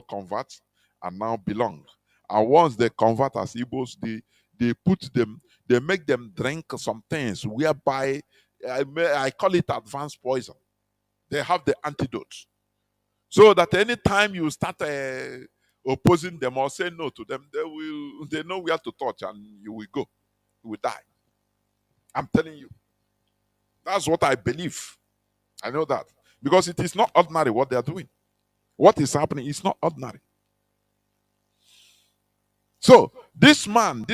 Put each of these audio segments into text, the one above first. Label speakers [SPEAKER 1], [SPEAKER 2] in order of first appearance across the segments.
[SPEAKER 1] convert and now belong. And once they convert as Igbos, they put them, they make them drink some things whereby I call it advanced poison. They have the antidote. So that anytime you start opposing them or say no to them, they know where to touch and you will go. You will die. I'm telling you. That's what I believe. I know that. Because it is not ordinary what they are doing. What is happening is not ordinary. So this man,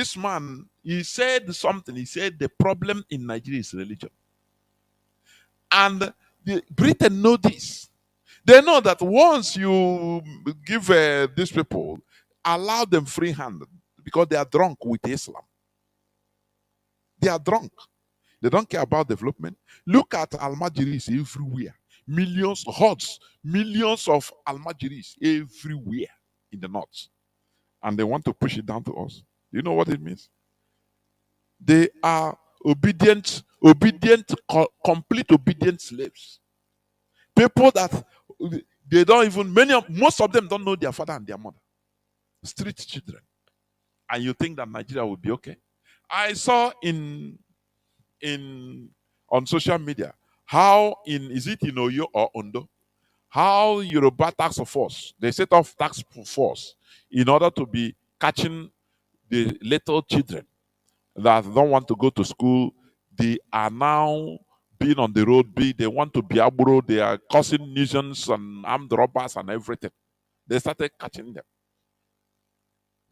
[SPEAKER 1] he said something. He said the problem in Nigeria is religion. And Britain know this. They know that once you give these people, allow them free hand, because they are drunk with Islam. They are drunk. They don't care about development. Look at Almajiris everywhere. Millions, hordes, millions of Almajiris everywhere in the north. And they want to push it down to us. You know what it means? They are obedient, complete obedient slaves. People that they don't even, most of them don't know their father and their mother. Street children. And you think that Nigeria will be okay? I saw on social media how is it in Oyo or Ondo, how Yoruba task force, they set off task force in order to be catching the little children that don't want to go to school. They are now being on the road, they want to be aburo, they are causing nuisance and armed robbers and everything. They started catching them,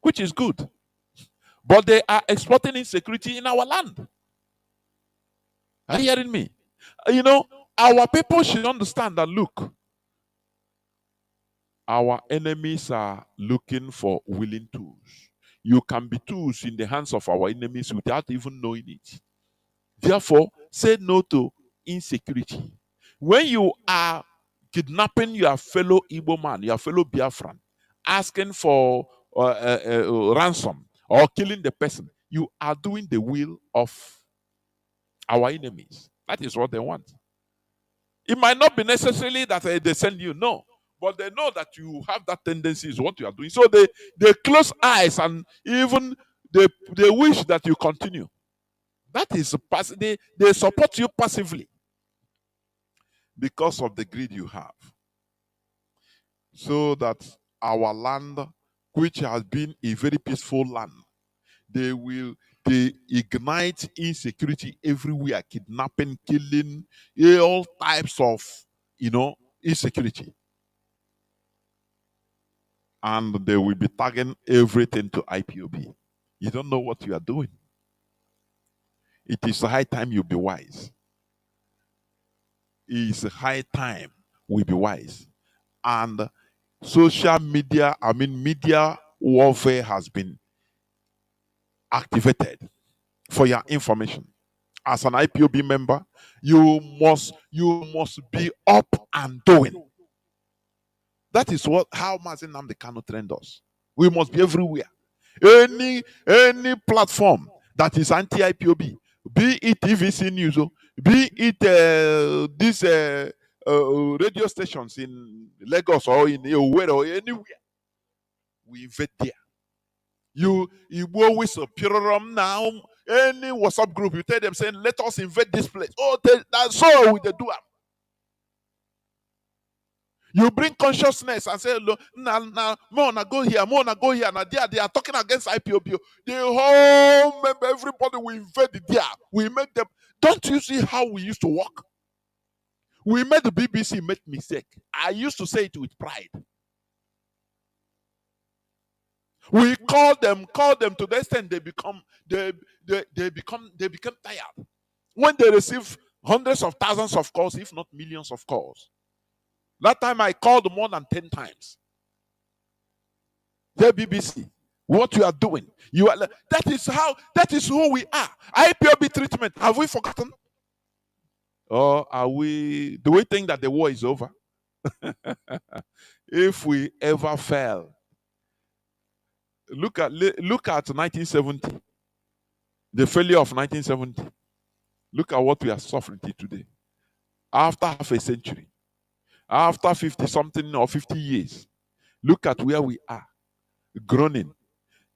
[SPEAKER 1] which is good. But they are exploiting insecurity in our land. Are you hearing me? You know, our people should understand that, look, our enemies are looking for willing tools. You can be tools in the hands of our enemies without even knowing it. Therefore, say no to insecurity. When you are kidnapping your fellow Igbo man, your fellow Biafran, asking for ransom or killing the person, you are doing the will of our enemies. That is what they want. It might not be necessarily that they send you, no. But they know that you have that tendency is what you are doing. So they close eyes and even they wish that you continue. That is they support you passively because of the greed you have. So that our land, which has been a very peaceful land, they ignite insecurity everywhere, kidnapping, killing, all types of insecurity. And they will be tagging everything to IPOB. You don't know what you are doing. It is high time you be wise. It is high time we be wise. And social media, media warfare has been activated. For your information, as an IPOB member, you must be up and doing. That is how Mazi Nnamdi Kanu trained us. We must be everywhere. Any platform that is anti-IPOB, be it TVC News, be it these radio stations in Lagos or in Owerri or anywhere, we invade there. You always appear now. Any WhatsApp group, you tell them saying, let us invade this place. Oh, that's so we do it. You bring consciousness and say, look, now, more go here, more go here. Now they are talking against IPOB. The whole everybody will invade there. We make them. Don't you see how we used to work? We made the BBC make mistake. I used to say it with pride. We call them to the extent they become tired. When they receive hundreds of thousands of calls, if not millions of calls. That time I called more than 10 times. The BBC, what you are doing. That is who we are. IPOB treatment, have we forgotten? Or do we think that the war is over? If we ever fail, look at 1970, the failure of 1970. Look at what we are suffering today. After half a century, after 50 something or 50 years, Look at where we are, groaning.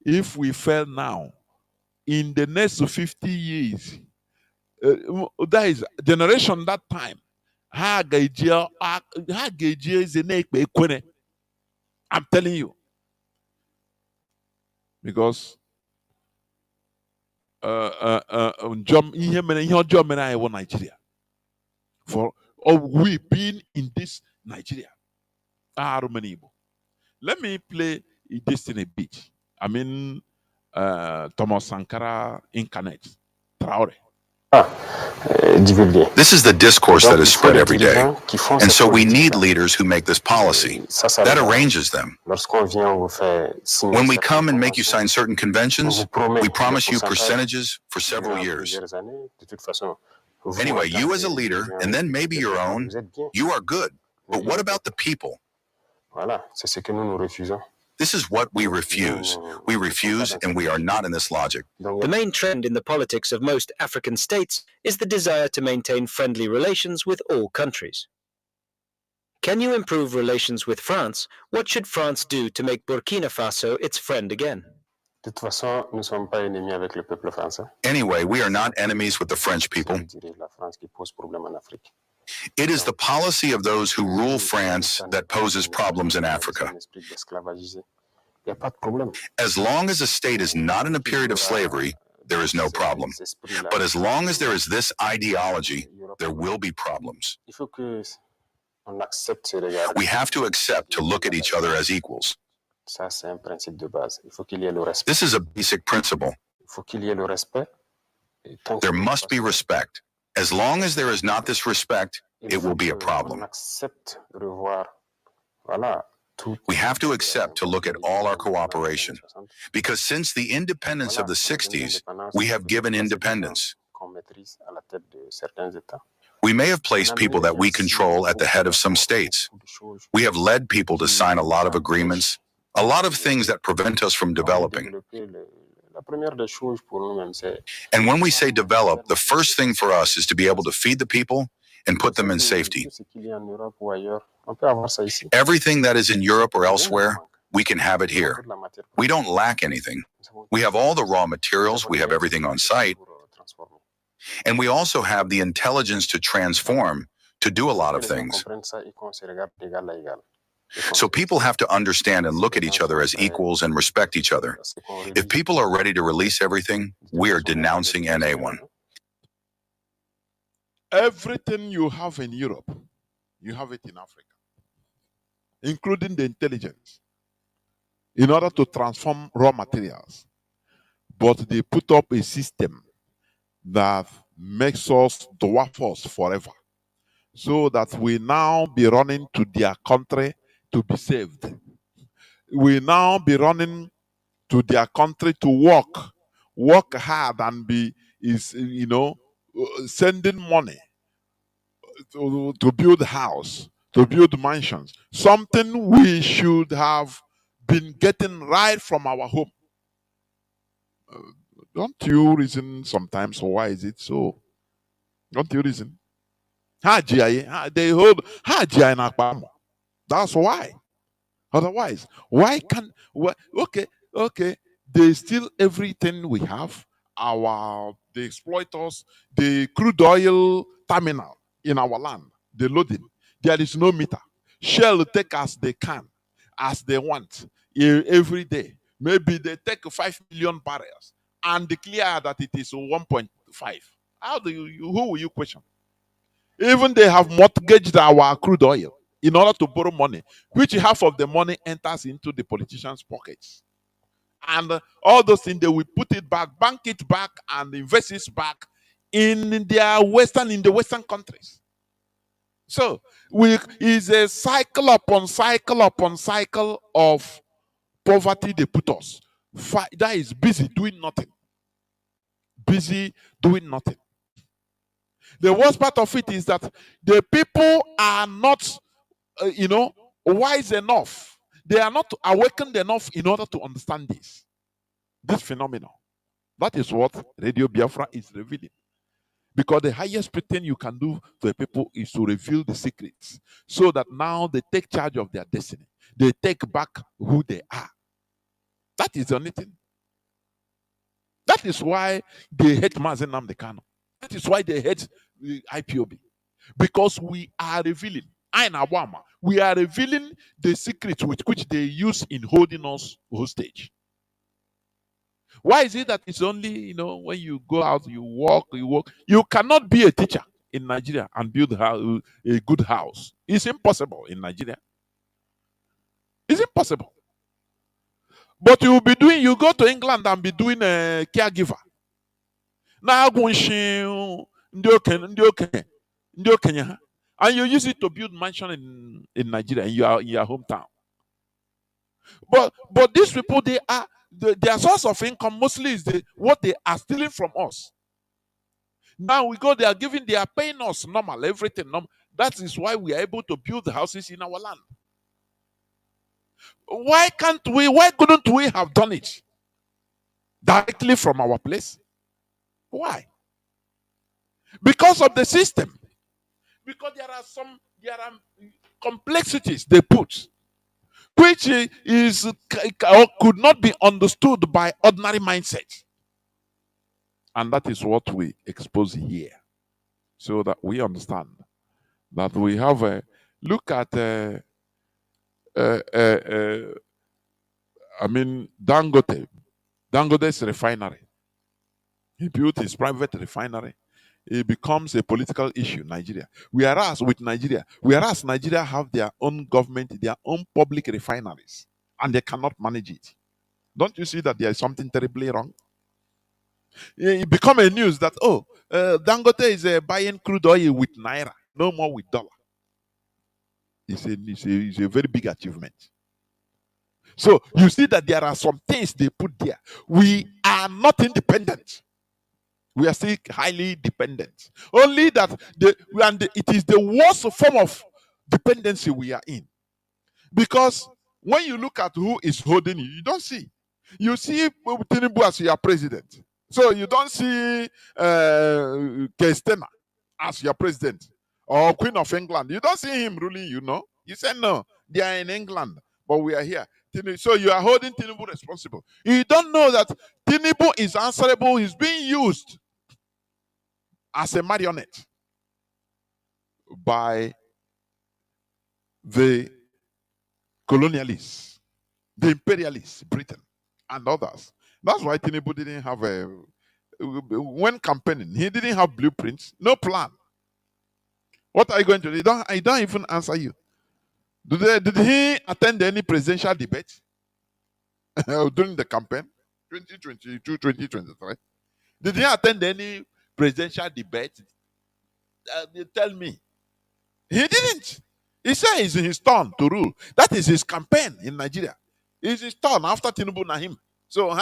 [SPEAKER 1] If we fail now, in the next 50 years, that is generation that time. I'm telling you. Because Nigeria. For we being in this Nigeria. Let me play this in a bit. I mean, Thomas Sankara Incarnate Traore.
[SPEAKER 2] This is the discourse that is spread every day. And so we need leaders who make this policy. That arranges them. When we come and make you sign certain conventions, we promise you percentages for several years. Anyway, you as a leader, and then maybe your own, you are good. But what about the people? This is what we refuse. We refuse, and we are not in this logic.
[SPEAKER 3] The main trend in the politics of most African states is the desire to maintain friendly relations with all countries. Can you improve relations with France? What should France do to make Burkina Faso its friend again?
[SPEAKER 2] Anyway, we are not enemies with the French people. It is the policy of those who rule France that poses problems in Africa. As long as a state is not in a period of slavery, there is no problem. But as long as there is this ideology, there will be problems. We have to accept to look at each other as equals. This is a basic principle. There must be respect. As long as there is not this respect, it will be a problem. We have to accept to look at all our cooperation, because since the independence of the 60s, we have given independence. We may have placed people that we control at the head of some states. We have led people to sign a lot of agreements, a lot of things that prevent us from developing. And when we say develop, the first thing for us is to be able to feed the people and put them in safety. Everything that is in Europe or elsewhere, we can have it here. We don't lack anything. We have all the raw materials, we have everything on site, and we also have the intelligence to transform, to do a lot of things. So people have to understand and look at each other as equals and respect each other. If people are ready to release everything, we are denouncing NA1.
[SPEAKER 1] Everything you have in Europe, you have it in Africa, including the intelligence, in order to transform raw materials. But they put up a system that makes us dwarf us forever, so that we now be running to their country to be saved. We now be running to their country to work hard and sending money to build a house, to build mansions. Something we should have been getting right from our home. Don't you reason sometimes why is it so? Don't you reason? They hold that's why. Otherwise, why can't okay, they steal everything we have, they exploit us, the crude oil terminal in our land, they load it. There is no meter. Shell take as they can, as they want, every day. Maybe they take 5 million barrels and declare that it is 1.5. Who will you question? Even they have mortgaged our crude oil in order to borrow money, which half of the money enters into the politicians' pockets. And all those things, they will put it back, bank it back, and invest it back in the Western countries. So is a cycle upon cycle of poverty they put us. That is busy doing nothing. Busy doing nothing. The worst part of it is that the people are not, wise enough. They are not awakened enough in order to understand this phenomenon. That is what Radio Biafra is revealing. Because the highest thing you can do to the people is to reveal the secrets, so that now they take charge of their destiny. They take back who they are. That is the only thing. That is why they hate Mazi Nnamdi Kanu. That is why they hate the IPOB. Because we are revealing, we are revealing the secrets with which they use in holding us hostage. Why is it that it's only, when you go out, you walk, you cannot be a teacher in Nigeria and build a good house? It's impossible in Nigeria. It's impossible. But you go to England and be doing a caregiver. Now go and you use it to build mansion in Nigeria, in your hometown. But these people, their source of income mostly is what they are stealing from us. Now we go, they are paying us normal, everything normal. That is why we are able to build the houses in our land. Why couldn't we have done it directly from our place? Why? Because of the system. Because there are complexities they put, which is or could not be understood by ordinary mindset. And that is what we expose here, so that we understand that we have a look at Dangote's refinery. He built his private refinery. It becomes a political issue in Nigeria. Whereas Nigeria have their own government, their own public refineries, and they cannot manage it. Don't you see that there is something terribly wrong? It become a news that Dangote is buying crude oil with naira, no more with dollar. It's a very big achievement. So you see that there are some things they put there. We are not independent. We are still highly dependent. Only that it is the worst form of dependency we are in. Because when you look at who is holding you, you don't see. You see Tinubu as your president. So you don't see Kestena as your president or Queen of England. You don't see him ruling, You say no, they are in England, but we are here. So you are holding Tinubu responsible. You don't know that Tinubu is answerable. He's being used as a marionette by the colonialists, the imperialists, Britain, and others. That's why Tinubu didn't have when campaigning, he didn't have blueprints, no plan. What are you going to do? I don't even answer you. Did he attend any presidential debate during the campaign? 2022, 2023? Did he attend any presidential debate? They tell me. He didn't. He said it's his turn to rule. That is his campaign in Nigeria. It's his turn after Tinubu na him. So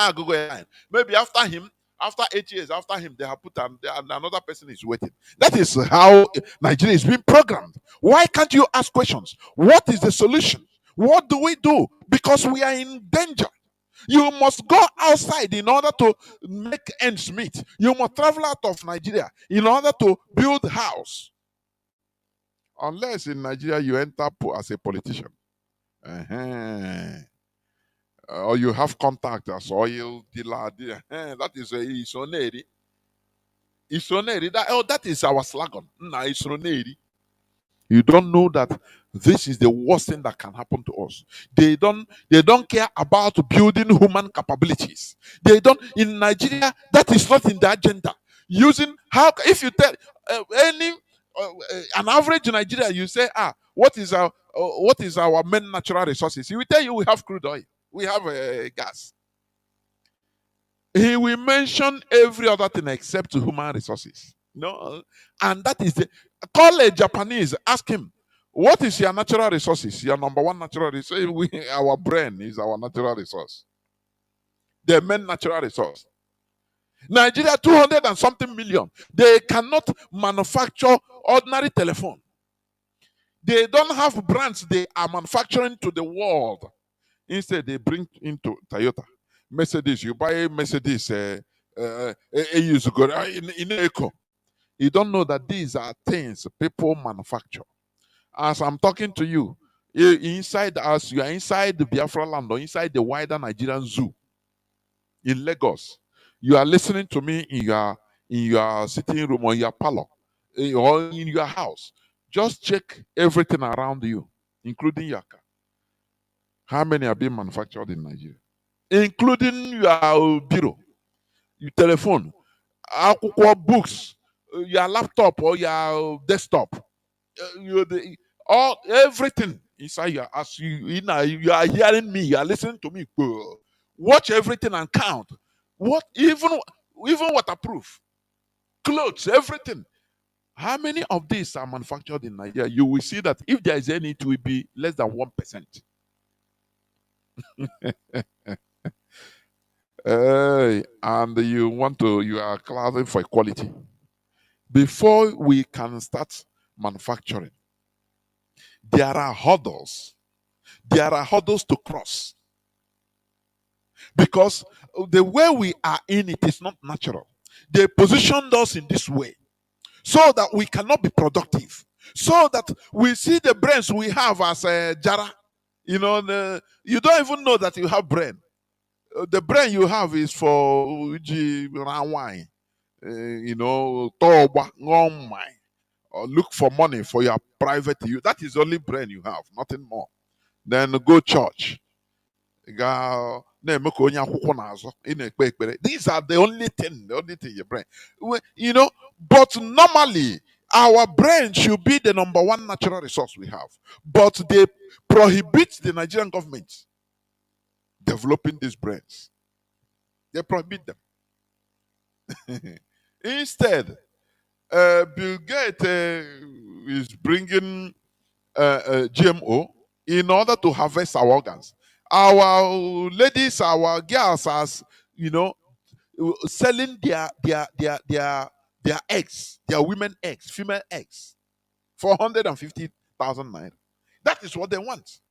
[SPEAKER 1] maybe after him, after 8 years after him, they have put another person is waiting. That is how Nigeria is being programmed. Why can't you ask questions? What is the solution? What do we do? Because we are in danger. You must go outside in order to make ends meet. You must travel out of Nigeria in order to build house. Unless in Nigeria you enter as a politician. Or you have contact as oil dealer. That is Isoneri. Isoneri. That is our slogan. Isoneri. You don't know that this is the worst thing that can happen to us. They don't care about building human capabilities. They don't. In Nigeria, that is not in the agenda. If you tell an average Nigerian, you say, what is our main natural resources? He will tell you we have crude oil, we have gas. He will mention every other thing except human resources. No, and that is call a Japanese, ask him, what is your natural resources? Your number one natural resource? Our brain is our natural resource. The main natural resource. Nigeria, 200 and something million. They cannot manufacture ordinary telephone. They don't have brands they are manufacturing to the world. Instead, they bring into Toyota. Mercedes, you buy Mercedes years ago in Eco. You don't know that these are things people manufacture. As I'm talking to you, Inside us, you are inside the Biafra land or inside the wider Nigerian zoo in Lagos. You are listening to me in your sitting room or your parlor or in your house. Just check everything around you, including your car. How many are being manufactured in Nigeria? Including your bureau, your telephone, akwụkwọ books, your laptop or your desktop, all everything inside your as you are hearing me, you are listening to me. Watch everything and count. What even waterproof clothes, everything. How many of these are manufactured in Nigeria? You will see that if there is any, it will be less than 1%. And you are classing for equality. Before we can start manufacturing, there are hurdles. There are hurdles to cross. Because the way we are in it is not natural. They positioned us in this way so that we cannot be productive. So that we see the brains we have as a jara. You know, you don't even know that you have brain. The brain you have is for wine. Toba, ngomai, or look for money for your private use. That is the only brain you have, nothing more. Then go church. These are the only thing your brain. But normally our brain should be the number one natural resource we have. But they prohibit the Nigerian government developing these brains. They prohibit them. Instead, Bill Gates is bringing GMO in order to harvest our organs. Our ladies, our girls, as selling their eggs, their women eggs, female eggs, for 150,000 naira. That is what they want.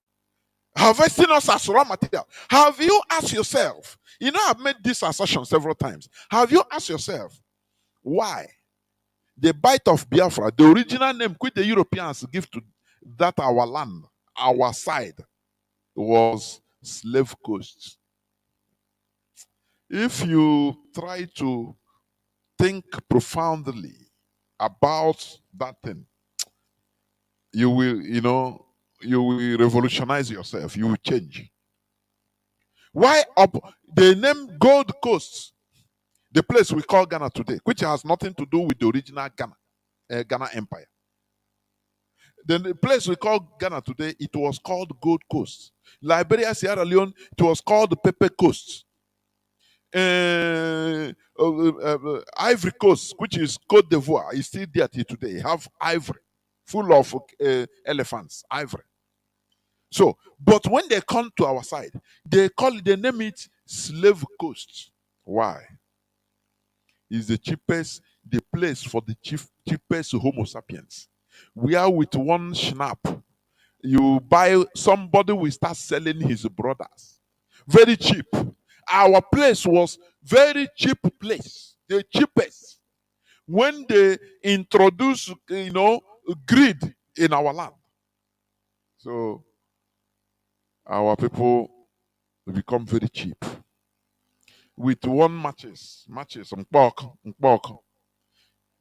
[SPEAKER 1] Harvesting us as raw material. Have you asked yourself? I've made this assertion several times. Have you asked yourself why the bite of Biafra, the original name which the Europeans give to that our land, our side, was slave coast? If you try to think profoundly about that thing, you will revolutionize yourself. You will change. Why up the name Gold Coast, the place we call Ghana today, which has nothing to do with the original Ghana Empire. Then the place we call Ghana today, it was called Gold Coast. Liberia, Sierra Leone, it was called the Pepper Coast. Ivory Coast, which is Cote d'Ivoire, is still there till today. Have ivory, full of elephants, ivory. So, but when they come to our side, they name it Slave Coast. Why? It's the place for the cheapest Homo sapiens. We are with one snap. You buy, somebody will start selling his brothers. Very cheap. Our place was very cheap place. The cheapest. When they introduce, greed in our land. So our people become very cheap. With one matches, mpok.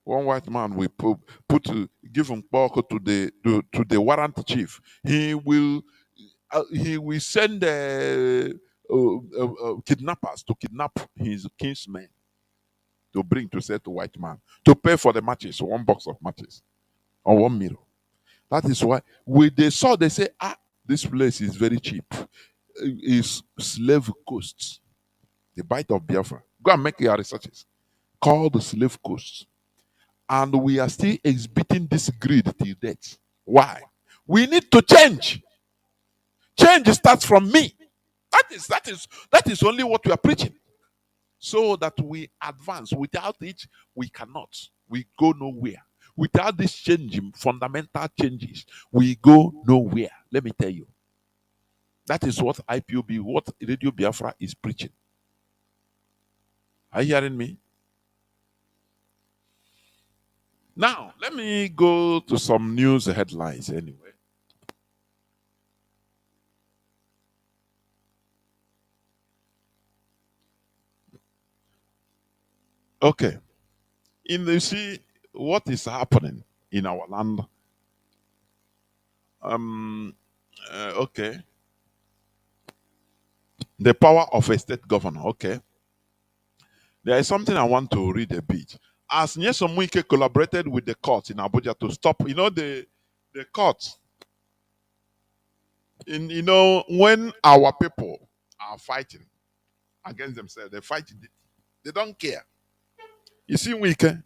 [SPEAKER 1] One white man will give him to the warrant chief. He will send kidnappers to kidnap his kinsmen to bring to say to white man to pay for the matches, one box of matches or one mirror. That is why when they saw, they say, this place is very cheap. It's slave coast. The bite of Biafra. Go and make your researches. Called the slave coast. And we are still exhibiting this greed till death. Why? We need to change. Change starts from me. That is only what we are preaching. So that we advance. Without it, we cannot. We go nowhere. Without this changing, fundamental changes, we go nowhere. Let me tell you. That is what IPOB, what Radio Biafra is preaching. Are you hearing me? Now, let me go to some news headlines anyway. Okay. You see what is happening in our land. Okay. The power of a state governor. Okay. There is something I want to read a bit. As Nyesom Wike collaborated with the court in Abuja to stop, the court. When our people are fighting against themselves, they fight. They don't care. You see, Wike.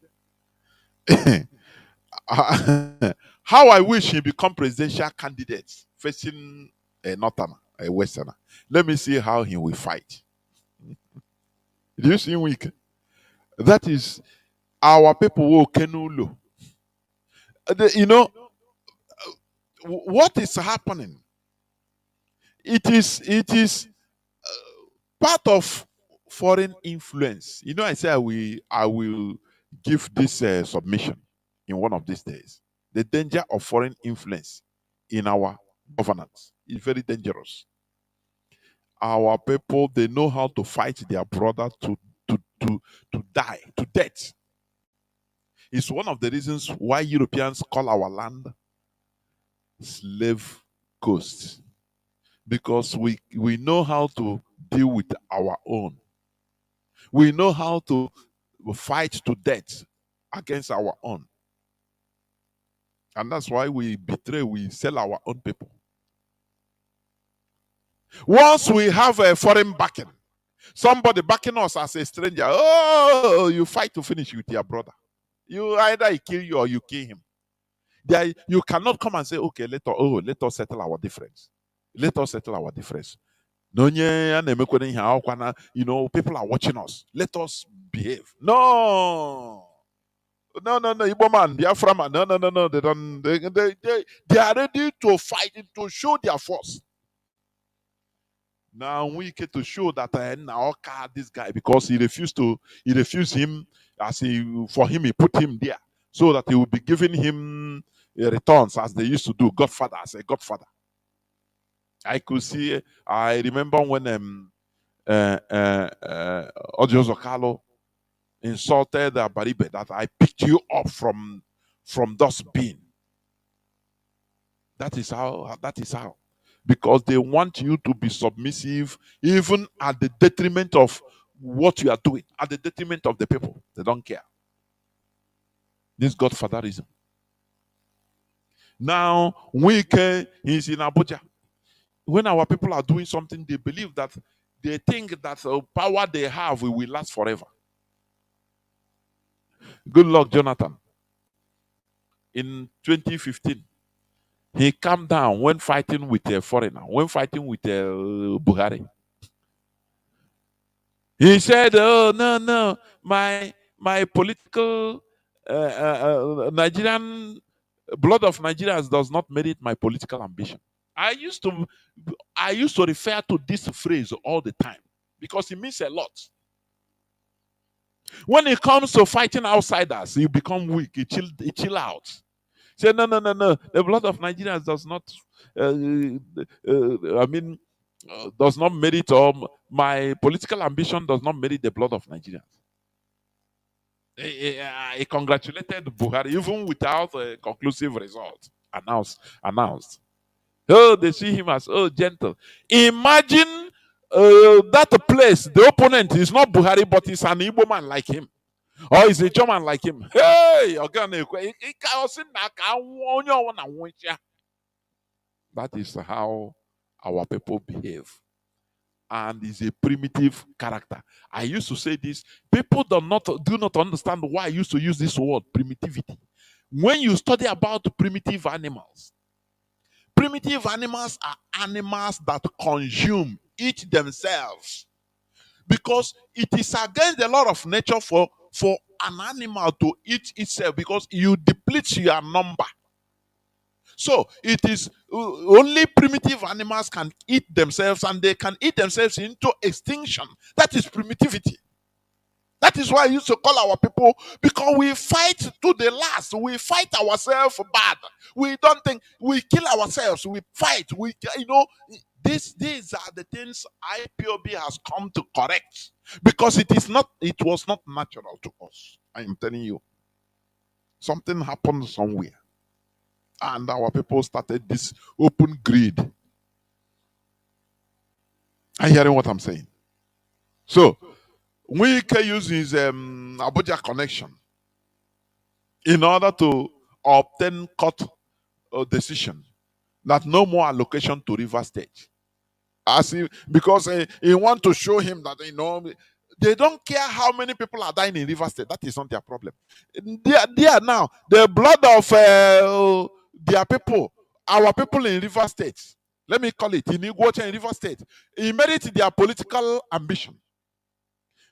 [SPEAKER 1] How I wish he become presidential candidate facing a northerner, a westerner. Let me see how he will fight. Do you see Wike? That is our people who Kanu. What is happening? It is part of foreign influence. I say I will give this submission in one of these days. The danger of foreign influence in our governance is very dangerous. Our people, they know how to fight their brother to die, to death. It's one of the reasons why Europeans call our land slave coast, because we know how to deal with our own. We know how to fight to death against our own. And that's why we sell our own people. Once we have a foreign backing, somebody backing us as a stranger, oh, you fight to finish with your brother. You either he kill you or you kill him. You cannot come and say, okay, let us settle our difference. Let us settle our difference. No, people are watching us. Let us behave. No. No, Igbo man, Biafra man. No. They don't. They are ready to fight to show their force. Now we get to show that now this guy, because he refused him for him he put him there so that he will be giving him returns as they used to do, godfather as a godfather. I remember when Odio Zokalo insulted Baribe that I picked you up from dustbin. That is how. Because they want you to be submissive, even at the detriment of what you are doing, at the detriment of the people. They don't care. This godfatherism. Now, he's in Abuja. When our people are doing something, they believe that they think that the power they have will last forever. Good luck, Jonathan. In 2015, he calmed down when fighting with a foreigner, when fighting with Buhari. He said, "Oh no, my political Nigerian blood of Nigerians does not merit my political ambition." I used to refer to this phrase all the time because it means a lot. When it comes to fighting outsiders, you become weak. You chill out. Say no. The blood of Nigerians does not. Does not merit, or my political ambition does not merit the blood of Nigerians. He congratulated Buhari even without a conclusive result announced. Oh, they see him as gentle. Imagine that place, the opponent is not Buhari, but it's an Igbo man like him. Or is a German like him. Hey, that is how our people behave. And is a primitive character. I used to say this. People do not understand why I used to use this word, primitivity. When you study about primitive animals are animals that consume, eat themselves. Because it is against the law of nature for an animal to eat itself, because you deplete your number. So it is only primitive animals can eat themselves, and they can eat themselves into extinction. That is primitivity. That is why I used to call our people, because we fight to the last. We fight ourselves bad. We don't think we kill ourselves. We fight. These are the things IPOB has come to correct, because it was not natural to us. I am telling you, something happened somewhere, and our people started this open greed. Are you hearing what I'm saying? So we can use his Abuja connection in order to obtain court decision that no more allocation to River State. Because he want to show him that they don't care how many people are dying in River State. That is not their problem. They are now the blood of their people, our people in River State. Let me call it in Iguacha in River State. He made it their political ambition.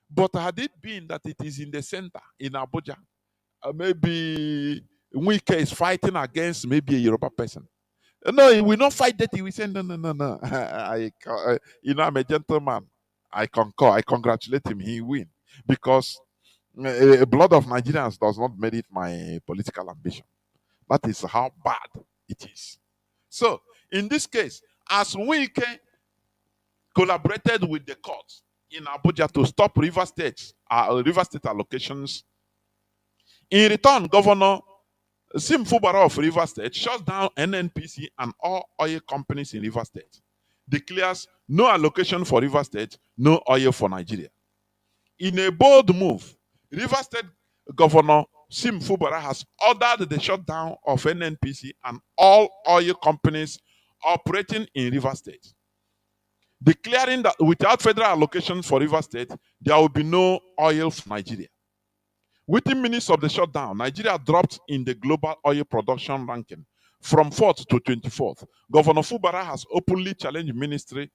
[SPEAKER 1] But had it been that it is in the center in Abuja, maybe Wike is fighting against maybe a Yoruba person. No, he will not fight that. He will say, no, no, no, no. I'm a gentleman. I concur. I congratulate him. He win. Because blood of Nigerians does not make it my political ambition. That is how bad it is. So, in this case, as Wike collaborated with the courts in Abuja to stop River State allocations, in return, Governor Sim Fubara of River State shuts down NNPC and all oil companies in River State. Declares no allocation for River State, no oil for Nigeria. In a bold move, River State Governor Sim Fubara has ordered the shutdown of NNPC and all oil companies operating in River State, declaring that without federal allocation for River State, there will be no oil for Nigeria. Within minutes of the shutdown, Nigeria dropped in the global oil production ranking from 4th to 24th. Governor Fubara has openly challenged Minister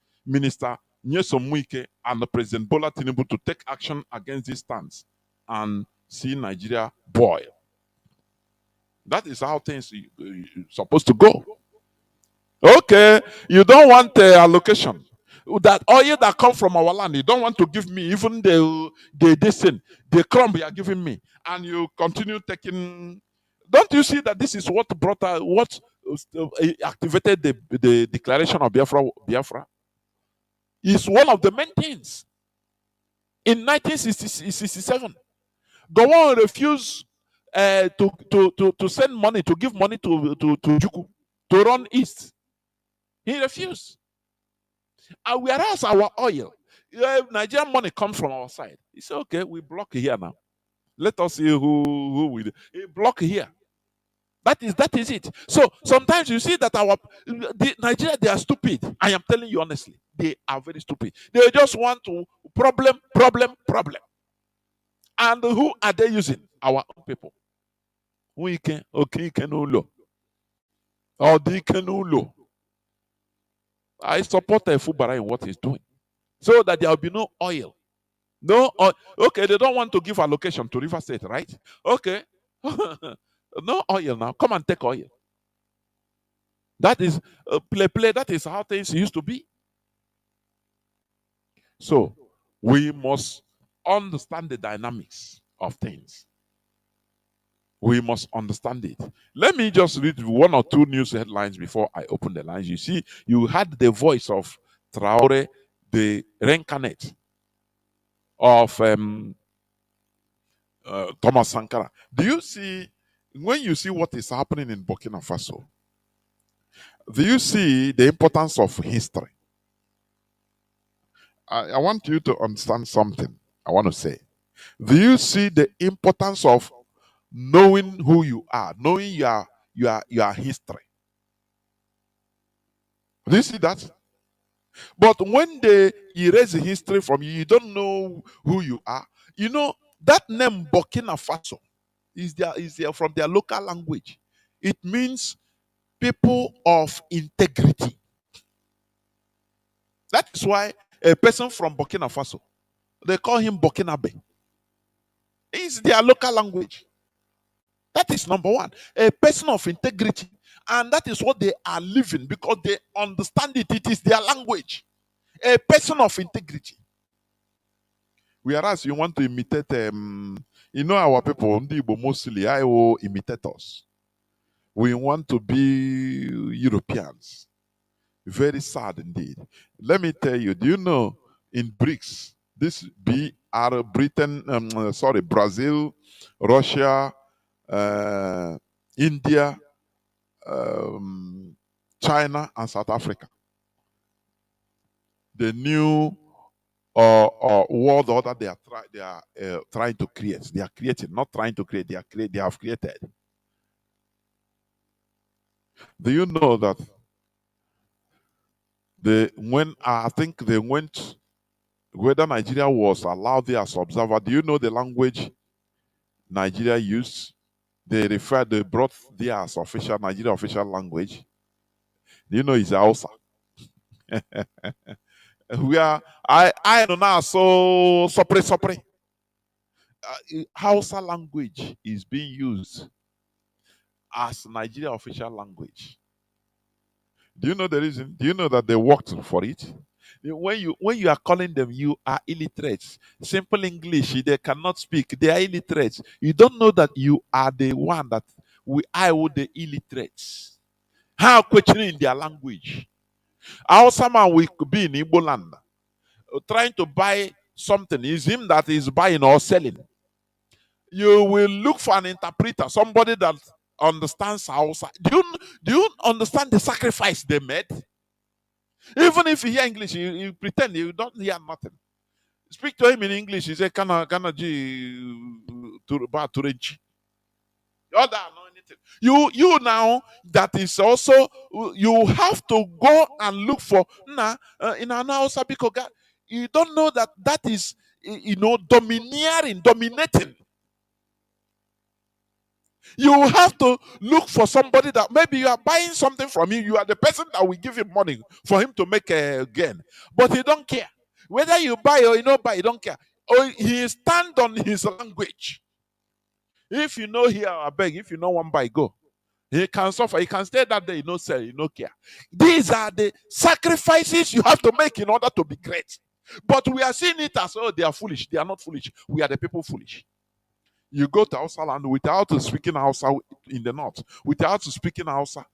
[SPEAKER 1] Nyesom Wike and President Bola Tinubu to take action against this stance and see Nigeria boil. That is how things are supposed to go. Okay, you don't want allocation. That oil that comes from our land, you don't want to give me even the crumb you are giving me, and you continue taking. Don't you see that this is what activated the declaration of Biafra? Is one of the main things. In 1967, Gowon refused to send money, to give money to Juku to run east. He refused. And whereas our oil, Nigerian money comes from our side. He said, okay, we block here now. Let us see who will block here. That is it. So sometimes you see that Nigeria, they are stupid. I am telling you honestly, they are very stupid. They just want to problem. And who are they using? Our own people. We can ulo. Or they can ulo. I support Fubara in what he's doing, so that there will be no oil. No oil. Okay, they don't want to give allocation to River State, right? Okay. No oil now. Come and take oil. That is play. That is how things used to be. So we must understand the dynamics of things. We must understand it. Let me just read one or two news headlines before I open the lines. You see, you had the voice of Traore, the reincarnate of Thomas Sankara. Do you see, when you see what is happening in Burkina Faso, do you see the importance of history? I want you to understand something I want to say. Do you see the importance of knowing who you are, knowing your history? Do you see that? But when they erase the history from you, you don't know who you are. You know, that name Burkina Faso is there from their local language. It means people of integrity. That is why a person from Burkina Faso, they call him Burkinabe. It's their local language. That is number one. A person of integrity. And that is what they are living, because they understand it. It is their language. A person of integrity. Whereas you want to imitate, our people, mostly, I will imitate us. We want to be Europeans. Very sad indeed. Let me tell you, do you know in BRICS, this BR Britain, Brazil, Russia, India, China, and South Africa, the new world order they are trying to create. They are creating, not trying to create. They have created. Do you know that I think they went, whether Nigeria was allowed there as observer? Do you know the language Nigeria used? They brought there as official Nigeria official language. Do you know it's Hausa? We are I know now so sopre. Hausa language is being used as Nigeria official language. Do you know the reason? Do you know that they worked for it? When you are calling them, you are illiterate. Simple English, they cannot speak. They are illiterate. You don't know that you are the one that I would the illiterates. How questioning their language? How someone will be in Igbo land trying to buy something is him that is buying or selling. You will look for an interpreter, somebody that understands Hausa. Do you understand the sacrifice they made? Even if you hear English, you pretend you don't hear nothing. Speak to him in English. He say, "Kana ji ba turenchi." You don't know anything. You now that is also you have to go and look for in an Hausa because you don't know that is dominating. You have to look for somebody that maybe you are buying something from him. You are the person that will give him money for him to make a gain. But he don't care. Whether you buy or you don't buy, he don't care. Or he stand on his language. If you know here, I beg. If you know one buy, go. He can suffer. He can stay that day, no sell, no care. These are the sacrifices you have to make in order to be great. But we are seeing it as, oh, they are foolish. They are not foolish. We are the people foolish. You go to Hausa land without speaking Hausa in the north, without speaking Hausa,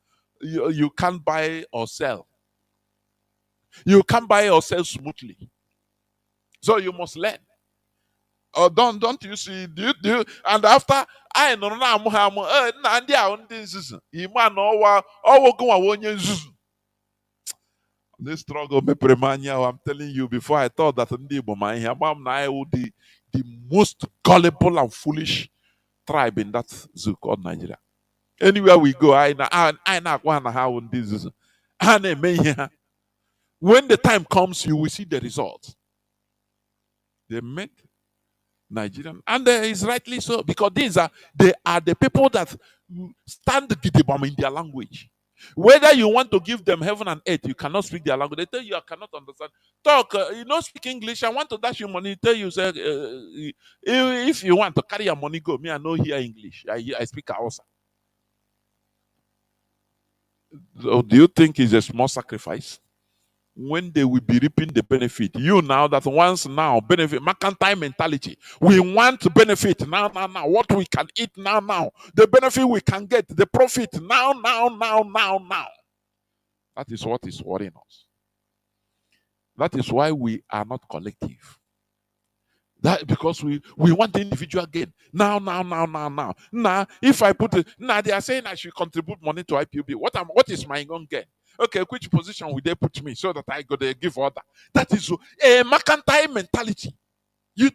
[SPEAKER 1] you can't buy or sell. You can't buy or sell smoothly. So you must learn. Or don't you see? Do you and after I know now Nnamdi a ndị nzuzu ime na ọwa onye nzuzu. This struggle mepere m anya. I'm telling you, before I thought that ndị Igbo ma ihe am na I would the most gullible and foolish tribe in that zoo called Nigeria. Anywhere we go, I not one how this is. When the time comes, you will see the result. They met Nigerian, and it's rightly so because they are the people that stand gidibam in their language. Whether you want to give them heaven and earth, you cannot speak their language. They tell you I cannot understand. Talk, you don't speak English. I want to dash you money. Tell you, say, if you want to carry your money, go. Me, I know hear English. I speak Hausa. So do you think it's a small sacrifice? When they will be reaping the benefit, you now that once now benefit mercantile mentality. We want to benefit now. What we can eat now. The benefit we can get, the profit now. That is what is worrying us. That is why we are not collective. That because we want individual gain now. Now, if I put it now, they are saying I should contribute money to IPOB. What is my own gain? Okay, which position will they put me so that I go there give order? That is a mercantile mentality. You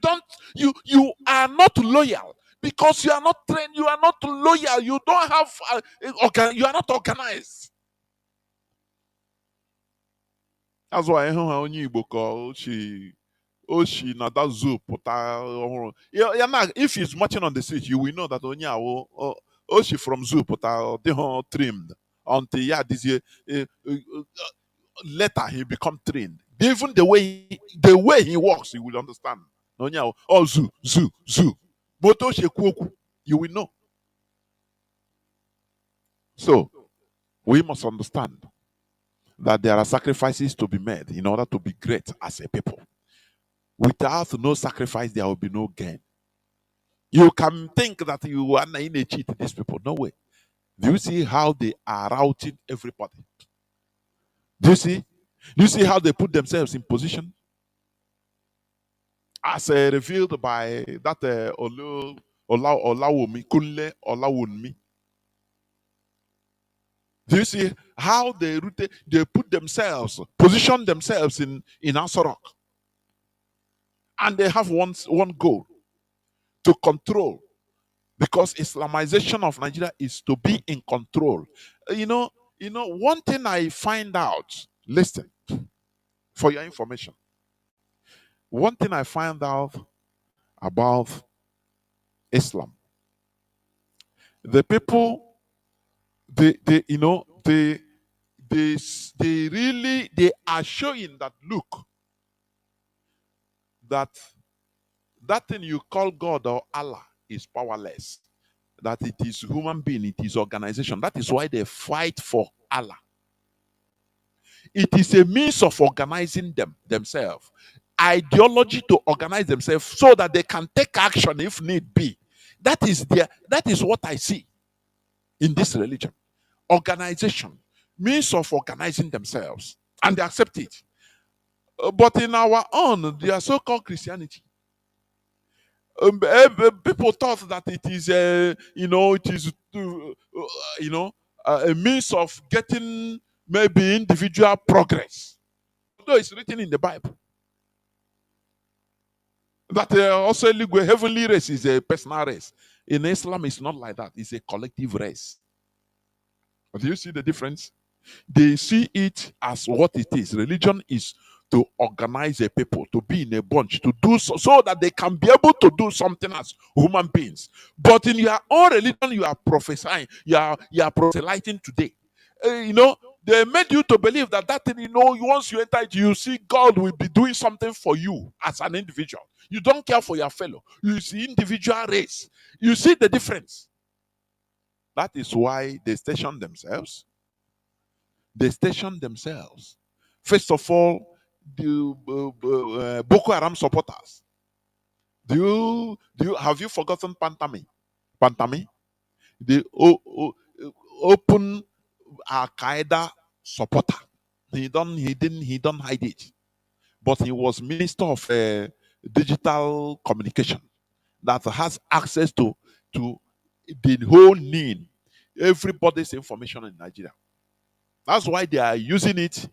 [SPEAKER 1] are not loyal because you are not trained. You are not loyal. You don't have you are not organized. That's why onye Igbo call Oshi na that zoo puta. If he's marching on the street, you will know that Oshi from zoo puta they trimmed until this year later he become trained. Even the way he walks, you will understand. Oh zoo. But you will know. So we must understand that there are sacrifices to be made in order to be great as a people. Without no sacrifice, there will be no gain. You can think that you are in a cheat these people. No way. Do you see how they are routing everybody? Do you see? Do you see how they put themselves in position? As revealed by that Olawumi, Kunle Olawumi. Do you see how they put themselves, position themselves in Asorok? And they have one goal: to control. Because Islamization of Nigeria is to be in control. One thing I find out, listen, for your information. One thing I find out about Islam, the people, they are showing that, look, that thing you call God or Allah is powerless. That it is human being, it is organization. That is why they fight for Allah. It is a means of organizing themselves. Ideology to organize themselves so that they can take action if need be. That is what I see in this religion. Organization, means of organizing themselves, and they accept it. But in our own, their so-called Christianity, people thought that it is, a means of getting maybe individual progress. Although it's written in the Bible that also heavenly race is a personal race. In Islam, it's not like that. It's a collective race. Do you see the difference? They see it as what it is. Religion is to organize a people, to be in a bunch, to do so that they can be able to do something as human beings. But in your own religion, you are prophesying, you are proselyting today. They made you to believe that thing, once you enter it, you see God will be doing something for you as an individual. You don't care for your fellow. You see individual race. You see the difference. That is why they station themselves. First of all, the Boko Haram supporters. Have you forgotten Pantami? The open Al Qaeda supporter. He don't hide it. But he was Minister of Digital Communication that has access to the whole need, everybody's information in Nigeria. That's why they are using it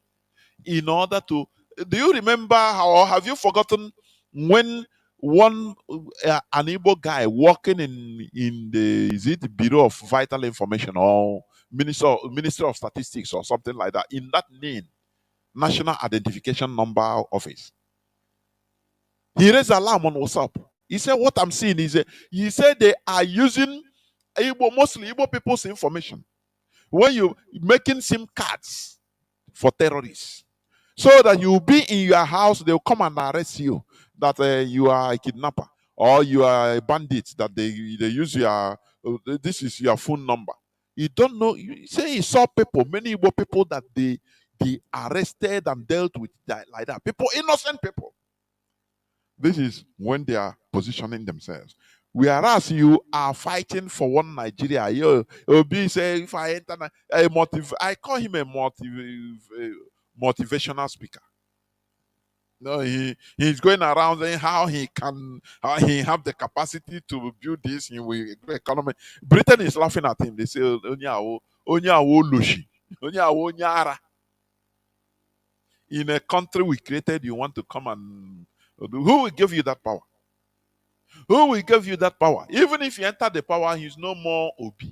[SPEAKER 1] in order to. Do you remember or have you forgotten when one an Igbo guy working in the Bureau of Vital Information or Ministry of Statistics or something like that, in that name, National Identification Number Office, he raised alarm on WhatsApp. He said, "What I'm seeing is he said they are using mostly Igbo people's information when you making SIM cards for terrorists, so that you'll be in your house, they'll come and arrest you that you are a kidnapper or you are a bandit, that they use your this is your phone number. You don't know. You say he saw people, many Igbo people that they arrested and dealt with like that. People, innocent people. This is when they are positioning themselves. Whereas you are fighting for one Nigeria, you'll be say, if I enter I call him a motivational speaker. No, he's going around saying how he have the capacity to build this in economy. Britain is laughing at him. They say, Onyawo Lushi, Onyawo Nyara. In a country we created, you want to come and who will give you that power? Who will give you that power? Even if you enter the power, he's no more OB.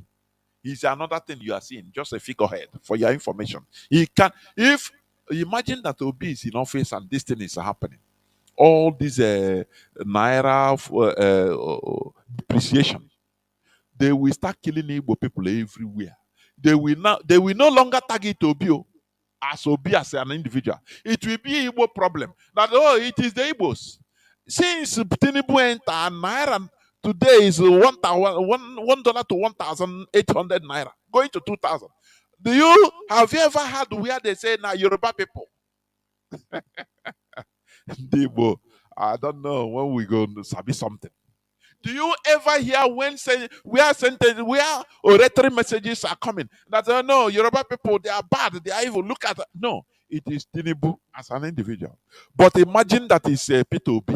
[SPEAKER 1] He's another thing you are seeing, just a figurehead for your information. He can, if imagine that OB is in office and this thing is happening, all this naira depreciation, they will start killing Igbo people everywhere. They will no longer target OB as an individual. It will be Igbo problem. That it is the Igbos. Since Tinubu entered, naira today is $1 to 1,800 naira, going to 2,000. Have you ever heard where they say now Yoruba people? Igbo, I don't know when we go to sabi something. Do you ever hear when oratory messages are coming that no, Yoruba people, they are bad, they are evil? Look at no. it is Tinubu as an individual. But imagine that is Peter Obi.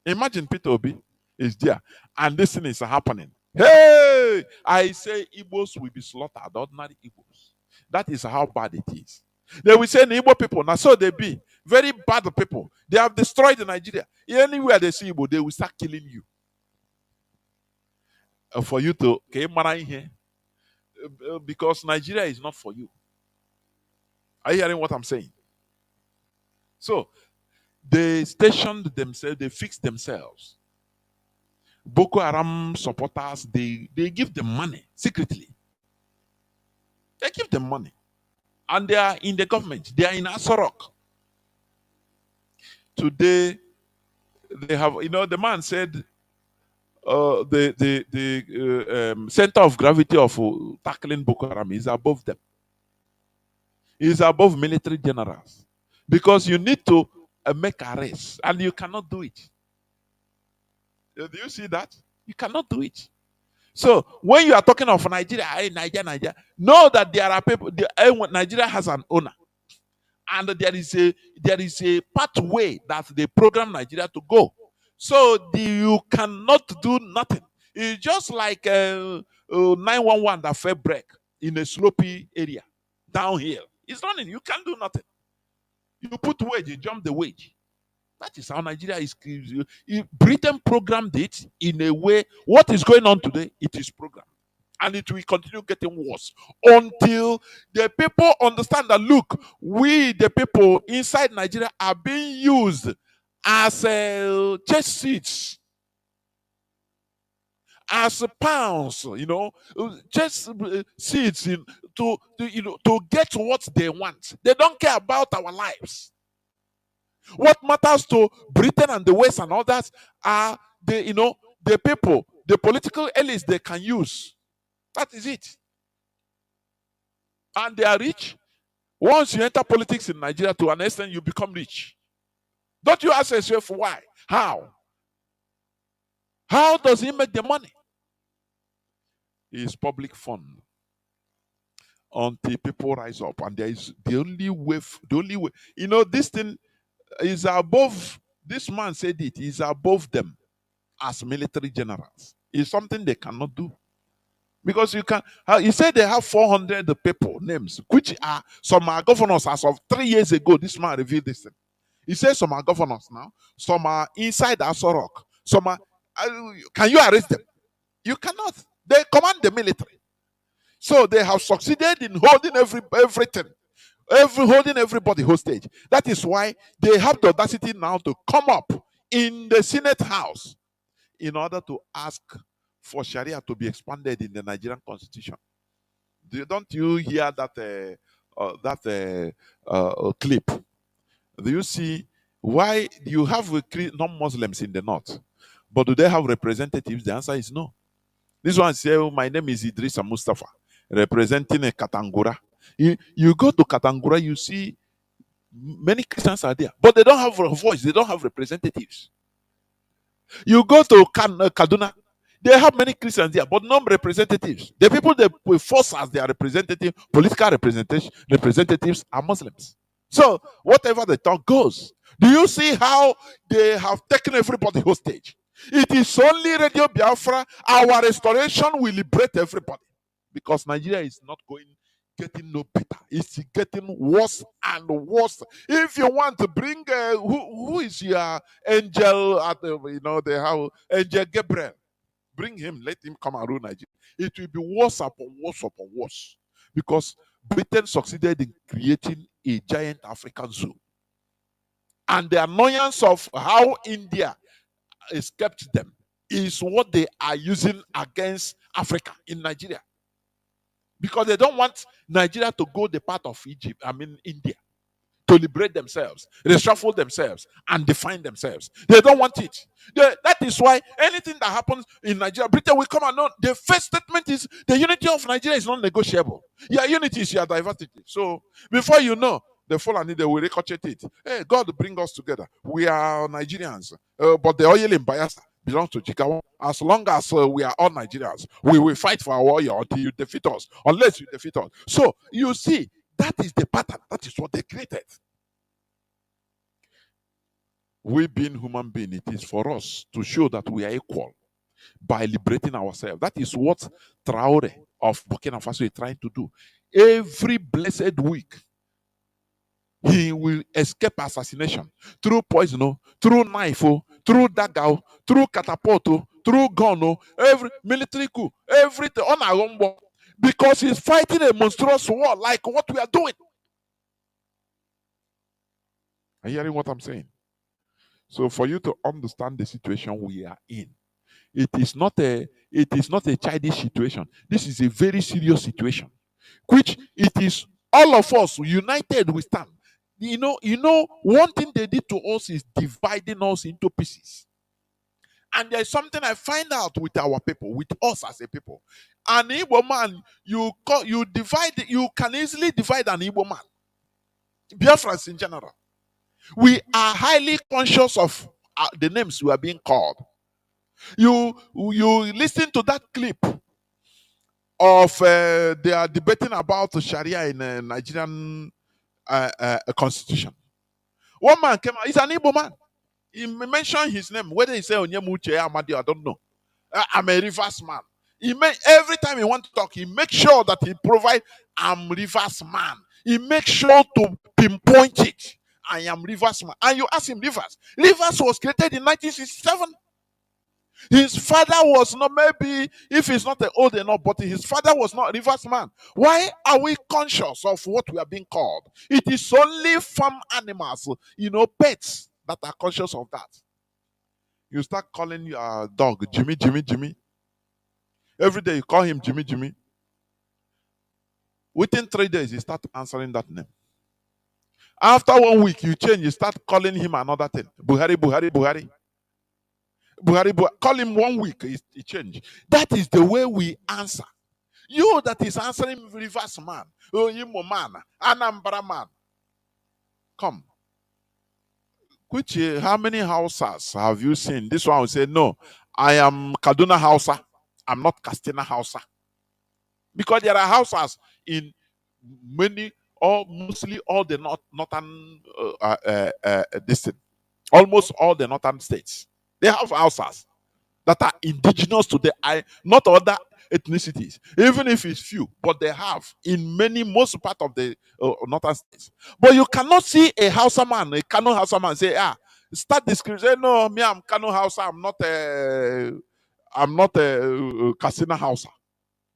[SPEAKER 1] Imagine Peter Obi is there and this thing is happening. Hey, I say Igbos will be slaughtered, ordinary Igbos. That is how bad it is. They will say the Igbo people, now so they be very bad people. They have destroyed Nigeria. Anywhere they see Igbo, they will start killing you. For you to here, because Nigeria is not for you. Are you hearing what I'm saying? So they stationed themselves, they fixed themselves. Boko Haram supporters, they give them money secretly. They give them money. And they are in the government. They are in Asorok. Today, they have, the man said the center of gravity of tackling Boko Haram is above them. Is above military generals. Because you need to make arrests and you cannot do it. Do you see that? You cannot do it. So when you are talking of Nigeria, Nigeria, know that there are people. Nigeria has an owner, and there is a pathway that they program Nigeria to go. So you cannot do nothing. It's just like 911 that fell break in a slopey area, downhill. It's running. You can't do nothing. You put wage, you jump the wage. That is how Nigeria is. Britain programmed it in a way. What is going on today? It is programmed. And it will continue getting worse until the people understand that, look, we, the people inside Nigeria, are being used as chess seats, as pounds, chess seats to get what they want. They don't care about our lives. What matters to Britain and the West and others are the people, the political elites they can use. That is it. And they are rich. Once you enter politics in Nigeria, to an extent, you become rich. Don't you ask yourself why? How? How does he make the money? It is public fund. Until people rise up, and there is the only way. This thing is above. This man said it is above them as military generals. It's something they cannot do. Because he said they have 400 people names, which are some are governors as of 3 years ago. This man revealed this thing. He says some are governors now, some are inside Asorok, some are. Can you arrest them? You cannot. They command the military. So they have succeeded in holding everything, holding everybody hostage. That is why they have the audacity now to come up in the Senate House in order to ask for Sharia to be expanded in the Nigerian constitution. Don't you hear that clip? Do you see why you have non-Muslims in the north, but do they have representatives? The answer is no. This one says, my name is Idrissa Mustafa, representing Katangura. You go to Katangura, you see many Christians are there, but they don't have a voice. They don't have representatives. You go to Kaduna, they have many Christians there, but no representatives. The people they force as their political representatives are Muslims. So whatever they talk goes. Do you see how they have taken everybody hostage? It is only Radio Biafra, our restoration will liberate everybody. Because Nigeria is not getting no better. It's getting worse and worse. If you want to bring who is your angel at they have Angel Gabriel. Bring him, let him come and rule Nigeria. It will be worse upon worse upon worse. Because Britain succeeded in creating a giant African zoo. And the annoyance of how India escaped them is what they are using against Africa in Nigeria. Because they don't want Nigeria to go the path of India, to liberate themselves, reshuffle themselves, and define themselves. They don't want it. That is why anything that happens in Nigeria, Britain will come and know. The first statement is the unity of Nigeria is not negotiable. Your unity is your diversity. So before you know, the Fulani, they will ricochet it. Hey, God bring us together. We are Nigerians, but the oil in Bayelsa belongs to Chicago. As long as we are all Nigerians, we will fight for our oil until you defeat us, unless you defeat us. So you see, That is the pattern. That is what they created. We being human beings, it is for us to show that we are equal by liberating ourselves. That is what Traore of Burkina Faso is trying to do. Every blessed week, he will escape assassination through poison, through knife, through dagger, through catapult, through gun, every military coup, everything on our own war. Because he's fighting a monstrous war like what we are doing. Are you hearing what I'm saying? So for you to understand the situation we are in, it is not a childish situation. This is a very serious situation, which it is all of us united we stand. One thing they did to us is dividing us into pieces. And there's something I find out with our people, with us as a people. An Igbo man, you can easily divide an Igbo man. Biafrans in general. We are highly conscious of the names we are being called. You listen to that clip of they are debating about Sharia in Nigerian constitution. One man came out. He's an Igbo man. He mentioned his name. Whether he say Onyemuche Amadi, I don't know. I'm a reverse man. Every time he want to talk, he makes sure that he provide I'm reverse man. He makes sure to pinpoint it. I am reverse man. And you ask him reverse. Reverse was created in 1967. His father was not, maybe if he's not old enough, but his father was not a reverse man. Why are we conscious of what we are being called? It is only farm animals, pets, that are conscious of that. You start calling your dog Jimmy, Jimmy, Jimmy. Every day you call him Jimmy, Jimmy. Within 3 days, he start answering that name. After 1 week, you change, you start calling him another thing. Buhari, Buhari, Buhari. Buhari, call him 1 week, he change. That is the way we answer. You that is answering reverse man, Imo man, Anambra man. Come. How many houses have you seen? This one will say, no, I am Kaduna Hausa. I'm not Castina Hausa. Because there are houses in many, or mostly all the northern district, almost all the northern states. They have houses that are indigenous to not other ethnicities, even if it's few, but they have in most part of the northern states. But you cannot see a Hausa man, a Kanu Hausa man, say, start discriminating. No, me, I'm Kanu Hausa. I'm not a Kasina Hausa.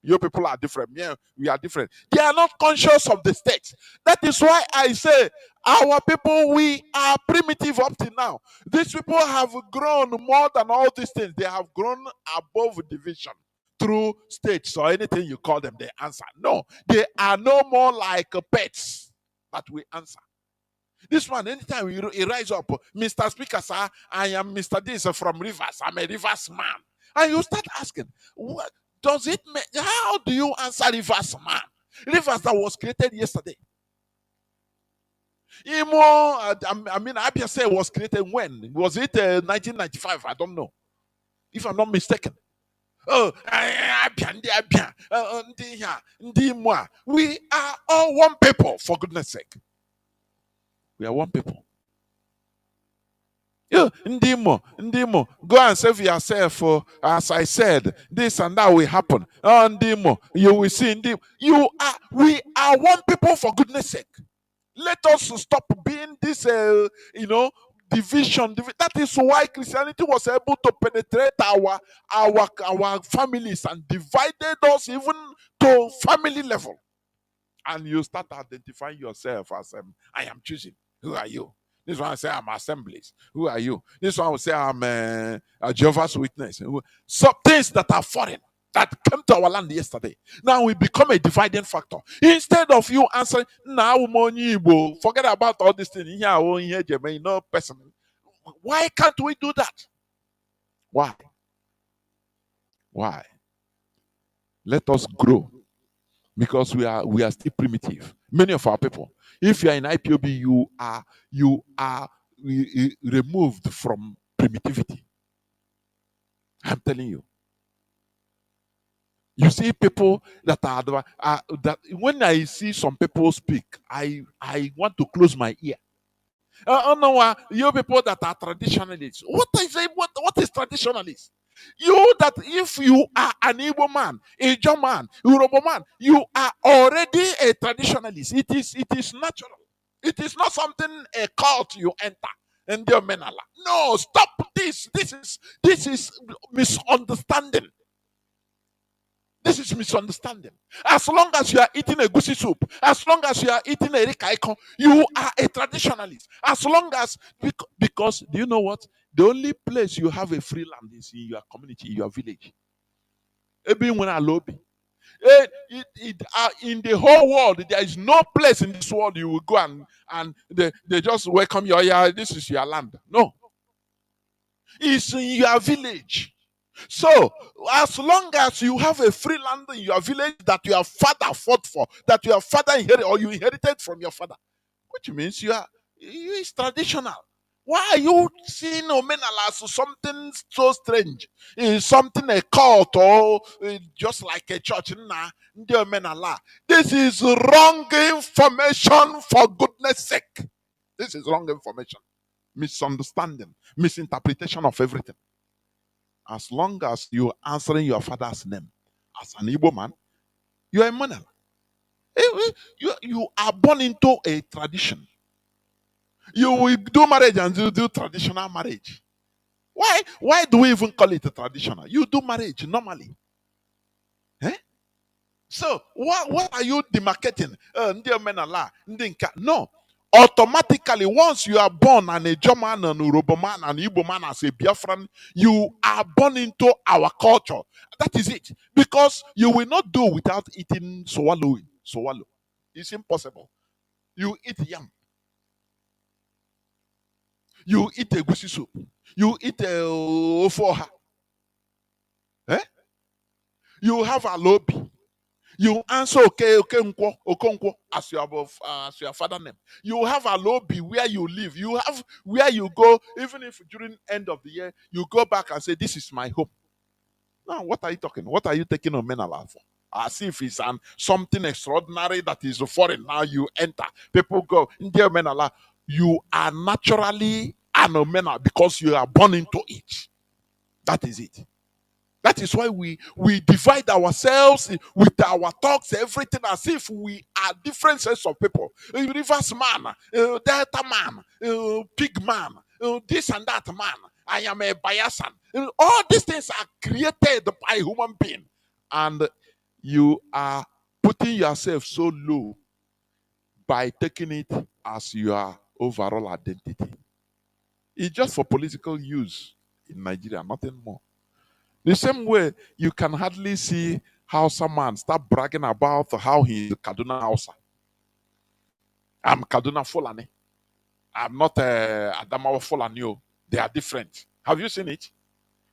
[SPEAKER 1] Your people are different. Yeah, we are different. They are not conscious of the state. That is why I say our people, we are primitive up to now. These people have grown more than all these things. They have grown above division through states or anything you call them. They answer. No, they are no more like pets that we answer. This one, anytime he rise up, Mr. Speaker, sir, I am Mr. This from Rivers. I'm a Rivers man. And you start asking, what does it mean? How do you answer Rivers man? Rivers that was created yesterday. Abia say was created when? Was it 1995? I don't know. If I'm not mistaken. We are all one people, for goodness sake. We are one people. Ndimo, go and save yourself. As I said, this and that will happen. Ndimo, you will see. We are one people, for goodness sake. Let us stop being this, division. That is why Christianity was able to penetrate our families and divided us even to family level. And you start identifying yourself as I am choosing. Who are you? This one will say I'm assemblies. Who are you? This one will say I'm a Jehovah's Witness. Some things that are foreign that came to our land yesterday. Now we become a dividing factor. Instead of you answering, forget about all this thing. No person. Why can't we do that? Why? Why? Let us grow. Because we are still primitive. Many of our people. If you are in IPOB, you are removed from primitivity. I'm telling you. You see people that that when I see some people speak, I want to close my ear. Oh no, you people that are traditionalists. What is it? What is traditionalist? You that if you are an Igbo man, a German, Yoruba man, you are already a traditionalist. It is natural. It is not something a cult you enter. And the menala. No, stop this. This is misunderstanding. This is misunderstanding. As long as you are eating a goosey soup, as long as you are eating a rikaiko, you are a traditionalist. As long as, because do you know what? The only place you have a free land is in your community, in your village. Even when I lobby. In the whole world, there is no place in this world you will go and they just welcome you. Yeah, this is your land. No, it's in your village. So, as long as you have a free land in your village that your father fought for, that your father inherited or you inherited from your father, which means you is traditional. Why are you seeing Omenala as something so strange? Is something a cult or just like a church? Nah, ndi Omenala. This is wrong information for goodness sake. This is wrong information. Misunderstanding, misinterpretation of everything. As long as you're answering your father's name as an Igbo man, you are a monarch. You are born into a tradition. You will do marriage and you do traditional marriage. Why do we even call it a traditional? You do marriage normally. Eh? So what are you demarcating? Ndi omenala, ndi nka. No. Automatically, once you are born an a German, an Yoruba man, an Igbo man, as a Biafran, you are born into our culture. That is it. Because you will not do without eating swallowing. Swallow. It's impossible. You eat yam. You eat a goosey soup. You eat a ofoha. Eh? You have a lobby. You answer Okonkwo as your father name. You have a lobby where you live. You have where you go, even if during end of the year you go back and say, "This is my home." Now, what are you talking? What are you taking on Menala for? As if it's something extraordinary that is foreign. Now you enter. People go, "Dear Menala, you are naturally an Omena because you are born into it." That is it. That is why we divide ourselves with our talks, everything as if we are different sets of people. Rivers man, Delta man, pig man, this and that man. I am a Bayasan. All these things are created by human being. And you are putting yourself so low by taking it as your overall identity. It's just for political use in Nigeria, nothing more. The same way you can hardly see Hausa man start bragging about how he's Kaduna Hausa. I'm Kaduna Fulani. I'm not Adamawa Fulani. Oh. They are different. Have you seen it?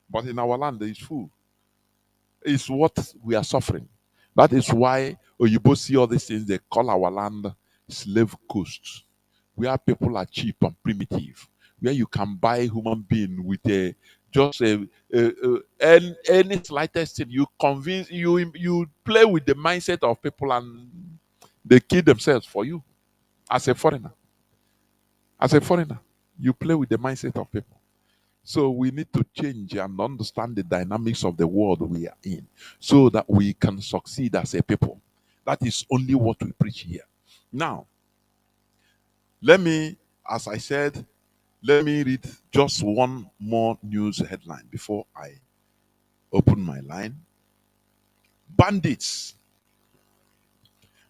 [SPEAKER 1] But in our land, it's full. It's what we are suffering. That is why Oyibo see all these things. They call our land slave coast, where people are cheap and primitive, where you can buy human being with any slightest thing. You convince you play with the mindset of people and they kill themselves for you as a foreigner. As a foreigner, you play with the mindset of people. So we need to change and understand the dynamics of the world we are in so that we can succeed as a people. That is only what we preach here. Now, let me, as I said, let me read just one more news headline before I open my line. Bandits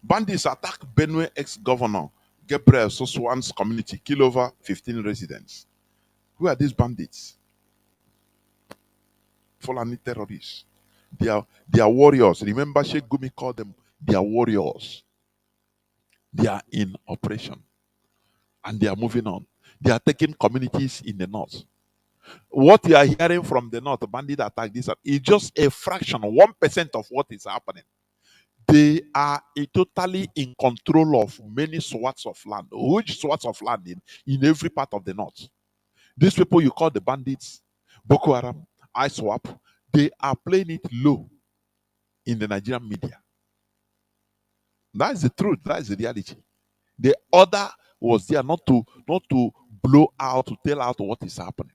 [SPEAKER 1] attack Benue ex-governor Gabriel Soswan's community, kill over 15 residents. Who are these bandits? Fulani terrorists. They are warriors. Remember, Sheikh Gumi called them, they are warriors. They are in operation. And they are moving on. They are taking communities in the north. What you are hearing from the north, bandit attack, this is just a fraction, 1% of what is happening. They are totally in control of many swaths of land, huge swaths of land in every part of the north. These people you call the bandits, Boko Haram, ISWAP, they are playing it low. in the Nigerian media. That's the truth. That's the reality. The order was there not to blow out, to tell out what is happening.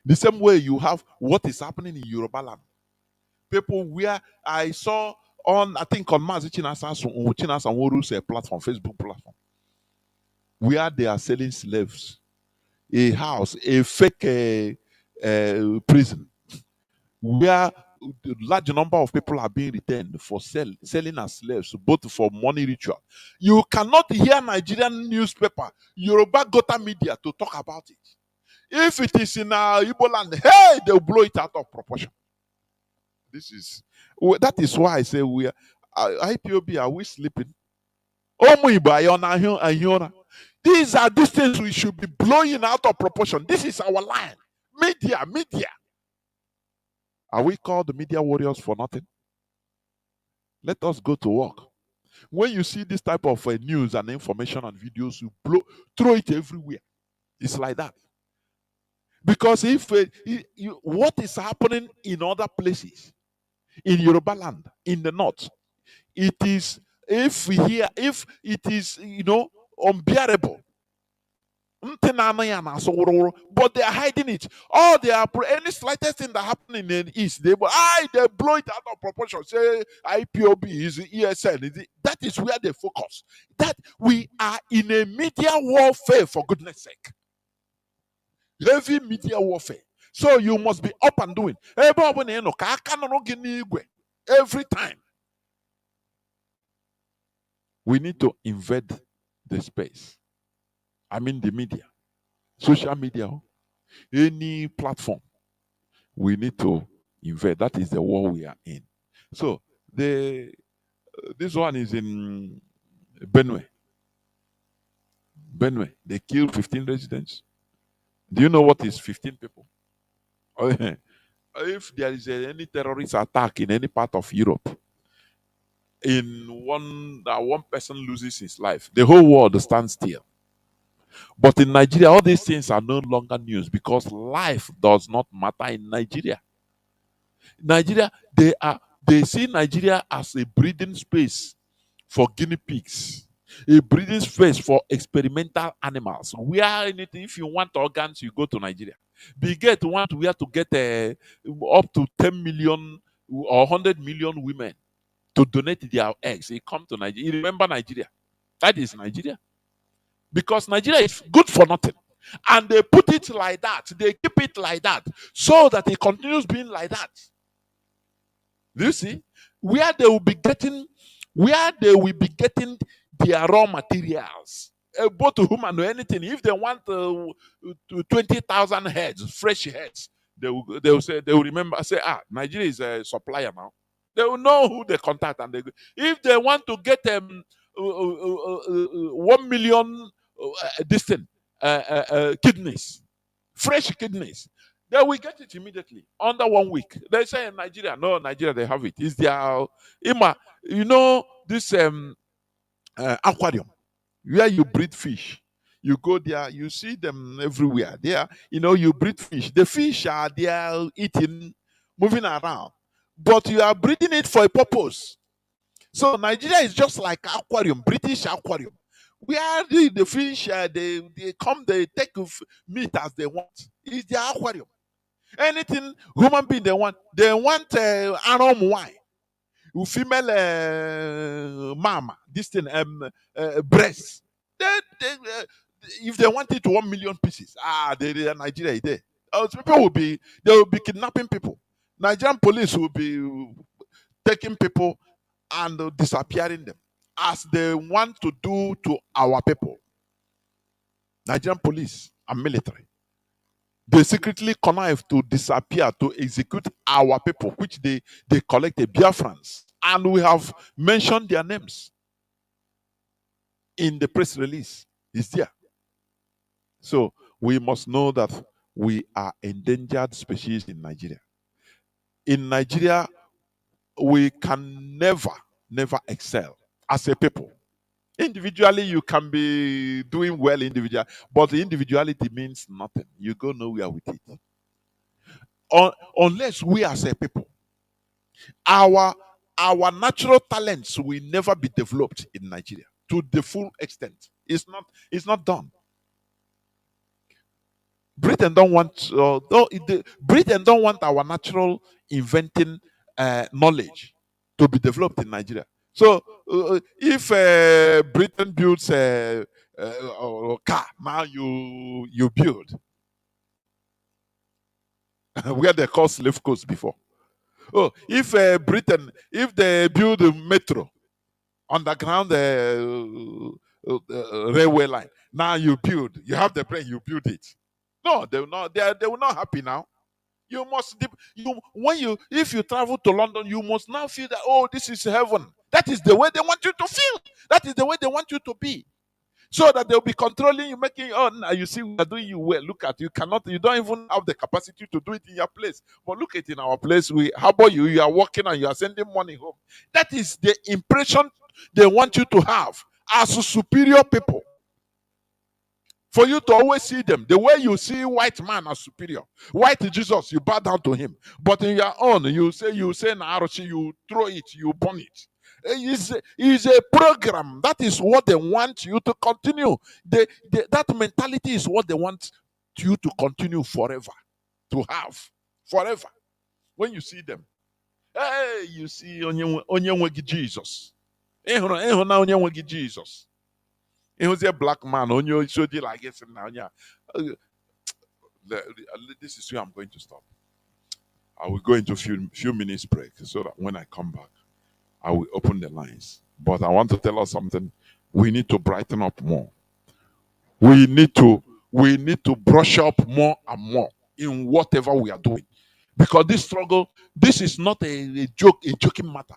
[SPEAKER 1] The same way you have what is happening in Yoruba land. People where I saw on, I think on Mazi Chinasaworu's platform, Facebook platform, where they are selling slaves, a house, a fake prison, where a large number of people are being retained for selling as slaves, both for money ritual. You cannot hear Nigerian newspaper, Yoruba Gota media to talk about it. If it is in Igbo land, hey, they'll blow it out of proportion. That is why I say we are IPOB. Are we sleeping? These are these things we should be blowing out of proportion. This is our line. Media. Are we called the media warriors for nothing? Let us go to work. When you see this type of news and information and videos, you throw it everywhere. It's like that. Because if what is happening in other places, in Yoruba land, in the north, it is if it is unbearable. But they are hiding it. Or they are any slightest thing that happens in the east, they blow it out of proportion. Say IPOB is ESN. That is where they focus. That we are in a media warfare, for goodness sake. Heavy media warfare. So you must be up and doing. Every time. We need to invade the space. I mean the media. Social media. Any platform. We need to invade. That is the war we are in. So this one is in Benue. They killed 15 residents. Do you know what is 15 people? If there is any terrorist attack in any part of Europe, in one person loses his life, the whole world stands still. But in Nigeria, all these things are no longer news because life does not matter in Nigeria. They see Nigeria as a breeding space for guinea pigs, a breeding space for experimental animals. If you want organs, you go to Nigeria. We have to get up to 10 million or 100 million women to donate their eggs. They come to Nigeria. You remember Nigeria? That is Nigeria. Because Nigeria is good for nothing. And they put it like that. They keep it like that so that it continues being like that. Do you see? Where they will be getting their raw materials, both human or anything. If they want 20,000 heads, fresh heads, they will remember. Say, Nigeria is a supplier now. They will know who they contact, and if they want to get 1 million kidneys, fresh kidneys, they will get it immediately under 1 week. They say in Nigeria, no, Nigeria, they have it. It's their this aquarium where you breed fish. You go there, you see them everywhere. There, you breed fish. The fish are there eating, moving around, but you are breeding it for a purpose. So Nigeria is just like aquarium, British aquarium. Where the fish, they come, they take meat as they want. It's their aquarium. Anything human being they want arm wine, female mama, this thing breast. If they want it 1 million pieces, they are Nigeria there. People they will be kidnapping people. Nigerian police will be taking people and disappearing them as they want to do to our people. Nigerian police and military. They secretly connive to disappear, to execute our people, which they collected, Biafrans. And we have mentioned their names in the press release. It's there. So we must know that we are endangered species in Nigeria. In Nigeria, we can never excel as a people. Individually, you can be doing well individually, but the individuality means nothing. You go nowhere with it. Unless we as a people, Our natural talents will never be developed in Nigeria to the full extent. It's not done. Britain don't want Britain don't want our natural inventing knowledge to be developed in Nigeria. So if Britain builds a car, now you build where they call slave coast before. Oh, if Britain, if they build a metro, underground railway line, now you build, you have the brain, you build it. No, they will not. They will not happy now. You must when you if you travel to London, you must now feel that, oh, this is heaven. That is the way they want you to feel. That is the way they want you to be. So that they'll be controlling you, making, oh, now you see, we are doing you well. Look at you don't even have the capacity to do it in your place. But look at in our place, we harbor you, you are working and you are sending money home. That is the impression they want you to have as superior people. For you to always see them, the way you see white man as superior, white Jesus, you bow down to him. But in your own, you say Naarochi, you throw it, you burn it. It's a program. That is what they want you to continue. That mentality is what they want you to continue forever, to have forever. When you see them, hey, you see onye Jesus. Ehuna onye nwegi Jesus. He was a black man. Onye showed like this now. This is where I'm going to stop. I will go into few minutes break so that when I come back, I will open the lines. But I want to tell us something. We need to brighten up more. We need to brush up more and more in whatever we are doing. Because this struggle, this is not a joking matter.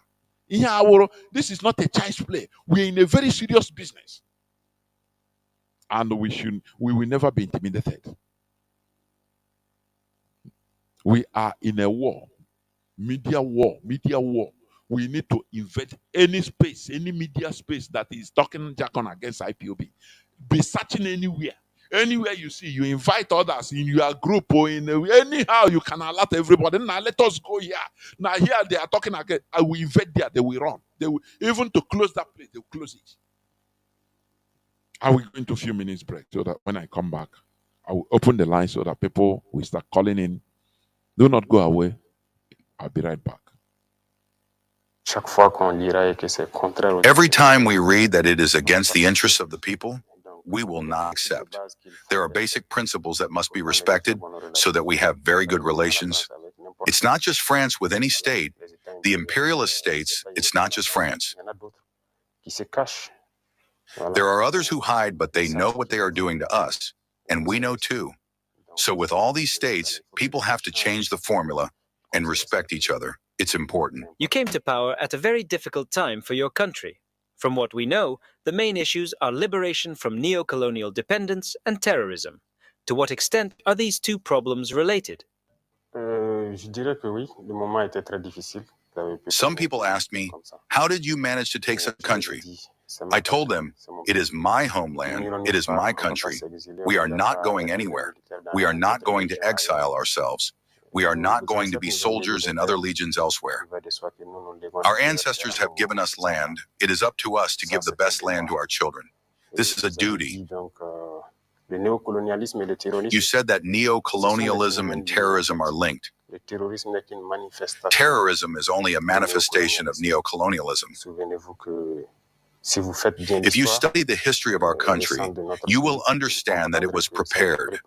[SPEAKER 1] This is not a child's play. We're in a very serious business. And we will never be intimidated. We are in a war, media war. We need to invade any space, any media space that is talking jargon against IPOB. Be searching anywhere. Anywhere you see, you invite others in your group or in anyhow you can alert everybody. Now let us go here. Now here they are talking again. I will invade there. They will run. They will even to close that place. They will close it. I will go into a few minutes break so that when I come back, I will open the line so that people will start calling in. Do not go away. I'll be right back.
[SPEAKER 2] Every time we read that it is against the interests of the people, we will not accept. There are basic principles that must be respected so that we have very good relations. It's not just France with any state. The imperialist states, it's not just France. There are others who hide, but they know what they are doing to us, and we know too. So with all these states, people have to change the formula and respect each other. It's important.
[SPEAKER 3] You came to power at a very difficult time for your country. From what we know, the main issues are liberation from neo-colonial dependence and terrorism. To what extent are these two problems related?
[SPEAKER 2] Some people asked me, how did you manage to take such a country? I told them, it is my homeland, it is my country. We are not going anywhere. We are not going to exile ourselves. We are not going to be soldiers in other legions elsewhere. Our ancestors have given us land. It is up to us to give the best land to our children. This is a duty. You said that neo-colonialism and terrorism are linked. Terrorism is only a manifestation of neo-colonialism. If you study the history of our country, you will understand that it was prepared.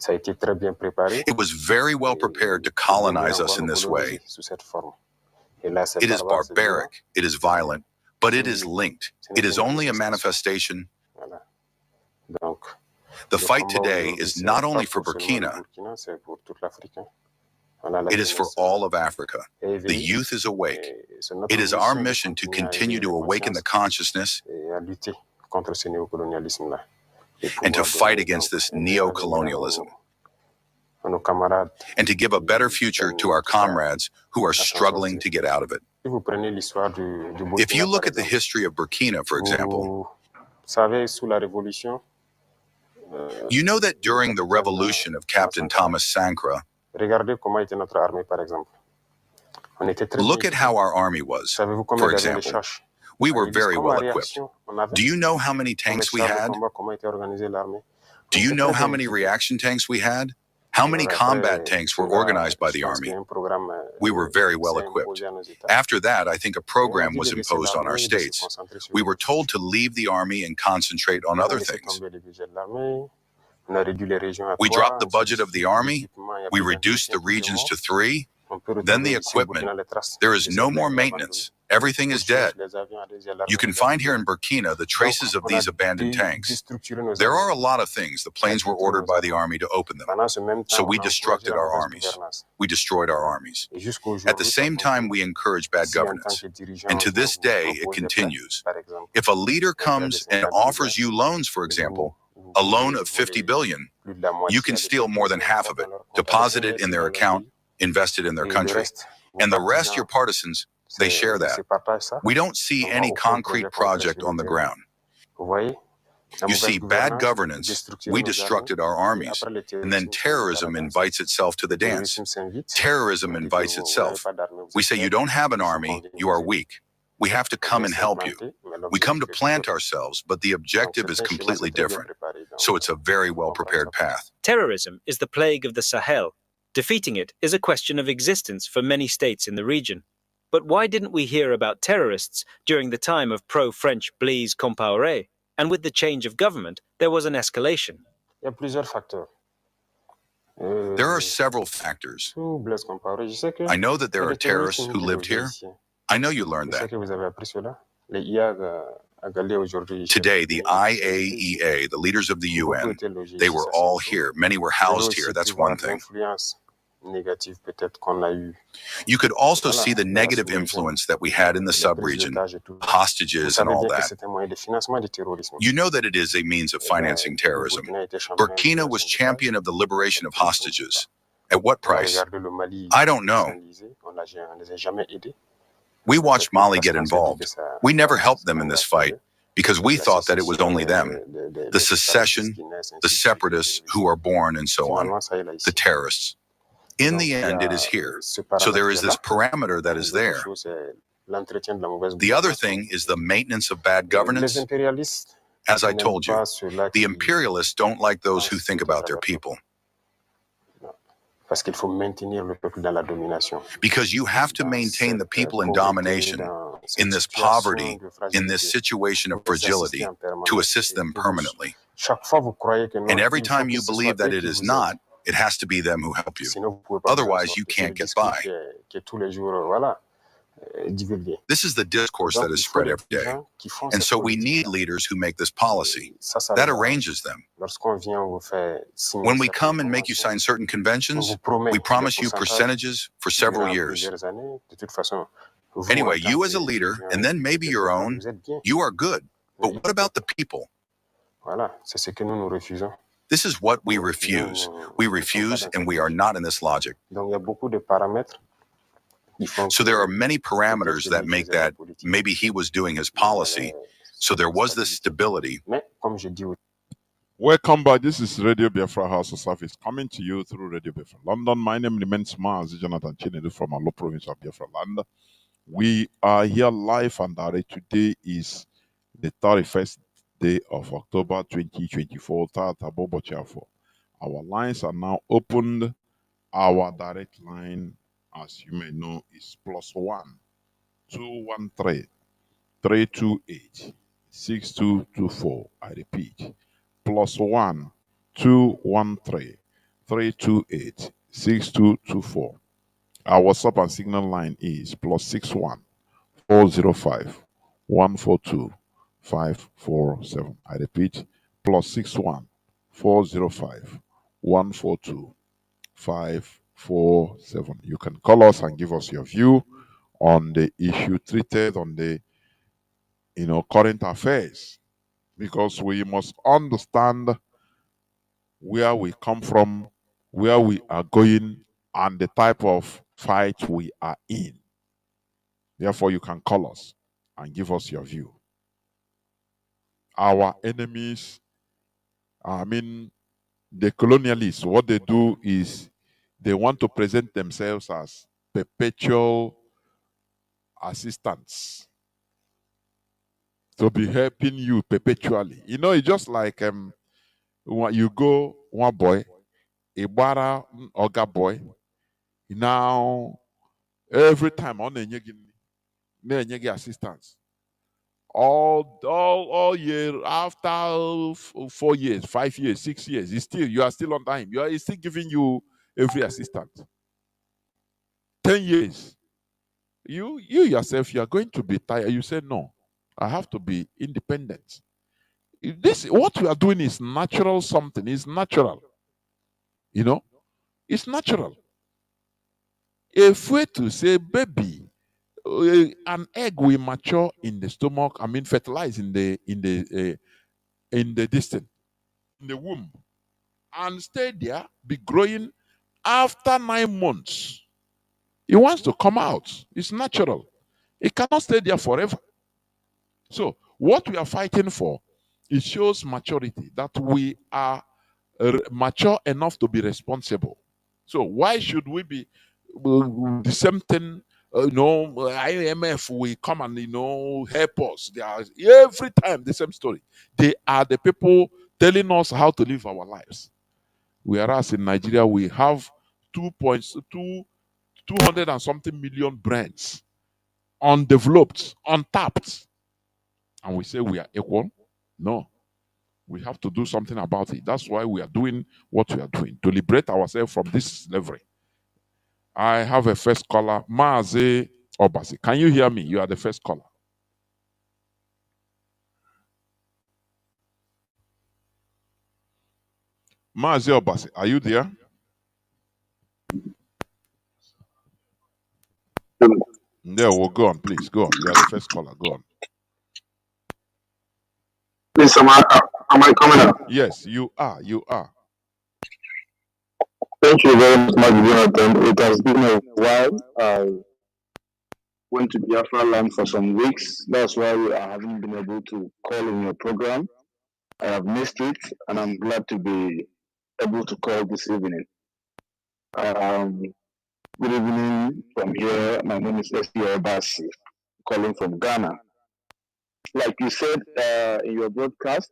[SPEAKER 2] It was very well prepared to colonize us in this way. It is barbaric, it is violent, but it is linked. It is only a manifestation. The fight today is not only for Burkina, it is for all of Africa. The youth is awake. It is our mission to continue to awaken the consciousness and to fight against this neo-colonialism, and to give a better future to our comrades who are struggling to get out of it. If you look at the history of Burkina, for example, you know that during the revolution of Captain Thomas Sankara, Look at how our army was. For example, we were very well equipped. Do you know how many tanks we had? Do you know how many reaction tanks we had? How many combat tanks were organized by the army? We were very well equipped. After that, I think a program was imposed on our states. We were told to leave the army and concentrate on other things. We dropped the budget of the army. We reduced the regions to 3. Then the equipment. There is no more maintenance. Everything is dead. You can find here in Burkina the traces of these abandoned tanks. There are a lot of things. The planes were ordered by the army to open them. So we destructed our armies. We destroyed our armies. At the same time, we encourage bad governance. And to this day, it continues. If a leader comes and offers you loans, for example, a loan of 50 billion, you can steal more than half of it, deposit it in their account, invest it in their country. And the rest, your partisans, they share that. We don't see any concrete project on the ground. You see, bad governance, we destructed our armies, and then terrorism invites itself to the dance. Terrorism invites itself. We say, you don't have an army, you are weak. We have to come and help you. We come to plant ourselves, but the objective is completely different. So it's a very well-prepared path.
[SPEAKER 3] Terrorism is the plague of the Sahel. Defeating it is a question of existence for many states in the region. But why didn't we hear about terrorists during the time of pro-French Blaise Compaoré? And with the change of government, there was an escalation.
[SPEAKER 2] There are several factors. I know that there are terrorists who lived here. I know you learned that. Today, the IAEA, the leaders of the UN, they were all here. Many were housed here. That's one thing. You could also see the negative influence that we had in the sub-region, hostages and all that. You know that it is a means of financing terrorism. Burkina was champion of the liberation of hostages. At what price? I don't know. We watched Mali get involved. We never helped them in this fight because we thought that it was only them. The secession, the separatists who are born and so on, the terrorists. In the end, it is here. So there is this parameter that is there. The other thing is the maintenance of bad governance. As I told you, the imperialists don't like those who think about their people. Because you have to maintain the people in domination, in this poverty, in this situation of fragility, to assist them permanently. And every time you believe that it is not, it has to be them who help you. Otherwise, you can't get by. This is the discourse that is spread every day. And so we need leaders who make this policy. That arranges them. When we come and make you sign certain conventions, we promise you percentages for several years. Anyway, you as a leader, and then maybe your own, you are good. But what about the people? This is what we refuse. We refuse, and we are not in this logic. So there are many parameters that make that maybe he was doing his policy. So there was this stability.
[SPEAKER 1] Welcome back. This is Radio Biafra House of Service coming to you through Radio Biafra London. My name remains Mazi Jonathan Chinedu from Alo province of Biafra land. We are here live and direct. Today is the 31st day of October 2024. Our lines are now opened. Our direct line, as you may know, is +1 213 328 6224. I repeat, +1 213 328 6224. Our WhatsApp and Signal line is +61 405 142 547. I repeat, +61 405 142 547. You can call us and give us your view on the issue treated on the current affairs, because we must understand where we come from, where we are going, and the type of fight we are in. Therefore, you can call us and give us your view. Our enemies, the colonialists, what they do is they want to present themselves as perpetual assistants to be helping you perpetually. You know, it's just like when you go one boy, a bara oga boy. Now every time on the assistance. All year after 4 years, 5 years, 6 years, you are still under him. He's still giving you every assistant. 10 years. You yourself, you are going to be tired. You say, no, I have to be independent. This what we are doing is natural something. It's natural. You know, it's natural. If we to say, baby, an egg will mature in the stomach. I mean, fertilize in the distance, in the womb, and stay there, be growing. After 9 months, it wants to come out. It's natural. It cannot stay there forever. So, what we are fighting for, it shows maturity, that we are mature enough to be responsible. So, why should we be the same thing? IMF will come and help us. They are every time the same story. They are the people telling us how to live our lives. Whereas in Nigeria we have 200 and something million brands undeveloped, untapped, and we say we are equal. No, we have to do something about it. That's why we are doing what we are doing to liberate ourselves from this slavery. I have a first caller, Mazi Obasi. Can you hear me? You are the first caller. Mazi Obasi, are you there? Yeah, well, go on, please. Go on. You are the first caller. Go on.
[SPEAKER 4] Please, am I coming up?
[SPEAKER 1] Yes, you are. You are.
[SPEAKER 4] Thank you very much, Jonathan. It has been a while. I went to Biafra land for some weeks. That's why I haven't been able to call in your program. I have missed it, and I'm glad to be able to call this evening. Good evening from here. My name is S.P. Obasi, calling from Ghana. Like you said in your broadcast,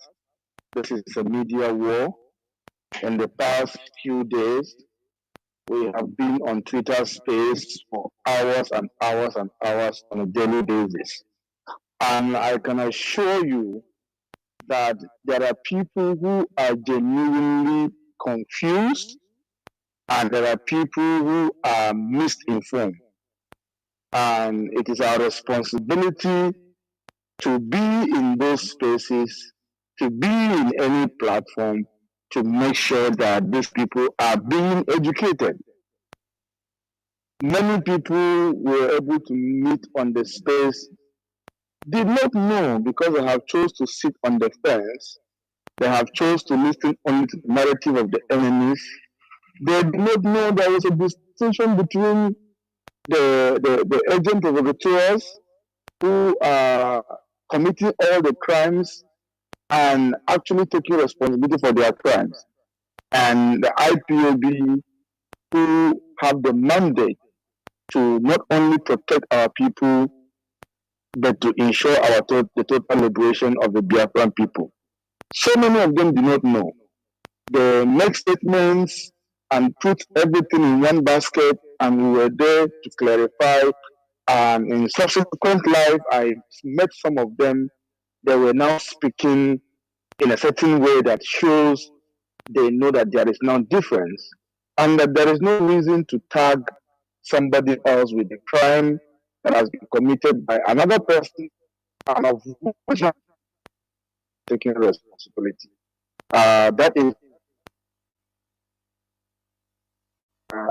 [SPEAKER 4] this is a media war. In the past few days, we have been on Twitter space for hours and hours and hours on a daily basis. And I can assure you that there are people who are genuinely confused and there are people who are misinformed. And it is our responsibility to be in those spaces, to be in any platform, to make sure that these people are being educated. Many people were able to meet on the space, did not know because they have chose to sit on the fence. They have chose to listen only to the narrative of the enemies. They did not know there was a distinction between the agent provocateurs who are committing all the crimes and actually taking responsibility for their crimes, and the IPOB who have the mandate to not only protect our people, but to ensure the total liberation of the Biafran people. So many of them do not know. They make statements and put everything in one basket, and we were there to clarify. And in subsequent life, I met some of them. They were now speaking in a certain way that shows they know that there is no difference and that there is no reason to tag somebody else with a crime that has been committed by another person and of which I'm taking responsibility. That is,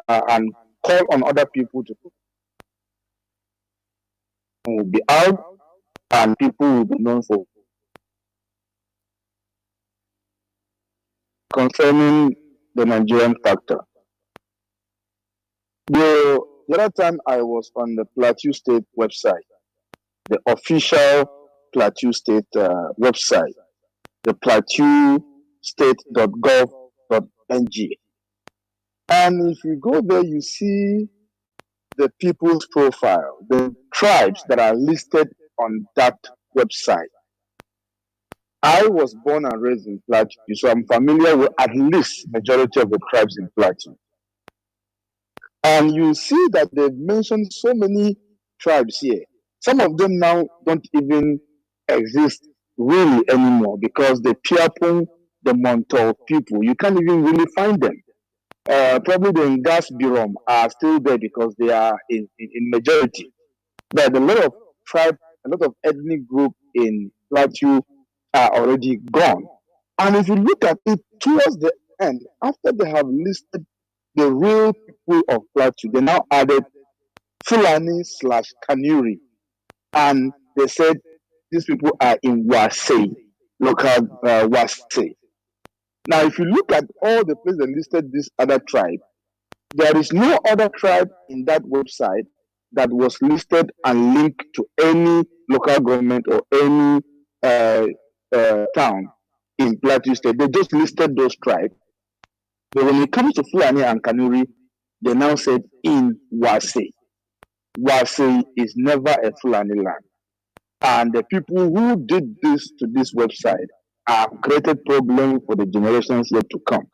[SPEAKER 4] and call on other people to will be out and people will be known for. Concerning the Nigerian factor, the other time I was on the Plateau State website, the official Plateau State website, the plateaustate.gov.ng. And if you go there, you see the people's profile, the tribes that are listed on that website. I was born and raised in Plateau, so I'm familiar with at least majority of the tribes in Plateau. And you see that they've mentioned so many tribes here. Some of them now don't even exist really anymore because the Piapon, the Montauk people, you can't even really find them. Probably the Ngas Birom are still there because they are in majority. But a lot of tribe, a lot of ethnic group in Plateau are already gone. And if you look at it towards the end, after they have listed the real people of Plateau, they now added Fulani / Kanuri. And they said these people are in Wasay, local Wasay. Now, if you look at all the places that listed this other tribe, there is no other tribe in that website that was listed and linked to any local government or any town in Plateau State. They just listed those tribes. But when it comes to Fulani and Kanuri, they now said in Wasay. Wasay is never a Fulani land. And the people who did this to this website have created problems for the generations yet to come.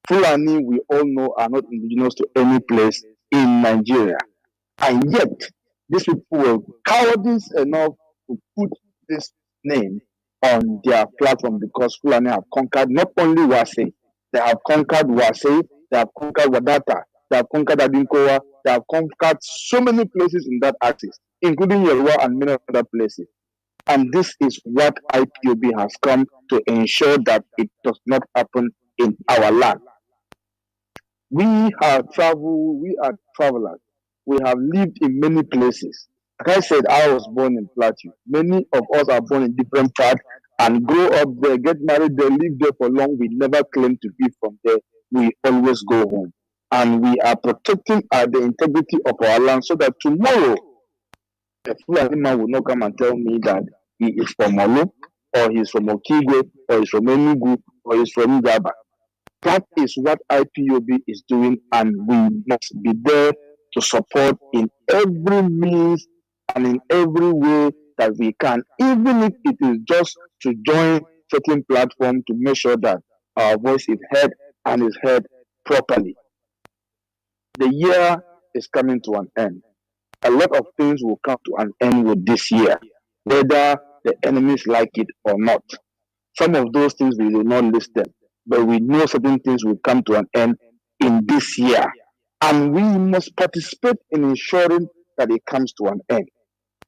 [SPEAKER 4] Fulani, we all know, are not indigenous to any place in Nigeria. And yet, these people were cowardice enough to put this name on their platform because Fulani have conquered not only Wasay, they have conquered Wasay, they have conquered Wadata, they have conquered Adinkowa, they have conquered so many places in that axis, including Yerwa and many other places. And this is what IPOB has come to ensure that it does not happen in our land. We are travelers. We have lived in many places. Like I said, I was born in Plateau. Many of us are born in different parts and grow up there, get married there, live there for long. We never claim to be from there. We always go home. And we are protecting the integrity of our land so that tomorrow, a Fulani man will not come and tell me that he is from Olu, or he's from Okigwe, or he's from Enugu, or he's from Gaba. That is what IPOB is doing, and we must be there to support in every means and in every way that we can, even if it is just to join certain platform to make sure that our voice is heard and is heard properly. The year is coming to an end. A lot of things will come to an end with this year, whether the enemies like it or not. Some of those things we will not list them, but we know certain things will come to an end in this year. And we must participate in ensuring that it comes to an end.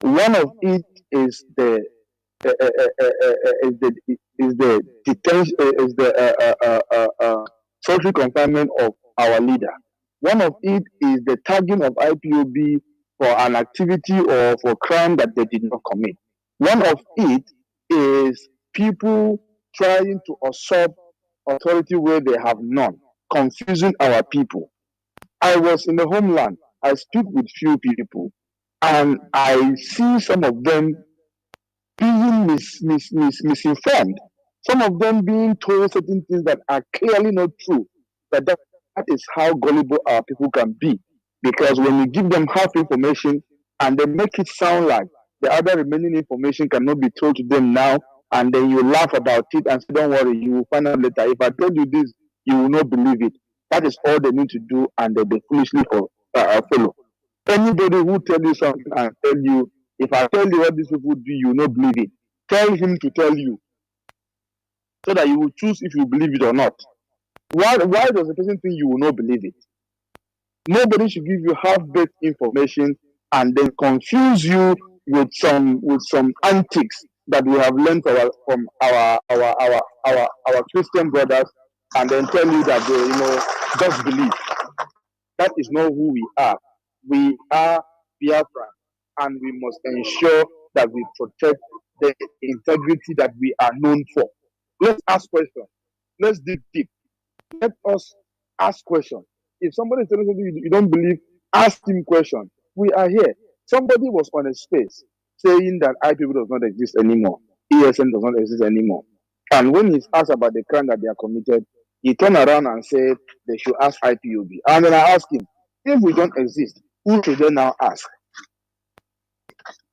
[SPEAKER 4] One of it is the solitary confinement of our leader. One of it is the tagging of IPOB for an activity or for crime that they did not commit. One of it is people trying to usurp authority where they have none, confusing our people. I was in the homeland. I speak with few people, and I see some of them being misinformed. Some of them being told certain things that are clearly not true. But that is how gullible our people can be. Because when you give them half information and they make it sound like the other remaining information cannot be told to them now, and then you laugh about it and say, don't worry, you will find out later. If I tell you this, you will not believe it. That is all they need to do, and they foolishly follow. Anybody who tell you something and tell you, if I tell you what these people do, you will not believe it. Tell him to tell you, so that you will choose if you believe it or not. Why does the person think you will not believe it? Nobody should give you half-baked information and then confuse you with some antics that we have learned from our Christian brothers, and then tell you that they just believe. That is not who we are. We are Biafra, and we must ensure that we protect the integrity that we are known for. Let's ask questions. Let's dig deep. Let us ask questions. If somebody is telling something you don't believe, ask him questions. We are here. Somebody was on a space saying that IPOB does not exist anymore. ESN does not exist anymore. And when he's asked about the crime that they are committed, he turned around and said they should ask IPOB. And then I asked him, if we don't exist, Who should they now ask?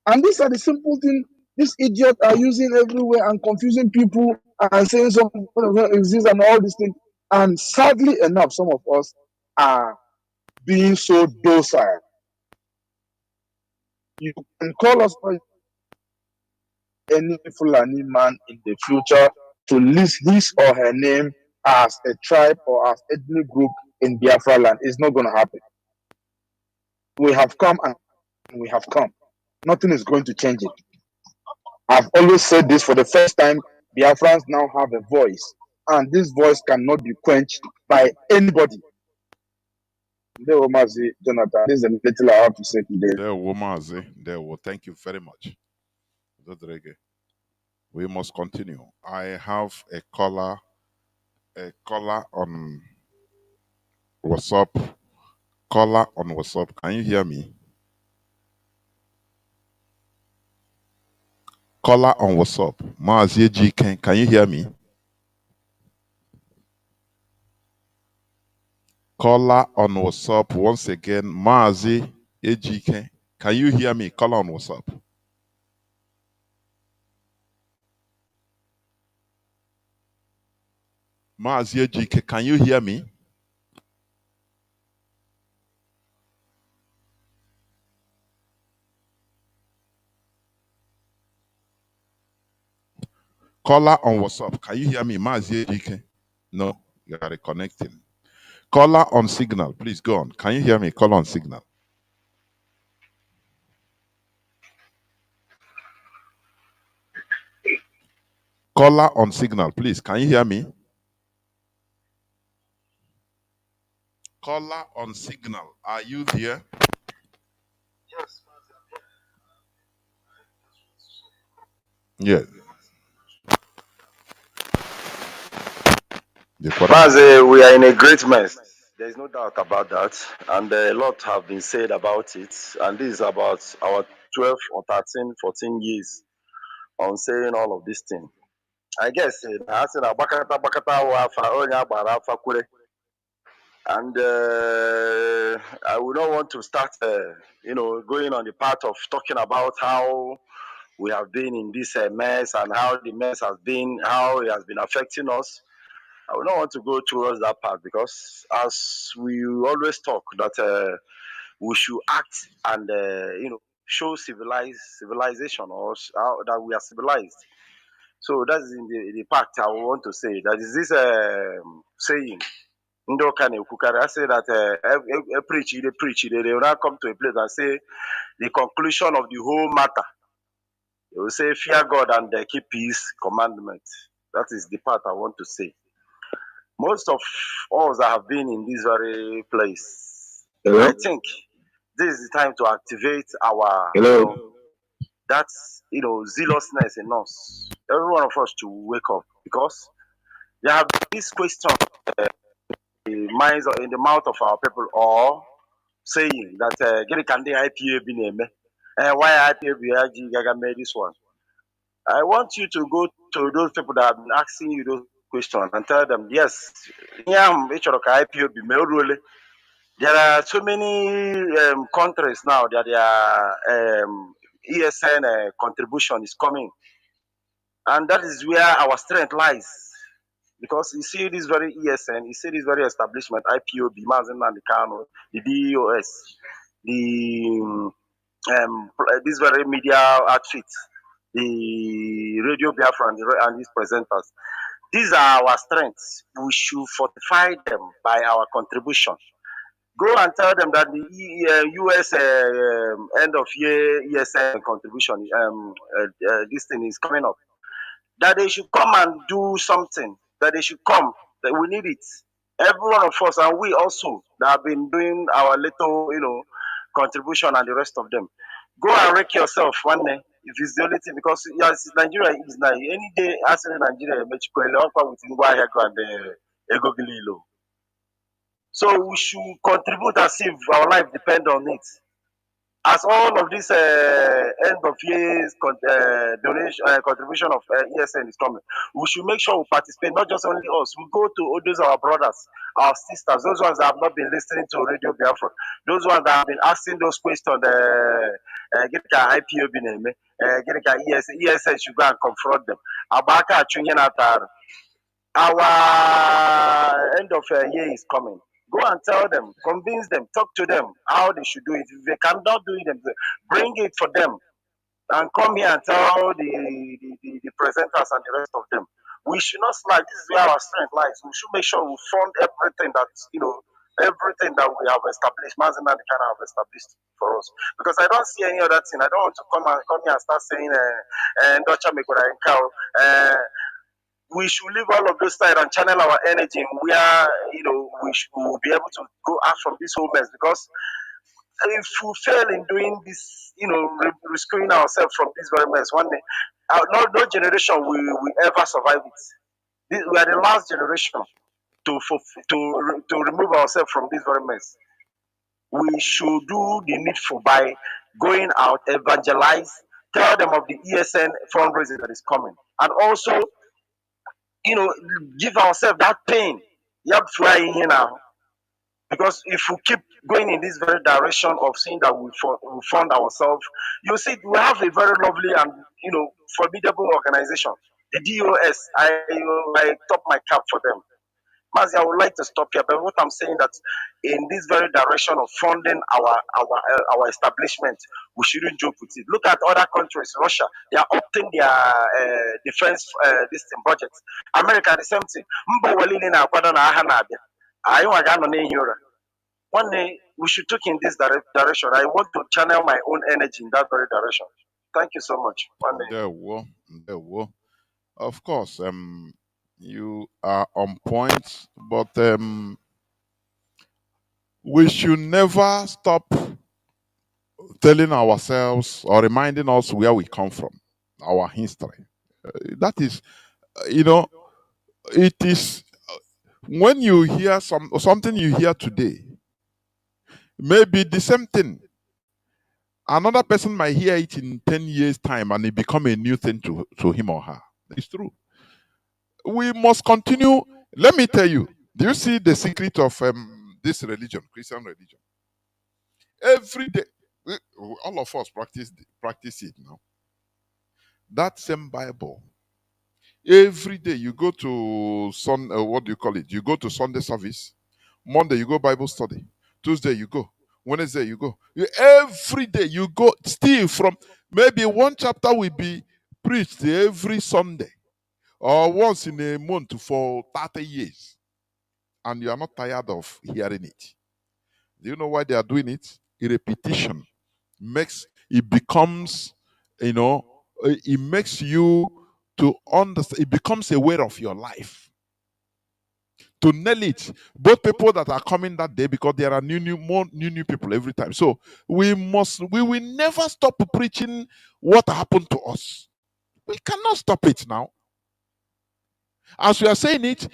[SPEAKER 4] And these are the simple things these idiots are using everywhere and confusing people and saying something exists and all these things. And sadly enough, some of us are being so docile. You can call us any Fulani man in the future to list his or her name as a tribe or as ethnic group in Biafra land. It's not going to happen. We have come and we have come. Nothing is going to change it. I've always said this for the first time. Biafrans now have a voice, and this voice cannot be quenched by anybody. Mazi, Jonathan, this is a little I have to say today.
[SPEAKER 1] Mazi, thank you very much. We must continue. I have a caller on WhatsApp. Caller on WhatsApp. Can you hear me? Caller on WhatsApp. Mazi G, can you hear me? Caller on WhatsApp once again. Mazi AGK. Can you hear me? Caller on WhatsApp. Mazi AGK, can you hear me? Caller on WhatsApp. Can you hear me? Mazi AGK. No, you are reconnecting. Caller on Signal. Please go on. Can you hear me? Caller on Signal. Caller on Signal, please. Can you hear me? Caller on Signal, are you there? Yes.
[SPEAKER 5] Mazi, we are in a great mess. There is no doubt about that. And a lot have been said about it. And this is about our 12 or 13, 14 years on saying all of these things. I guess, and I would not want to start, going on the path of talking about how we have been in this mess and how the mess has been, how it has been affecting us. I would not want to go towards that path because, as we always talk, that we should act and show civilization or that we are civilized. So that is in the part I want to say. That is this saying. I say that they preach, they will not come to a place and say the conclusion of the whole matter. They will say, fear God and keep His commandment. That is the part I want to say. Most of us that have been in this very place, I think this is the time to activate our, zealousness in us. Every one of us to wake up because there have been this question in the minds or in the mouth of our people, or saying that can the IPA be named? Why IPA be made this one? I want you to go to those people that have been asking you those questions and tell them, yes, IPO be made. There are so many countries now that their ESN contribution is coming. And that is where our strength lies. Because you see this very ESN, you see this very establishment, IPOB, Mazi and Kanu, the DEOS, the this very media outfit, the Radio Biafra and these presenters. These are our strengths. We should fortify them by our contribution. Go and tell them that the US end of year ESN contribution, this thing is coming up. That they should come and do something. That they should come. That we need it. Every one of us, and we also that have been doing our little, contribution, and the rest of them. Go and wreck yourself one day if it's the only thing, because yes, Nigeria is now any day as in Nigeria, so we should contribute as if our life depends on it. as all of this end of year donation contribution of ESN is coming, we should make sure we participate. Not just only us, we go to all those our brothers, our sisters, those ones that have not been listening to Radio Biafra, those ones that have been asking those questions. Get the IPO name, get the ESN should go and confront them. Abaka our end of year is coming. Go and tell them, convince them, talk to them how they should do it. If they cannot do it, bring it for them and come here and tell the presenters and the rest of them. We should not slack. This is where our strength lies. We should make sure we fund everything that everything that we have established. Mazi Nnamdi kind of have established for us. Because I don't see any other thing. I don't want to come here and start saying Ndocha Mekura and Cow. We should leave all of those side and channel our energy where we should be able to go out from this whole mess. Because if we fail in doing this, rescuing ourselves from this very mess, one day, no generation will ever survive it. We are the last generation to remove ourselves from this very mess. We should do the needful by going out, evangelize, tell them of the ESN fundraising that is coming, and also, give ourselves that pain. Yep, flying here now. Because if we keep going in this very direction of seeing that we fund ourselves, you see, we have a very lovely and formidable organization, the DOS. I top my cap for them. Mazi, I would like to stop here, but what I'm saying that in this very direction of funding our establishment, we shouldn't joke with it. Look at other countries, Russia, they are upping their defense budgets. America, the same thing. One day we should take in this direction. I want to channel my own energy in that very direction. Thank you so much. One day.
[SPEAKER 1] There were. Of course, you are on point, but we should never stop telling ourselves or reminding us where we come from, our history. That is, it is when you hear something you hear today, maybe the same thing. Another person might hear it in 10 years' time and it become a new thing to him or her. It's true. We must continue. Let me tell you, do you see the secret of this religion, Christian religion? Every day, all of us practice it now. That same Bible. Every day you go to what do you call it? You go to Sunday service. Monday you go Bible study. Tuesday you go. Wednesday you go. Every day you go. Still from maybe one chapter will be preached every Sunday or once in a month for 30 years. And you are not tired of hearing it. Do you know why they are doing it? A repetition makes it becomes, it makes you to understand. It becomes a way of your life. To nail it, both people that are coming that day, because there are more new people every time. So we will never stop preaching what happened to us. We cannot stop it now. As we are saying it,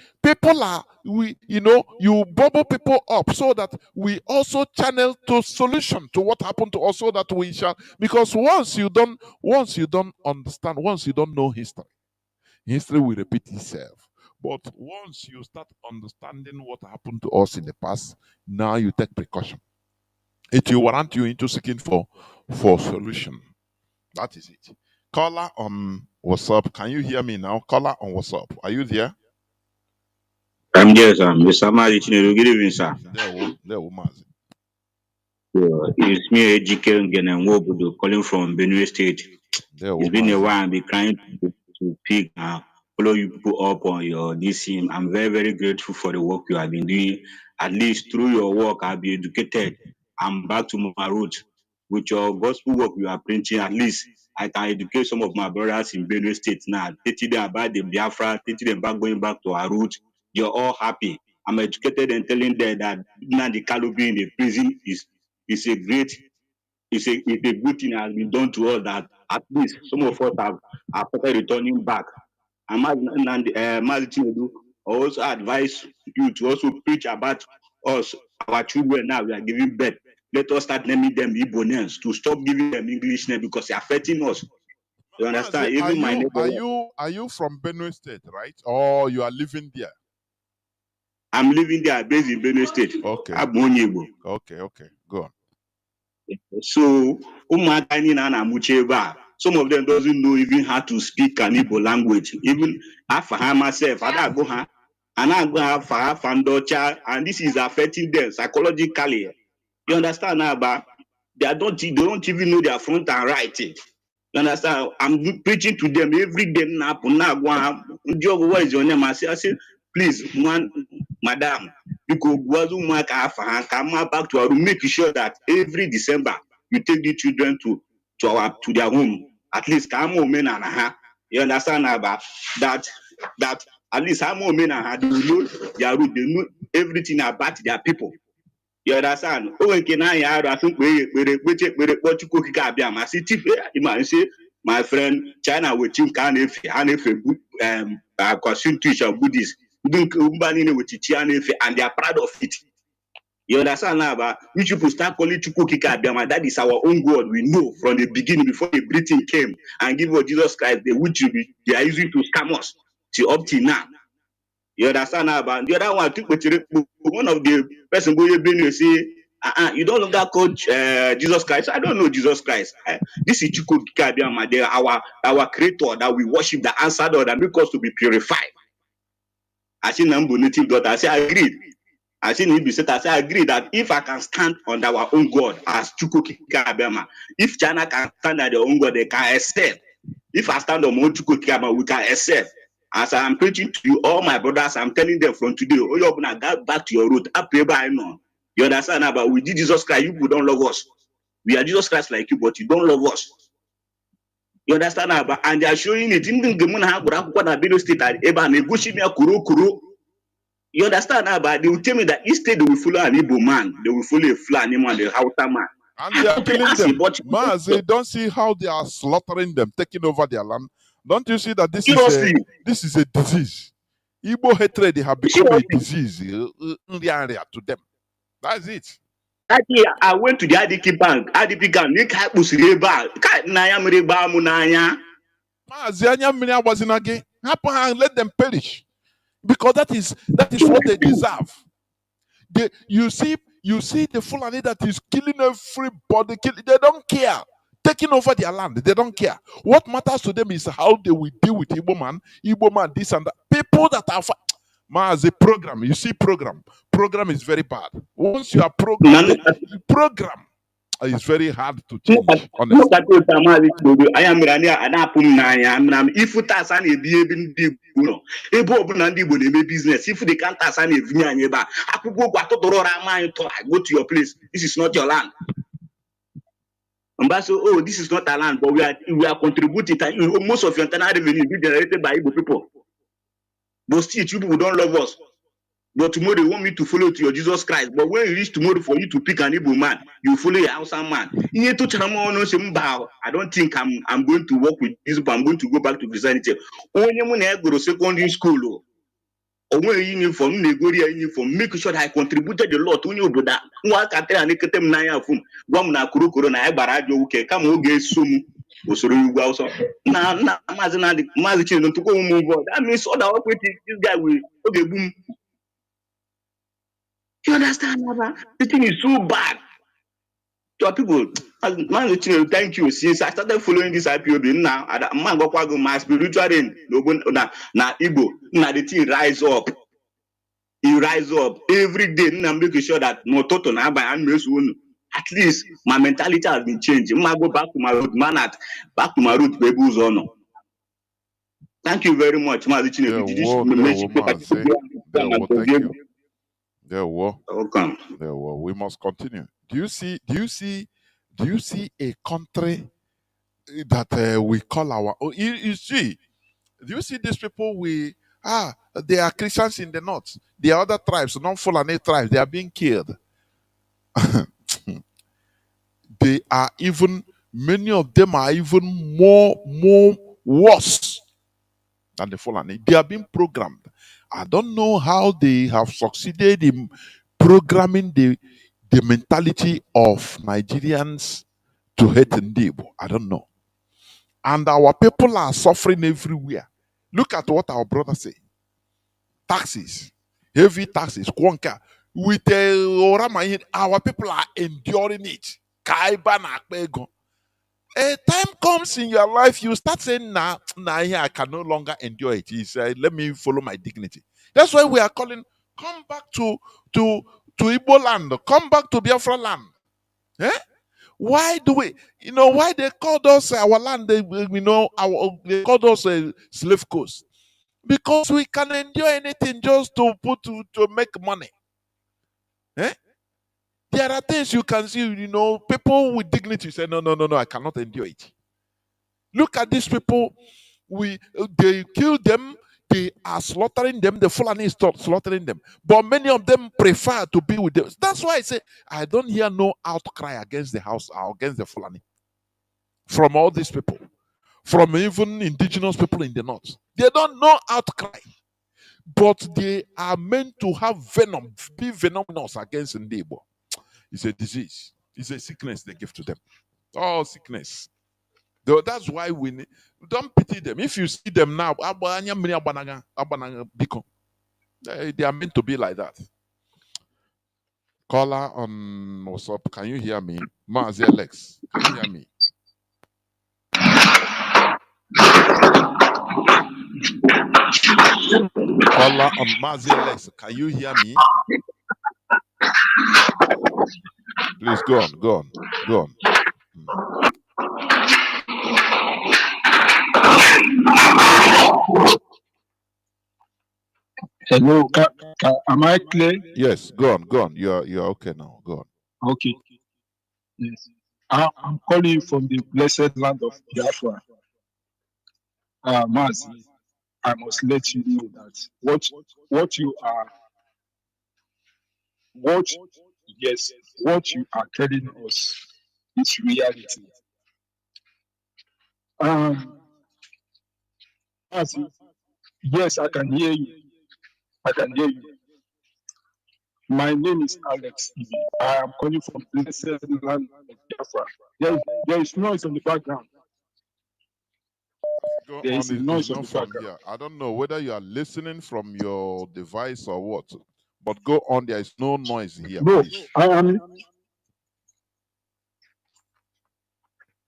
[SPEAKER 1] you bubble people up so that we also channel to solution to what happened to us, so that we shall. Because once you don't understand, once you don't know history will repeat itself. But once you start understanding what happened to us in the past, now you take precaution. It will warrant you into seeking for solution. That is it. Caller on WhatsApp. Can you hear me now? Caller on WhatsApp. Are you there?
[SPEAKER 6] I'm there, sir. Mr. Mazi, good evening, sir.
[SPEAKER 1] There, Mazi.
[SPEAKER 6] It's me, Ejike Ngenemwobudu, calling from Benue State. It's been a while. I've been trying to pick follow you people up on your this team. I'm very, very grateful for the work you have been doing. At least through your work, I've been educated. I'm back to my roots. With your gospel work you are preaching, at least I can educate some of my brothers in Benue State now. Teaching them about the Biafra, teaching them about going back to our roots. You're all happy. I'm educated and telling them that Nnamdi Kanu being in the prison is a great, it's a good thing that has been done to us, that at least some of us have started returning back. And Mazi Chinedu also advise you to also preach about us, our children now, we are giving birth. let us start naming them Igbo names to stop giving them English names because they're affecting us. You understand?
[SPEAKER 1] Mazi,
[SPEAKER 6] Even my neighbor.
[SPEAKER 1] are you from Benue State, right? Or you are living there?
[SPEAKER 6] I'm living there, based in Benue State.
[SPEAKER 1] Okay.
[SPEAKER 6] I'm Igbo.
[SPEAKER 1] Okay. Go on.
[SPEAKER 6] So, some of them doesn't know even how to speak an Igbo language. Even after myself, I go and I go have and this is affecting them psychologically. You understand now, but they don't even know their front and right. You understand? I'm preaching to them every day. What is your name? I say, please, madam, you could come back to our room, make sure that every December you take the children to their home. At least come home and you understand about that at least I'm home and they know their root, they know everything about their people. You understand? Oh, can I think we say my friend China with him can if consume teacher Buddhist, and they are proud of it. You understand now, but which people start calling Chukwukika Abiyama, that is our own God. We know from the beginning, before the Britain came and give us Jesus Christ, they are using to scam us till up till now. You understand now, but the other one, one of the person go you say, you don't longer coach Jesus Christ. I don't know Jesus Christ. This is Chukwukika Abiyama, they are our creator that we worship, the answer that make us to be purified. I see Nnamdi native daughter. I say I agreed. I say I agree that if I can stand on our own God as Chukwukika Abiyama, if China can stand on their own God, they can accept. If I stand on my own Chukwukika Abiyama, we can accept. As I am preaching to you, all my brothers, I'm telling them from today, oh, you're gonna go back to your root. You understand? But we did Jesus Christ, you don't love us. We are Jesus Christ like you, but you don't love us. You understand? And they are showing it in the Benue State. You understand now, but they will tell me that instead they will follow an Igbo man, they will follow a Fulani man, the Hausa man.
[SPEAKER 1] And they are killing them. Mazi, don't see how they are slaughtering them, taking over their land. Don't you see that this is a disease? Igbo hatred, they have become a disease in the area to them. That's it.
[SPEAKER 6] I went to the IDP bank. IDP bank,
[SPEAKER 1] let them perish. Because that is what they deserve. You see the Fulani that is killing everybody. They don't care. Taking over their land, they don't care. What matters to them is how they will deal with Igbo man, this and that. People that are Mazi program. You see program. Program is very bad. Once you are programmed, the program is very hard to change. Honestly.
[SPEAKER 6] I am if business, if they can't go to your place. This is not your land. So, this is not our land, but we are contributing. Most of your internal revenue is generated by Igbo people. But still, you people don't love us. But tomorrow they want me to follow to your Jesus Christ. But when you reach tomorrow for you to pick an Igbo man, you follow a Hausa man. I don't think I'm going to work with this, but I'm going to go back to Christianity. When you go to secondary school, or when uniform, uniform, make sure that I contributed a lot to you, brother. Come on, get some. Mazi to go move on. That means all the this guy will okay boom. You understand, Baba? The thing is so bad. To people, man, thank you. Since I started following this IPOB now, man go my spiritual end. Now Igbo, now the thing rise up. He rise up every day. I'm making sure that no toto now by at least my mentality has been changed. I go back to my root, back to my root, baby's honor. Thank you very much, Mazi.
[SPEAKER 1] Welcome. We must continue. Do you see a country that we call our own? You see, do you see these people? They are Christians in the north. The other tribes, non-Fulani tribes, they are being killed. They are even, many of them are even more worse than the Fulani. They are being programmed. I don't know how they have succeeded in programming the the mentality of Nigerians to hate Ndibo. I don't know. And our people are suffering everywhere. Look at what our brothers say. Taxes, heavy taxes, Kwanka. With our people are enduring it. Kaiba na akpego. A time comes in your life, you start saying, nah, here I can no longer endure it. He said, let me follow my dignity. That's why we are calling, come back to Igbo land, come back to Biafra land. Eh? Why do we, why they called us our land, they called us a slave coast? Because we can endure anything just to make money. Eh? There are things you can see, people with dignity say, no, I cannot endure it. Look at these people. They kill them. They are slaughtering them. The Fulani is slaughtering them. But many of them prefer to be with them. That's why I say I don't hear no outcry against the house or against the Fulani from all these people, from even indigenous people in the north. They don't know outcry, but they are meant to have venom, be venomous against Ndibo. It's a disease. It's a sickness they give to them. Oh, sickness. That's why don't pity them. If you see them now, they are meant to be like that. Caller on WhatsApp, can you hear me? Mazi Alex, can you hear me? Caller on Mazi Alex, can you hear me? Please go on.
[SPEAKER 7] Hello, am I clear?
[SPEAKER 1] Yes, go on. You're okay now. Go on.
[SPEAKER 7] Okay. Yes. I'm calling from the blessed land of Biafra. Mazi, I must let you know that what you are telling us is reality. Mazi, yes, I can hear you. My name is Alex. I am calling from blessed land of Biafra. There is noise on the background. There is a noise on the background.
[SPEAKER 1] Here. I don't know whether you are listening from your device or what, but go on. There is no noise here.
[SPEAKER 7] No,
[SPEAKER 1] please.
[SPEAKER 7] I am.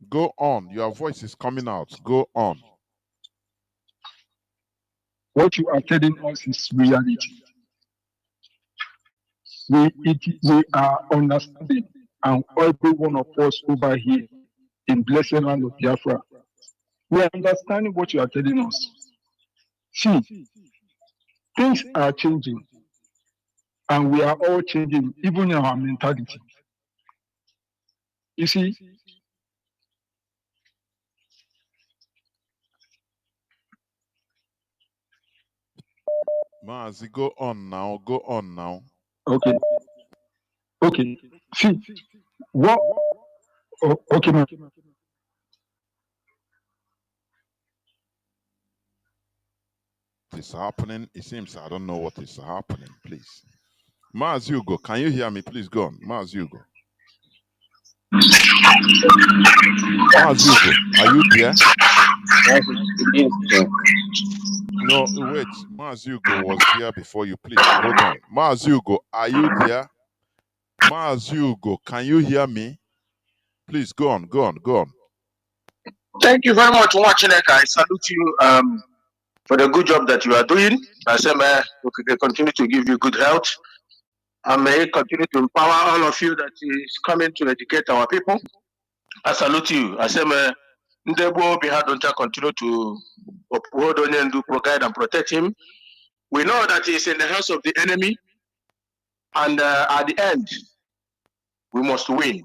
[SPEAKER 1] Go on. Your voice is coming out. Go on.
[SPEAKER 7] What you are telling us is reality. We are understanding, and every one of us over here in blessed land of Biafra, we are understanding what you are telling us. See, things are changing, and we are all changing, even in our mentality. You see,
[SPEAKER 1] Mazi, go on now.
[SPEAKER 7] Okay. See, what? Oh, okay, man.
[SPEAKER 1] It's happening. It seems I don't know what is happening. Please, Mazi Hugo, can you hear me? Please go on, Mazi Hugo. Mazi Hugo, are you there? No, wait. Mazi Hugo was there before you. Please hold on. Mazi Hugo, are you there? Mazi Hugo, can you hear me? Please go on.
[SPEAKER 5] Thank you very much for watching. I salute you for the good job that you are doing. I say, may we continue to give you good health. And may it continue to empower all of you that is coming to educate our people. I salute you. I say, may Ndebo Bihadonta continue to uphold and do guide and protect him. We know that he's in the hands of the enemy. And at the end, we must win.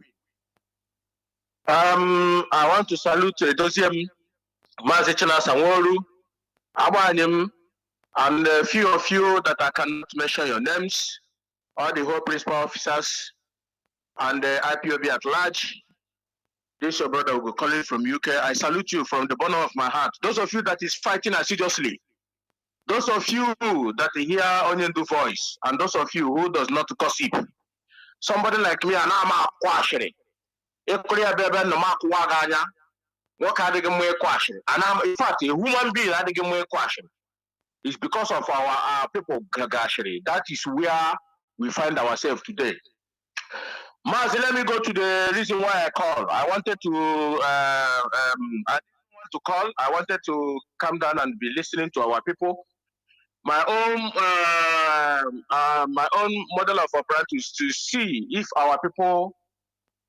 [SPEAKER 5] I want to salute Doziem, Mazi Sanworu, Abanyem, and a few of you that I cannot mention your names, all the whole principal officers, and the IPOB at large. This is your brother Ugo calling from UK. I salute you from the bottom of my heart. Those of you that is fighting assiduously, those of you that hear Onyendu voice, and those of you who does not gossip, somebody like me, and I'm a quashing. Equally, baby, no matter what, what can they give me a question? And I'm, in fact, a human being, I give me a question. It's because of our people, Gagashiri. That is where we find ourselves today. Mazi, let me go to the reason why I called. I wanted to, I didn't want to call. I wanted to come down and be listening to our people. My own model of operatives to see if our people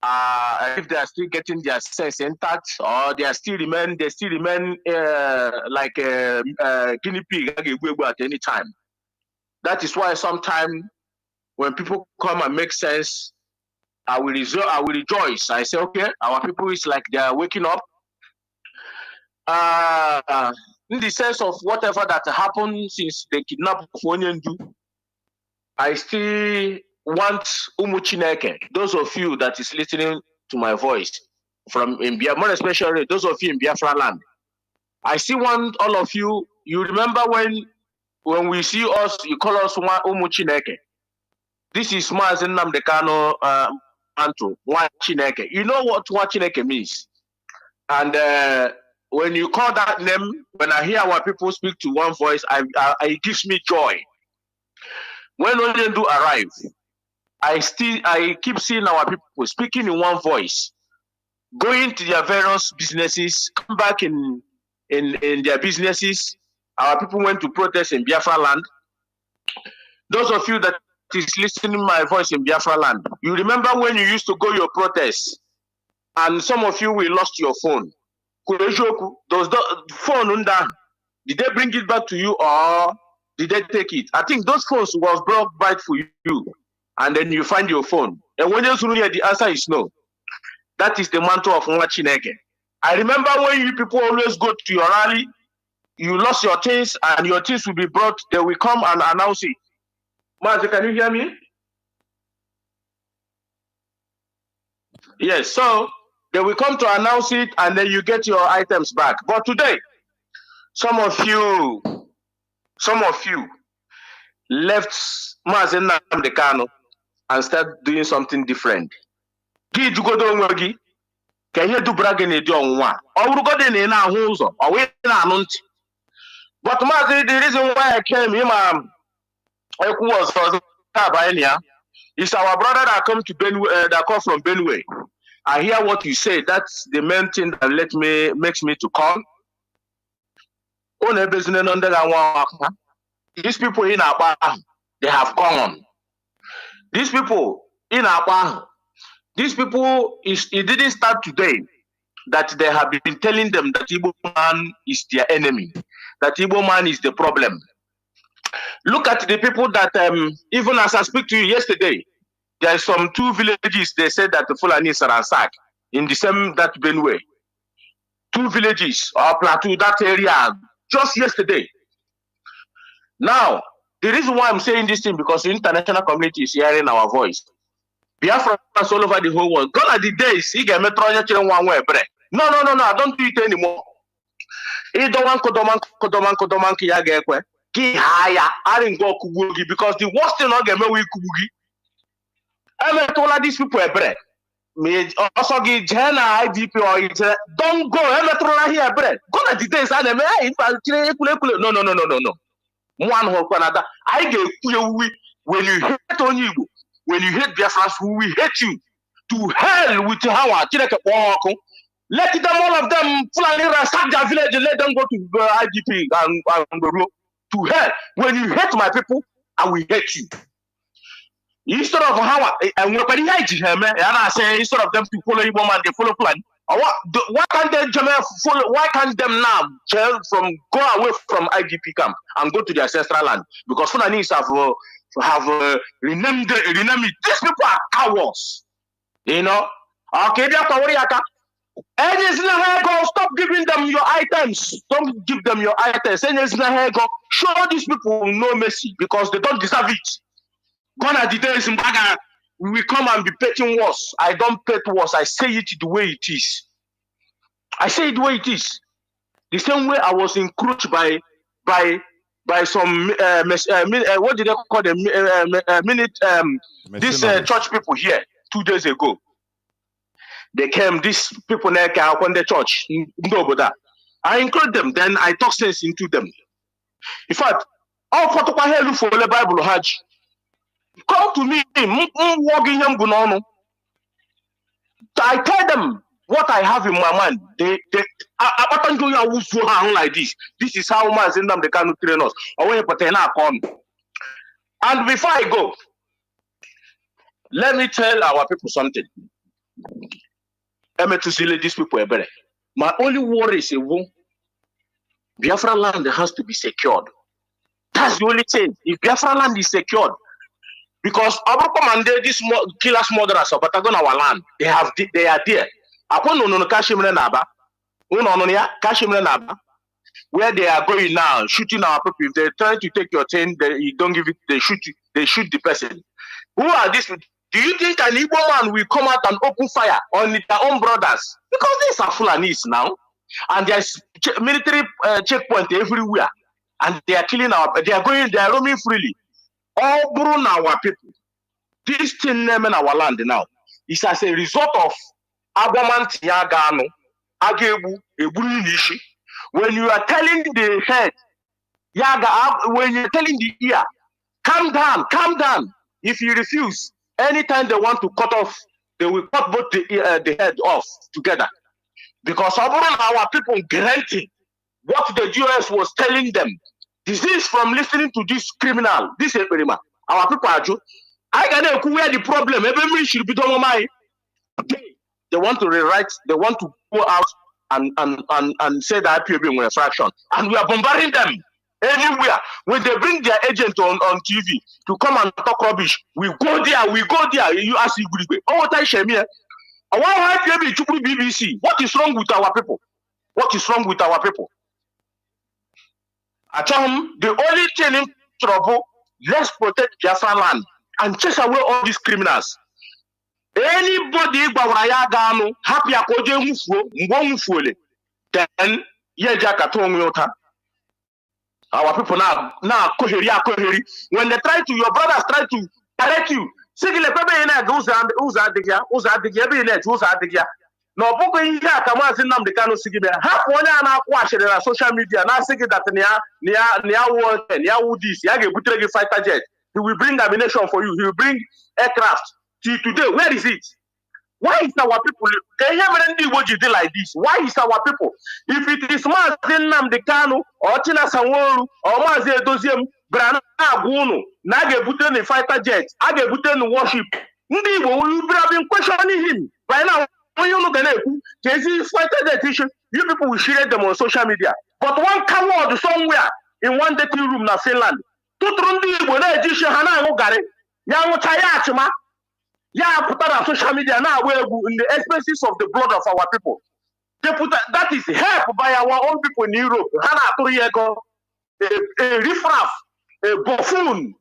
[SPEAKER 5] if they are still getting their sense intact, or they still remain like guinea pig at any time. That is why sometimes when people come and make sense, I will rejoice. I say, okay, our people is like they are waking up. In the sense of whatever that happened since they kidnapped Onyendu, I still want Umuchineke, those of you that is listening to my voice from in Biafra, more especially those of you in Biafra land. I still want all of you. You remember when we see us, you call us Umuchineke. This is Mazi Nnamdi Kanu Anto, Chineke. You know what Chineke means. And when you call that name, when I hear our people speak to one voice, it gives me joy. When Onyendu arrive, I keep seeing our people speaking in one voice, going to their various businesses, come back in their businesses. Our people went to protest in Biafra land. Those of you that is listening to my voice in Biafra land, you remember when you used to go your protest, and some of you will lost your phone. Does the phone did they bring it back to you, or did they take it? I think those phones was brought back for you, and then you find your phone. And when you hear the answer is no. That is the mantle of Nwachineke. I remember when you people always go to your rally, you lost your things, and your things will be brought. They will come and announce it. Mazi, can you hear me? Yes. So they will come to announce it, and then you get your items back. But today, some of you left Mazi Nnamdi Kanu and start doing something different. But Mazi, the reason why I came here, is our brother that come to Benue, that come from Benue. I hear what you say. That's the main thing that makes me to come. These people in Aba, they have gone. These people in Aba, it didn't start today that they have been telling them that Igbo man is their enemy, that Igbo man is the problem. Look at the people that, even as I speak to you yesterday, there are some 2 villages they said that the Fulanis are ransacked in the same that Benue. 2 villages or plateau, that area, just yesterday. Now, the reason why I'm saying this thing, because the international community is hearing our voice. Biafrans all over the whole world. Gone are the days he get metro one way bread. No, I don't do it anymore. Because the worst thing not get me with Kubugi. I met all of these people bread. Me also give Jena IDP or don't go. I met all here bread. Gone are the days I no. One whole Canada. I get when you hate on you, when you hate Biafrans, we hate you. To hell with Hawa, let them all of them ransack their village and let them go to IDP and to hell. When you hate my people, I will hate you. Instead of Hawa, and when I say instead of them to follow Igbo man, they follow plan. Why can't they follow? Why can't them now go away from IDP camp and go to their ancestral land? Because Fulanis have renamed it. These people are cowards. You know? Okay, stop giving them your items. Don't give them your items. Show these people no mercy because they don't deserve it. Gone are the days in Baga. We come and be petting worse. I don't pet worse. I say it the way it is. I say it the way it is. The same way I was encroached by by some what did they call them these church people here 2 days ago. They came, these people when the church I include them, then I talk sense into them. In fact, all for the Bible Hajj. Come to me, I tell them what I have in my mind. They like this. This is how Mazi Nnamdi Kanu train us. And before I go, let me tell our people something. These people are better. My only worry is Biafra land has to be secured. That's the only thing. If Biafra land is secured, because our commander, these killers, murderers, but on our land, they are there. Where they are going now, shooting our people. If they're trying to take your thing, you don't give it. They shoot the person. Who are these? Do you think an Igbo man will come out and open fire on their own brothers? Because these are Fulanis now, and there's military checkpoint everywhere, and they are killing they are roaming freely. All burn our people. This thing naming our land now is as a result of Agwamant Yagano, Agebu, Ebuni Nishi. When you are telling the head, when you're telling the ear, calm down. If you refuse, anytime they want to cut off, they will cut both the head off together. Because our people granting what the US was telling them. This is from listening to this criminal, this experiment. Our people are I can know where the problem. Everybody should be done. They want to rewrite, they want to go out and say that IPOB were a fraction. And we are bombarding them anywhere. When they bring their agent on TV to come and talk rubbish, we go there. You ask Igwe. Oh, what I share here? Why IPOB to BBC? What is wrong with our people? I tell them the only thing in trouble, let's protect Biafra land and chase away all these criminals. Anybody happy then our people now koheri. When they try to, your brothers try to correct you. No boko inga kama Nnamdi Kanu sigibe. Hapo wana anakuwa na social media na sigi that niya this yage butrege fighter jet. He will bring ammunition for you. He will bring aircraft. Till today, where is it? Why is our people? Can you ever what you do like this? Why is our people? If it is Mazi Nnamdi Kanu or Tina Sanworu or Mazi Edoziem, Brana Aguno, Nage Buten fighter jet, Age Buten warship, Ndi will have been questioning him by now. When you look at it, fighter jet issue, you people will share them on social media. But one coward somewhere in one dirty room in Finland, Tutrundi will let you Hana Ogare, Yang Chayachima. Yeah, put that on social media now. We're in the expenses of the blood of our people. They put that is helped by our own people in Europe. Hana Toriego, a riffraff, a buffoon.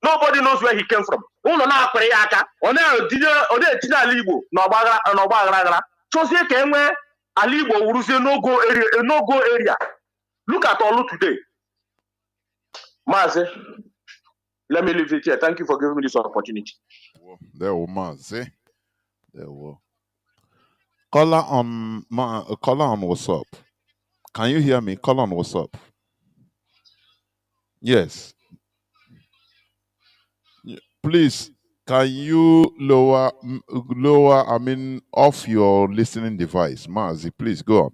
[SPEAKER 5] Nobody knows where he came from. Uno na Koreaka, on a Tina Libo, Nobagra. So say came where Alibo Uruse no go area. Look at all today. Mazi, let me leave it here. Thank you for giving me this opportunity.
[SPEAKER 1] There were Mazi. There were. Caller on what's up? Can you hear me? Call on what's up? Yes. Please, can you lower, off your listening device? Mazi, please go on.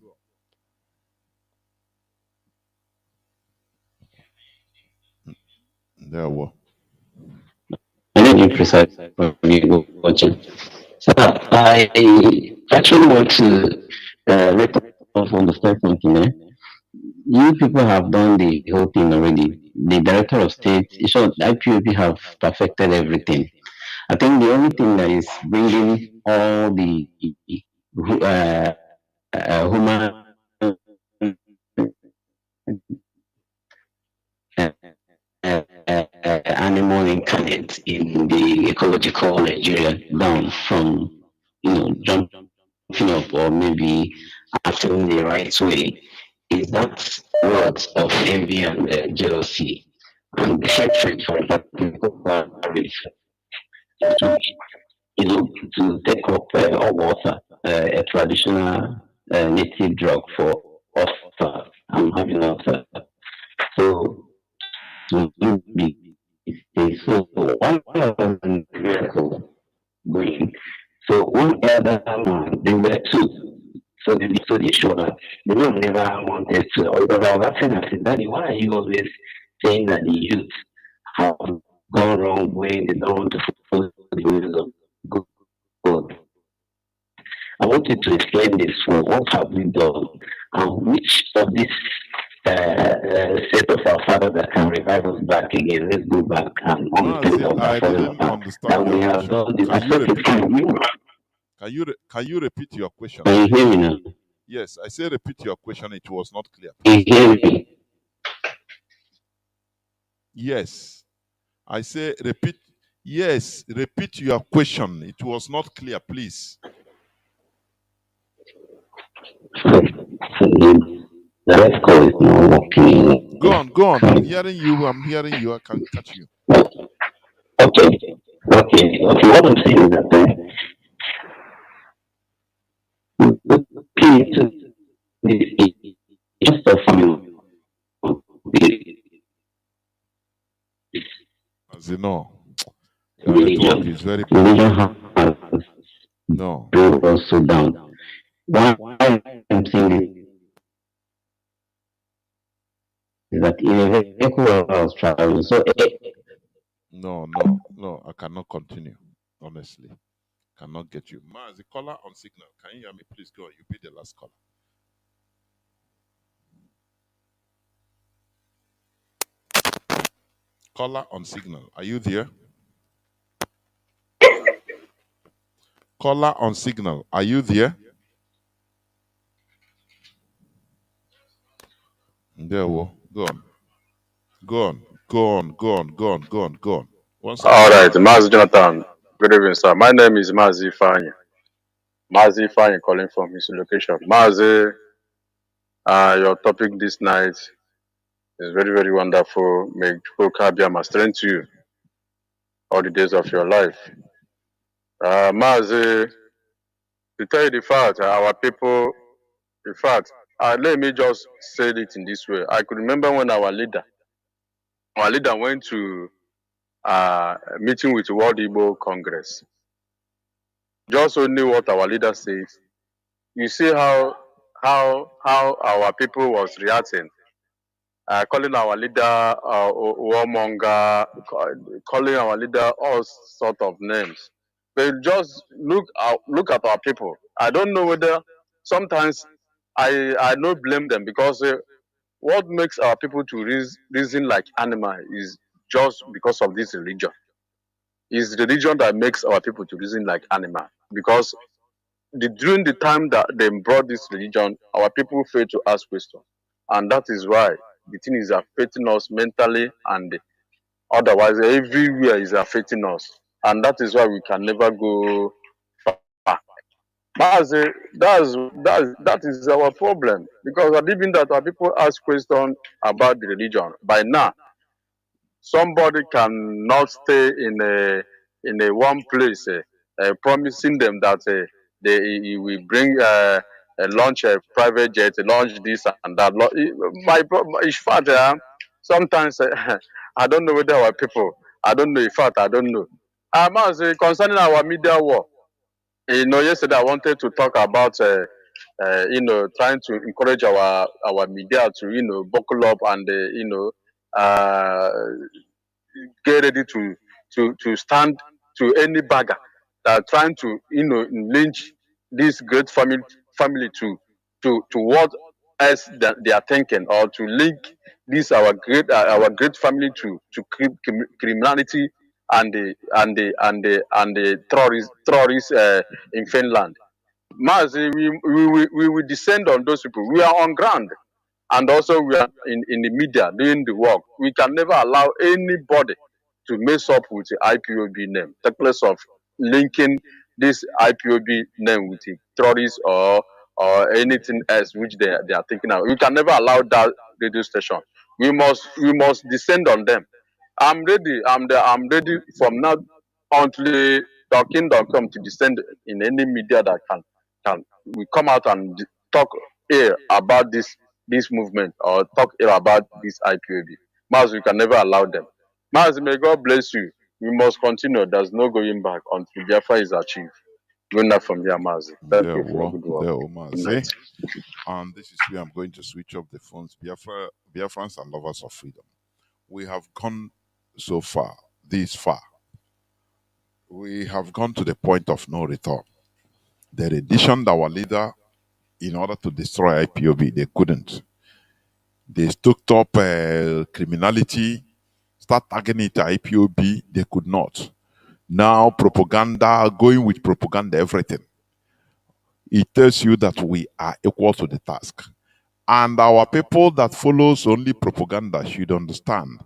[SPEAKER 1] There were.
[SPEAKER 8] I need precise from you watching. So I actually want to let off on the first something. You people have done the whole thing already. The director of state, short IPOB have perfected everything. I think the only thing that is bringing all the human animal incarnate in the ecological Nigeria down from jumping up or maybe acting the right way is that words of envy and jealousy and hatred for a particular race to, to take up water, a traditional native drug for ulcer. I'm having ulcer. So to be so one was in miracle green. So one elder man, they were two. So they showed up. The mom never wanted to, or because I was asking, I said, Daddy, why are you always saying that the youth have gone wrong way, they don't want to follow the ways of God? I wanted to explain this for what have we done and which of this set of our father that can revive us back again. Let's go back and
[SPEAKER 1] Mazi,
[SPEAKER 8] untangle that
[SPEAKER 1] I
[SPEAKER 8] falling
[SPEAKER 1] didn't
[SPEAKER 8] apart.
[SPEAKER 1] understand
[SPEAKER 8] And
[SPEAKER 1] your
[SPEAKER 8] we have
[SPEAKER 1] question.
[SPEAKER 8] done this. I
[SPEAKER 1] Can you
[SPEAKER 8] thought it
[SPEAKER 1] repeat?
[SPEAKER 8] can you
[SPEAKER 1] Can you repeat your question,
[SPEAKER 8] can you
[SPEAKER 1] please?
[SPEAKER 8] hear me now?
[SPEAKER 1] Yes, I say repeat your question. It was not clear,
[SPEAKER 8] Can you
[SPEAKER 1] please.
[SPEAKER 8] hear me?
[SPEAKER 1] Yes, I say repeat. Yes, repeat your question. It was not clear, please.
[SPEAKER 8] The rest call is not working.
[SPEAKER 1] Go on, go on. I'm hearing you. I'm hearing you. I can catch you.
[SPEAKER 8] Okay. What I'm saying is that looking the just of you,
[SPEAKER 1] As you know, your network is
[SPEAKER 8] religion.
[SPEAKER 1] very poor.
[SPEAKER 8] Religion has
[SPEAKER 1] No,
[SPEAKER 8] brought us so down. Why I'm saying is that in a vehicle where I was traveling, so
[SPEAKER 1] no. I cannot continue. Honestly, cannot get you. Mazi, caller on signal. Can you hear me? Please go. You be the last caller. Caller on signal. Are you there? Caller on signal. Are you there? There, go on. Go on. Go on. Go on. Go on. Go on. Go on. Once I
[SPEAKER 9] All
[SPEAKER 1] finish.
[SPEAKER 9] right, Mazi Jonathan. Good evening, sir. My name is Mazi Fanya. Mazi Fanya calling from his location. Mazi, your topic this night is very, very wonderful. May Kabiyama strength you all the days of your life. Mazi, to tell you the fact, our people, in fact, let me just say it in this way. I could remember when our leader went to a meeting with World Igbo Congress. Just only what our leader says. You see how our people was reacting, calling our leader warmonger, calling our leader all sort of names. But just look at our people. I don't know whether sometimes I don't blame them because what makes our people to reason like animal is just because of this religion. It's religion that makes our people to reason like animal because during the time that they brought this religion, our people failed to ask questions. And that is why the thing is affecting us mentally and otherwise everywhere is affecting us. And that is why we can never go far. That is our problem. Because even that our people ask questions about the religion. By now, somebody cannot stay in a one place promising them that he will bring a launch a private jet, launch this and that. In fact, sometimes I don't know whether our people, I don't know. In fact, I don't know. Concerning our media war, yesterday I wanted to talk about trying to encourage our media to buckle up and uh, get ready to stand to any bagger that are trying to lynch this great family to what else that they are thinking, or to link this our great family to criminality and the terrorists in Finland. Mazi, we will descend on those people. We are on ground, and also we are in the media doing the work. We can never allow anybody to mess up with the IPOB name. The place of linking this IPOB name with the terrorists or anything else which they are thinking of. We can never allow that radio station. We must descend on them. I'm ready. I'm ready from now until the kingdom come to descend in any media that can we come out and talk here about this movement or talk here about this IPOB. Mazi, we can never allow them. Mazi, may God bless you. We must continue. There's no going back until Biafra is achieved. Good night from here, Mazi. Thank
[SPEAKER 1] There,
[SPEAKER 9] you for your
[SPEAKER 1] well,
[SPEAKER 9] good work.
[SPEAKER 1] there,
[SPEAKER 9] Good
[SPEAKER 1] Mazi.
[SPEAKER 9] night.
[SPEAKER 1] And this is where I'm going to switch off the phones. Biafrans and lovers of freedom. We have gone so far, this far. We have gone to the point of no return. The edition our leader, in order to destroy IPOB, they couldn't. They stoked up criminality, start targeting it to IPOB, they could not. Now propaganda, going with propaganda, everything. It tells you that we are equal to the task. And our people that follows only propaganda should understand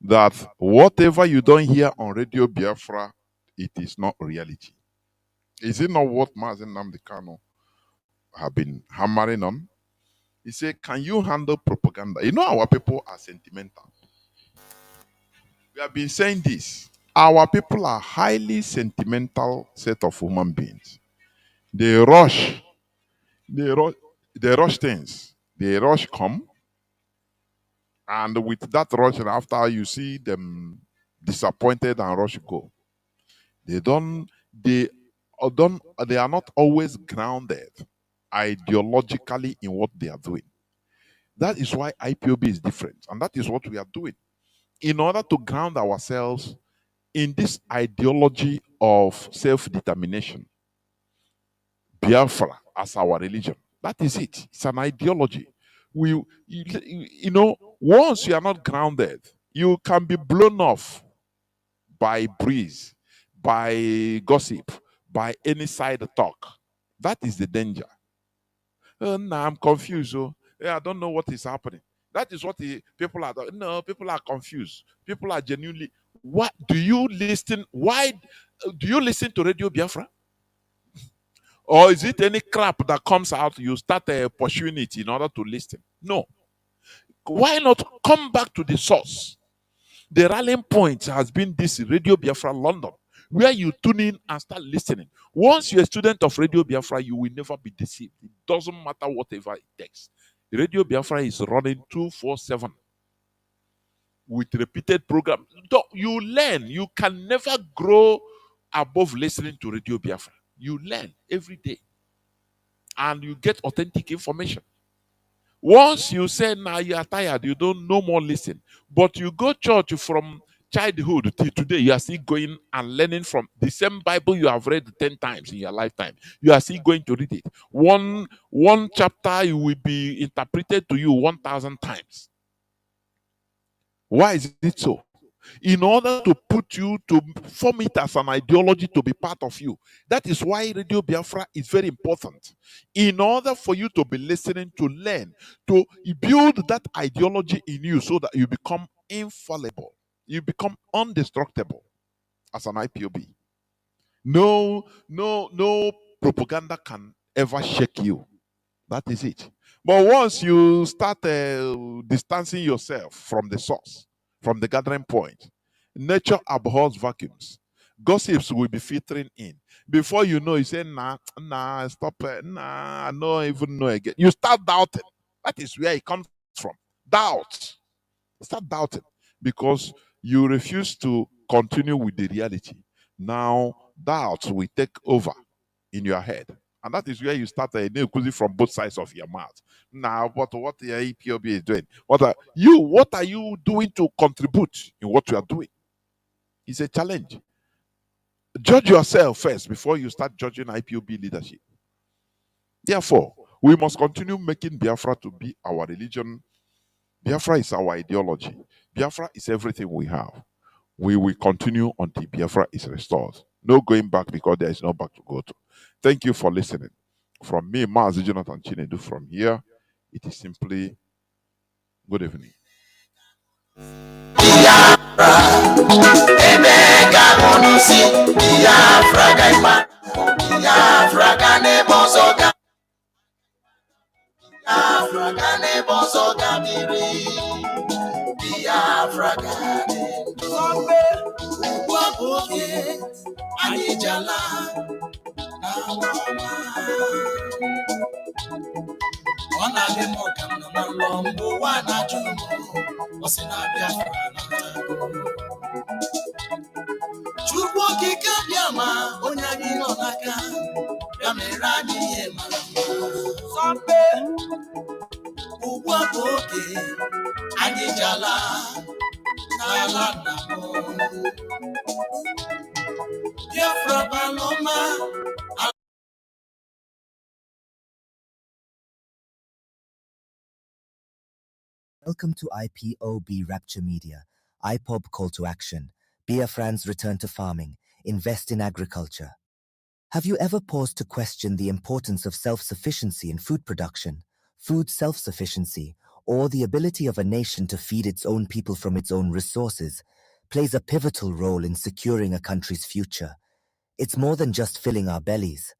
[SPEAKER 1] that whatever you don't hear on Radio Biafra, it is not reality. Is it not what Mazi Nnamdi Kanu have been hammering on? He said, can you handle propaganda? You know our people are sentimental. We have been saying this. Our people are highly sentimental set of human beings. They rush. They rush things. They rush come. And with that rush, after you see them disappointed and rush go. They are not always grounded ideologically in what they are doing. That is why IPOB is different. And that is what we are doing. In order to ground ourselves in this ideology of self-determination, Biafra as our religion. That is it. It's an ideology. Once you are not grounded, you can be blown off by breeze, by gossip, by any side talk. That is the danger. Nah, I'm confused. Oh. Yeah, I don't know what is happening. That is what the people are. No, people are confused. People are genuinely. What do you listen? Why do you listen to Radio Biafra? Or is it any crap that comes out? You start pursuing it in order to listen? No. Why not come back to the source? The rallying point has been this Radio Biafra London, where you tune in and start listening. Once you're a student of Radio Biafra, you will never be deceived. It doesn't matter whatever it takes. Radio Biafra is running 247 with repeated programs. You learn. You can never grow above listening to Radio Biafra. You learn every day. And you get authentic information. Once you say now you are tired, you don't no more listen. But you go church from childhood till today, you are still going and learning from the same Bible you have read 10 times in your lifetime. You are still going to read it. One chapter will be interpreted to you 1,000 times. Why is it so? In order to put you to form it as an ideology to be part of you. That is why Radio Biafra is very important. In order for you to be listening, to learn, to build that ideology in you so that you become infallible, you become indestructible as an IPOB. No propaganda can ever shake you. That is it. But once you start distancing yourself from the source, from the gathering point, nature abhors vacuums. Gossips will be filtering in. Before you know, you say, nah, stop it. Nah, I don't even know again. You start doubting. That is where it comes from. Doubt. Start doubting because you refuse to continue with the reality. Now, doubts will take over in your head. And that is where you start a from both sides of your mouth. Now, but what the IPOB is doing? What are you doing to contribute in what you are doing? It's a challenge. Judge yourself first before you start judging IPOB leadership. Therefore, we must continue making Biafra to be our religion. Biafra is our ideology. Biafra is everything we have. We will continue until Biafra is restored. No going back because there is no back to go to. Thank you for listening. From me, Mazi Jonathan Chinedu, from here, it is simply good evening.
[SPEAKER 2] Biafra garden. Sombe Waboke Anijala Nawama. Ona lemo kamna malombo wana jumo. Wasina Biafra na Chukwu okike bịama onye anyị nọ n'aka ya mere anyị ihe mara mma. Sọmpe ugbu a bụ oge anyị ji ala n'ala nna m. Biafra bara ọma.
[SPEAKER 10] Welcome to IPOB Rapture Media, IPOB Call to Action, Biafrans Return to Farming, Invest in Agriculture. Have you ever paused to question the importance of self-sufficiency in food production, food self-sufficiency, or the ability of a nation to feed its own people from its own resources, plays a pivotal role in securing a country's future? It's more than just filling our bellies.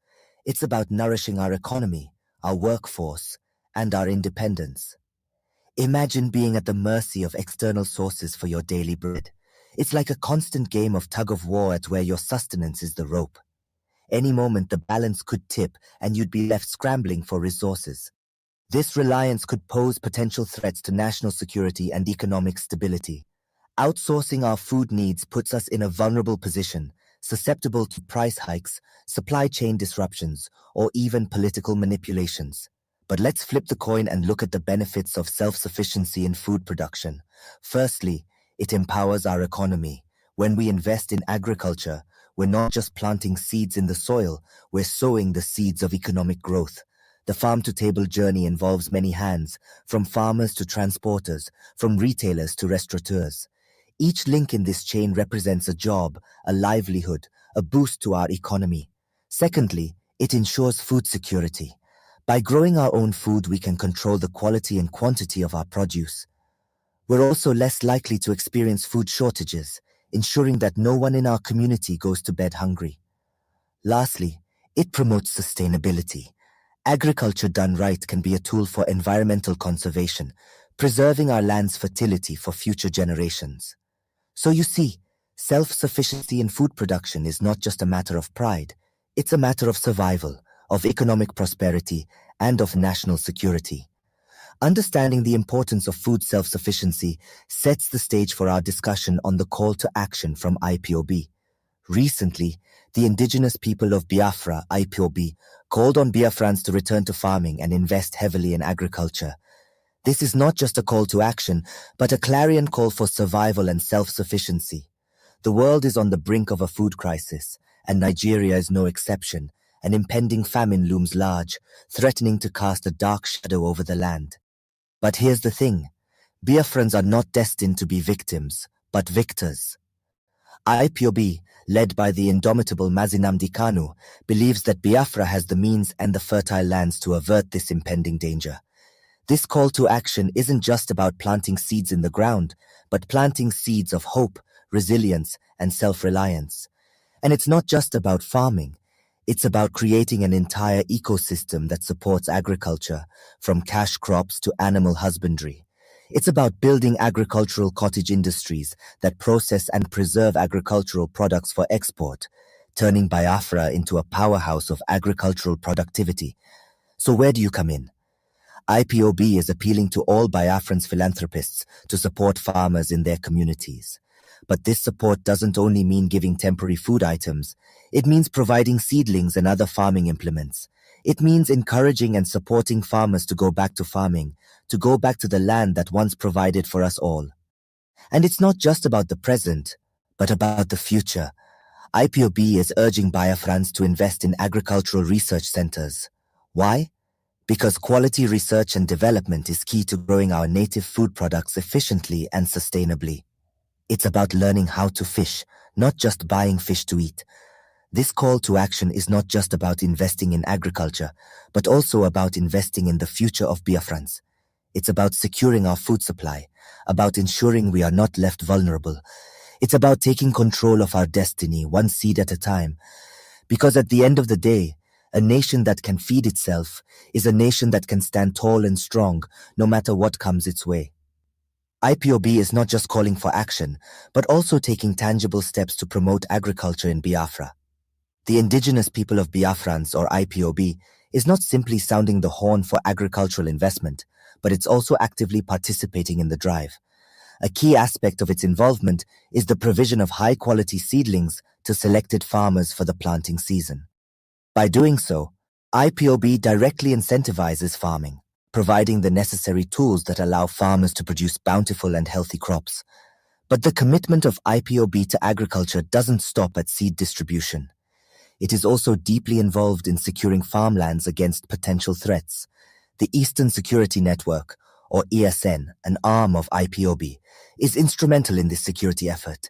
[SPEAKER 10] It's about nourishing our economy, our workforce, and our independence. Imagine being at the mercy of external sources for your daily bread. It's like a constant game of tug-of-war at where your sustenance is the rope. Any moment the balance could tip and you'd be left scrambling for resources. This reliance could pose potential threats to national security and economic stability. Outsourcing our food needs puts us in a vulnerable position, susceptible to price hikes, supply chain disruptions, or even political manipulations. But let's flip the coin and look at the benefits of self-sufficiency in food production. Firstly, it empowers our economy. When we invest in agriculture, we're not just planting seeds in the soil, we're sowing the seeds of economic growth. The farm-to-table journey involves many hands, from farmers to transporters, from retailers to restaurateurs. Each link in this chain represents a job, a livelihood, a boost to our economy. Secondly, it ensures food security. By growing our own food, we can control the quality and quantity of our produce. We're also less likely to experience food shortages, ensuring that no one in our community goes to bed hungry. Lastly, it promotes sustainability. Agriculture done right can be a tool for environmental conservation, preserving our land's fertility for future generations. So you see, self-sufficiency in food production is not just a matter of pride, it's a matter of survival, of economic prosperity, and of national security. Understanding the importance of food self-sufficiency sets the stage for our discussion on the call to action from IPOB. Recently, the indigenous people of Biafra, IPOB, called on Biafrans to return to farming and invest heavily in agriculture. This is not just a call to action, but a clarion call for survival and self-sufficiency. The world is on the brink of a food crisis, and Nigeria is no exception. An impending famine looms large, threatening to cast a dark shadow over the land. But here's the thing. Biafrans are not destined to be victims, but victors. IPOB, led by the indomitable Mazi Nnamdi Kanu, believes that Biafra has the means and the fertile lands to avert this impending danger. This call to action isn't just about planting seeds in the ground, but planting seeds of hope, resilience, and self-reliance. And it's not just about farming. It's about creating an entire ecosystem that supports agriculture, from cash crops to animal husbandry. It's about building agricultural cottage industries that process and preserve agricultural products for export, turning Biafra into a powerhouse of agricultural productivity. So where do you come in? IPOB is appealing to all Biafrans philanthropists to support farmers in their communities. But this support doesn't only mean giving temporary food items. It means providing seedlings and other farming implements. It means encouraging and supporting farmers to go back to farming, to go back to the land that once provided for us all. And it's not just about the present, but about the future. IPOB is urging Biafrans to invest in agricultural research centers. Why? Because quality research and development is key to growing our native food products efficiently and sustainably. It's about learning how to fish, not just buying fish to eat. This call to action is not just about investing in agriculture, but also about investing in the future of Biafrans. It's about securing our food supply, about ensuring we are not left vulnerable. It's about taking control of our destiny, one seed at a time. Because at the end of the day, A nation that can feed itself is a nation that can stand tall and strong no matter what comes its way. IPOB is not just calling for action, but also taking tangible steps to promote agriculture in Biafra. The indigenous people of Biafrans, or IPOB, is not simply sounding the horn for agricultural investment, but it's also actively participating in the drive. A key aspect of its involvement is the provision of high-quality seedlings to selected farmers for the planting season. By doing so, IPOB directly incentivizes farming, providing the necessary tools that allow farmers to produce bountiful and healthy crops. But the commitment of IPOB to agriculture doesn't stop at seed distribution. It is also deeply involved in securing farmlands against potential threats. The Eastern Security Network, or ESN, an arm of IPOB, is instrumental in this security effort.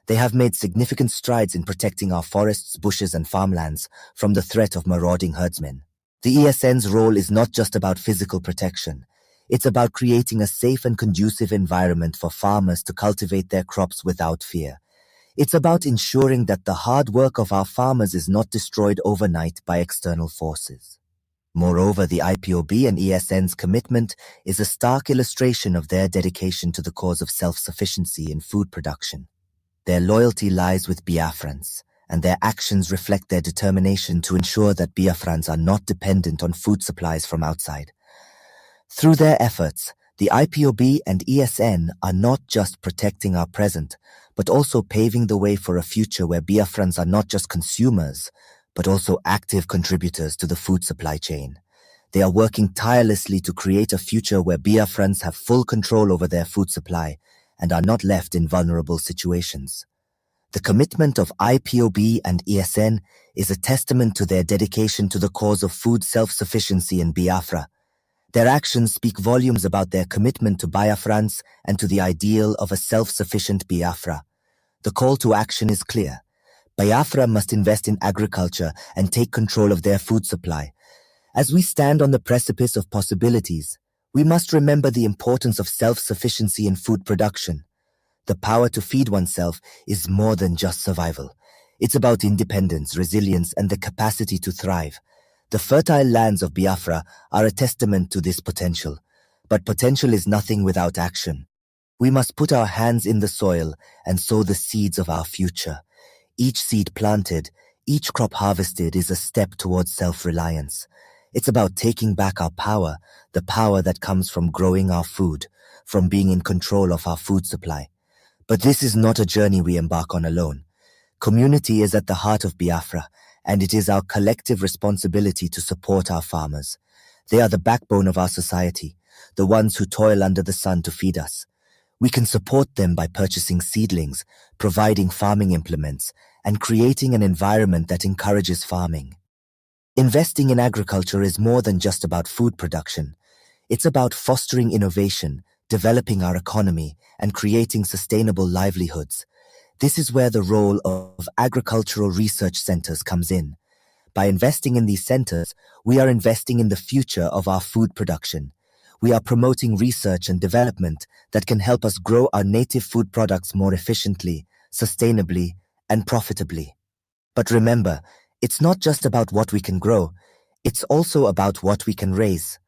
[SPEAKER 10] They have made significant strides in protecting our forests, bushes, and farmlands from the threat of marauding herdsmen. The ESN's role is not just about physical protection. It's about creating a safe and conducive environment for farmers to cultivate their crops without fear. It's about ensuring that the hard work of our farmers is not destroyed overnight by external forces. Moreover, the IPOB and ESN's commitment is a stark illustration of their dedication to the cause of self-sufficiency in food production. Their loyalty lies with Biafrans, and their actions reflect their determination to ensure that Biafrans are not dependent on food supplies from outside. Through their efforts, the IPOB and ESN are not just protecting our present, but also paving the way for a future where Biafrans are not just consumers, but also active contributors to the food supply chain. They are working tirelessly to create a future where Biafrans have full control over their food supply and are not left in vulnerable situations. The commitment of IPOB and ESN is a testament to their dedication to the cause of food self-sufficiency in Biafra. Their actions speak volumes about their commitment to Biafrans and to the ideal of a self-sufficient Biafra. The call to action is clear. Biafra must invest in agriculture and take control of their food supply. As we stand on the precipice of possibilities, we must remember the importance of self-sufficiency in food production. The power to feed oneself is more than just survival. It's about independence, resilience, and the capacity to thrive. The fertile lands of Biafra are a testament to this potential. But potential is nothing without action. We must put our hands in the soil and sow the seeds of our future. Each seed planted, each crop harvested is a step towards self-reliance. It's about taking back our power, the power that comes from growing our food, from being in control of our food supply. But this is not a journey we embark on alone. Community is at the heart of Biafra, and it is our collective responsibility to support our farmers. They are the backbone of our society, the ones who toil under the sun to feed us. We can support them by purchasing seedlings, providing farming implements, and creating an environment that encourages farming. Investing in agriculture is more than just about food production. It's about fostering innovation, developing our economy, and creating sustainable livelihoods. This is where the role of agricultural research centers comes in. By investing in these centers, we are investing in the future of our food production. We are promoting research and development that can help us grow our native food products more efficiently, sustainably, and profitably. But remember, it's not just about what we can grow, it's also about what we can raise.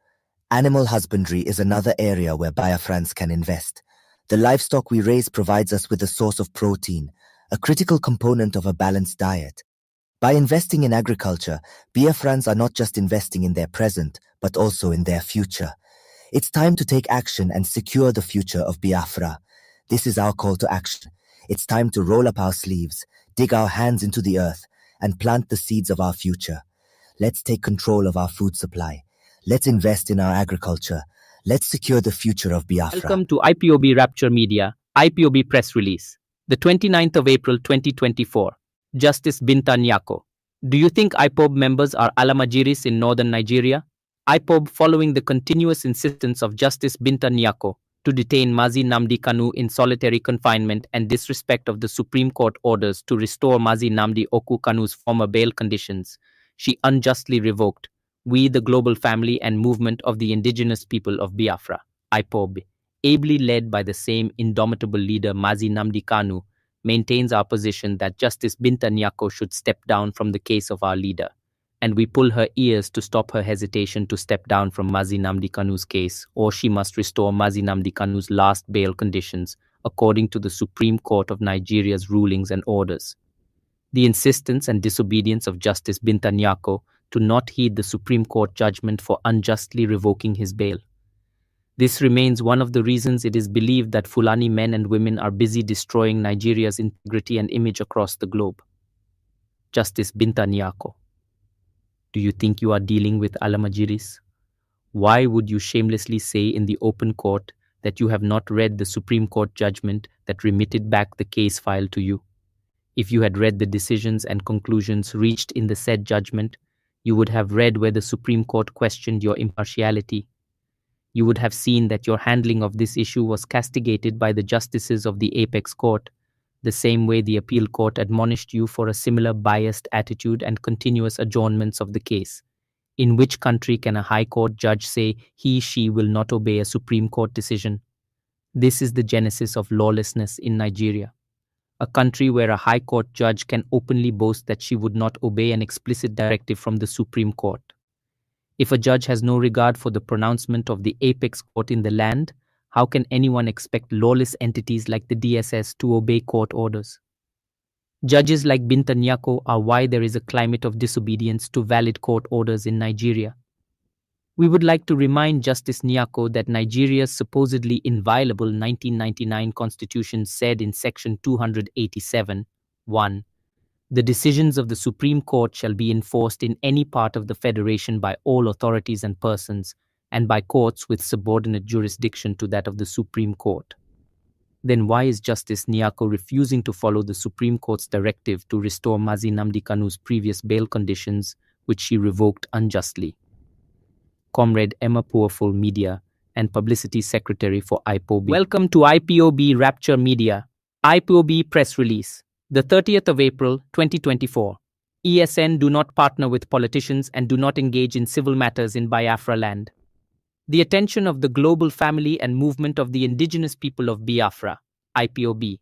[SPEAKER 10] Animal husbandry is another area where Biafrans can invest. The livestock we raise provides us with a source of protein, a critical component of a balanced diet. By investing in agriculture, Biafrans are not just investing in their present, but also in their future. It's time to take action and secure the future of Biafra. This is our call to action. It's time to roll up our sleeves, dig our hands into the earth, and plant the seeds of our future. Let's take control of our food supply. Let's invest in our agriculture. Let's secure the future of Biafra.
[SPEAKER 11] Welcome to IPOB Rapture Media, IPOB press release. The 29th of April 2024. Justice Binta Nyako. Do you think IPOB members are Alamajiris in northern Nigeria? IPOB, following the continuous insistence of Justice Binta Nyako to detain Mazi Nnamdi Kanu in solitary confinement and disrespect of the Supreme Court orders to restore Mazi Nnamdi Oku Kanu's former bail conditions, she unjustly revoked We the Global Family and Movement of the Indigenous People of Biafra, IPOB, ably led by the same indomitable leader Mazi Nnamdi Kanu, maintains our position that Justice Binta Nyako should step down from the case of our leader and we pull her ears to stop her hesitation to step down from Mazi Nnamdi Kanu's case, or she must restore Mazi Nnamdi Kanu's last bail conditions according to the Supreme Court of Nigeria's rulings and orders. The insistence and disobedience of Justice Binta Nyako to not heed the Supreme Court judgment for unjustly revoking his bail. This remains one of the reasons it is believed that Fulani men and women are busy destroying Nigeria's integrity and image across the globe. Justice Binta Nyako, do you think you are dealing with Alamajiris? Why would you shamelessly say in the open court that you have not read the Supreme Court judgment that remitted back the case file to you? If you had read the decisions and conclusions reached in the said judgment, you would have read where the Supreme Court questioned your impartiality. You would have seen that your handling of this issue was castigated by the justices of the Apex Court, the same way the Appeal Court admonished you for a similar biased attitude and continuous adjournments of the case. In which country can a High Court judge say she will not obey a Supreme Court decision? This is the genesis of lawlessness in Nigeria. A country where a High Court judge can openly boast that she would not obey an explicit directive from the Supreme Court. If a judge has no regard for the pronouncement of the Apex Court in the land, how can anyone expect lawless entities like the DSS to obey court orders? Judges like Binta Nyako are why there is a climate of disobedience to valid court orders in Nigeria. We would like to remind Justice Nyako that Nigeria's supposedly inviolable 1999 constitution said in section 287, 1, the decisions of the Supreme Court shall be enforced in any part of the Federation by all authorities and persons, and by courts with subordinate jurisdiction to that of the Supreme Court. Then why is Justice Nyako refusing to follow the Supreme Court's directive to restore Mazi Nnamdi Kanu's previous bail conditions, which she revoked unjustly? Comrade Emma Powerful Media and Publicity Secretary for IPOB. Welcome to IPOB Rapture Media, IPOB Press Release. The 30th of April, 2024. ESN do not partner with politicians and do not engage in civil matters in Biafra land. The attention of the global family and movement of the indigenous people of Biafra, IPOB,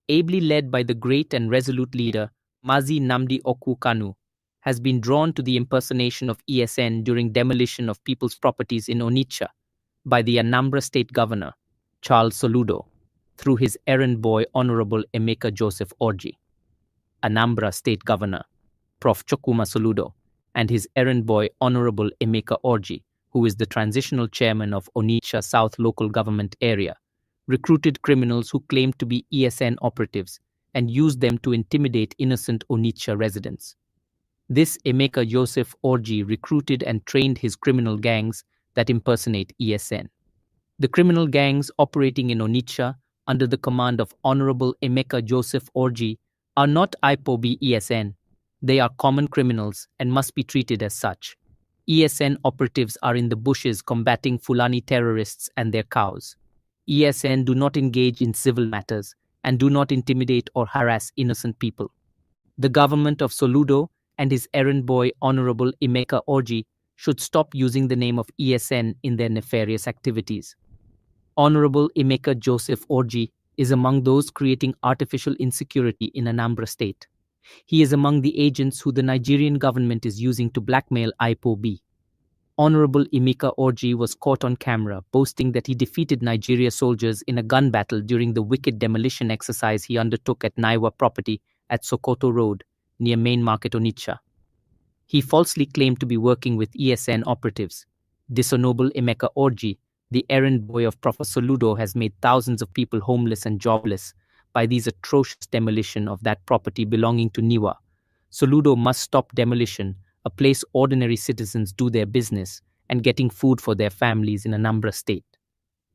[SPEAKER 11] ably led by the great and resolute leader, Mazi Nnamdi Kanu, has been drawn to the impersonation of ESN during demolition of people's properties in Onitsha by the Anambra State Governor, Charles Soludo, through his errand boy Honorable Emeka Joseph Orji. Anambra State Governor, Prof. Chukwuma Soludo, and his errand boy Honorable Emeka Orji, who is the transitional chairman of Onitsha South Local Government Area, recruited criminals who claimed to be ESN operatives and used them to intimidate innocent Onitsha residents. This Emeka Joseph Orji recruited and trained his criminal gangs that impersonate ESN. The criminal gangs operating in Onitsha under the command of Honorable Emeka Joseph Orji are not IPOB ESN. They are common criminals and must be treated as such. ESN operatives are in the bushes combating Fulani terrorists and their cows. ESN do not engage in civil matters and do not intimidate or harass innocent people. The government of Soludo and his errand boy Honorable Emeka Orji should stop using the name of ESN in their nefarious activities. Honorable Emeka Joseph Orji is among those creating artificial insecurity in Anambra State. He is among the agents who the Nigerian government is using to blackmail IPOB. Honorable Emeka Orji was caught on camera boasting that he defeated Nigeria soldiers in a gun battle during the wicked demolition exercise he undertook at Naiwa property at Sokoto Road, near Main Market Onitsha. He falsely claimed to be working with ESN operatives. Dishonorable Emeka Orji, the errand boy of Professor Soludo, has made thousands of people homeless and jobless by these atrocious demolition of that property belonging to Niwa. Soludo must stop demolition, a place ordinary citizens do their business and getting food for their families in Anambra State.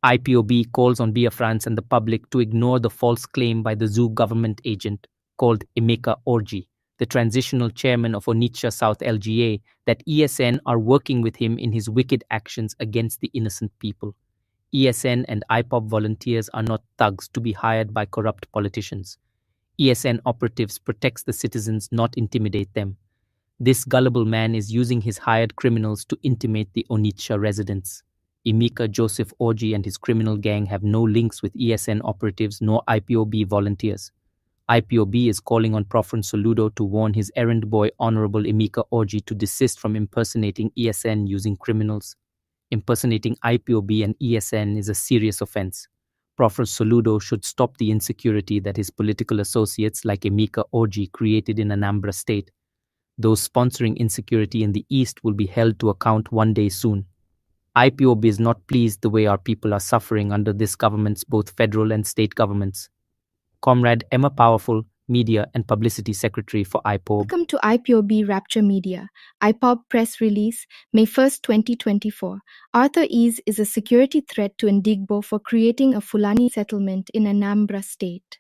[SPEAKER 11] IPOB calls on Biafrans and the public to ignore the false claim by the zoo government agent called Emeka Orji, the transitional chairman of Onitsha South LGA, that ESN are working with him in his wicked actions against the innocent people. ESN and IPOB volunteers are not thugs to be hired by corrupt politicians. ESN operatives protects the citizens, not intimidate them. This gullible man is using his hired criminals to intimidate the Onitsha residents. Emeka Joseph Orji and his criminal gang have no links with ESN operatives nor IPOB volunteers. IPOB is calling on Prophet Soludo to warn his errand boy Honorable Emeka Orji to desist from impersonating ESN using criminals. Impersonating IPOB and ESN is a serious offense. Prophet Soludo should stop the insecurity that his political associates like Emeka Orji created in Anambra State. Those sponsoring insecurity in the East will be held to account one day soon. IPOB is not pleased the way our people are suffering under this government's both federal and state governments. Comrade Emma Powerful, Media and Publicity Secretary for IPOB.
[SPEAKER 12] Welcome to IPOB Rapture Media. IPOB press release, May 1st, 2024. Arthur Ease is a security threat to Ndigbo for creating a Fulani settlement in Anambra State.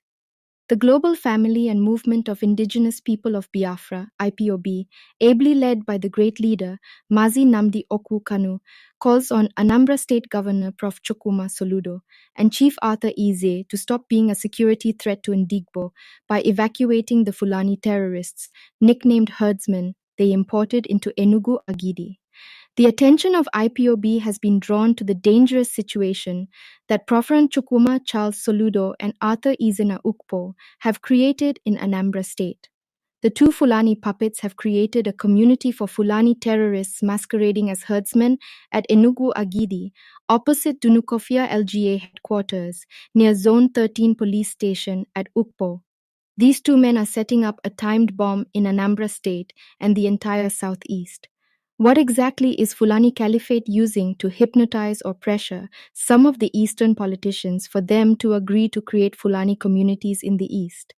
[SPEAKER 12] The global family and movement of indigenous people of Biafra, IPOB, ably led by the great leader, Mazi Nnamdi Kanu, calls on Anambra State Governor Prof. Chukwuma Soludo and Chief Arthur Eze to stop being a security threat to Ndigbo by evacuating the Fulani terrorists, nicknamed herdsmen, they imported into Enugu Agidi. The attention of IPOB has been drawn to the dangerous situation that Prophet Chukwuma Charles Soludo and Arthur Izena Ukpo have created in Anambra State. The two Fulani puppets have created a community for Fulani terrorists masquerading as herdsmen at Enugu Agidi, opposite Dunukofia LGA headquarters, near Zone 13 police station at Ukpo. These two men are setting up a timed bomb in Anambra State and the entire southeast. What exactly is Fulani Caliphate using to hypnotize or pressure some of the eastern politicians for them to agree to create Fulani communities in the east?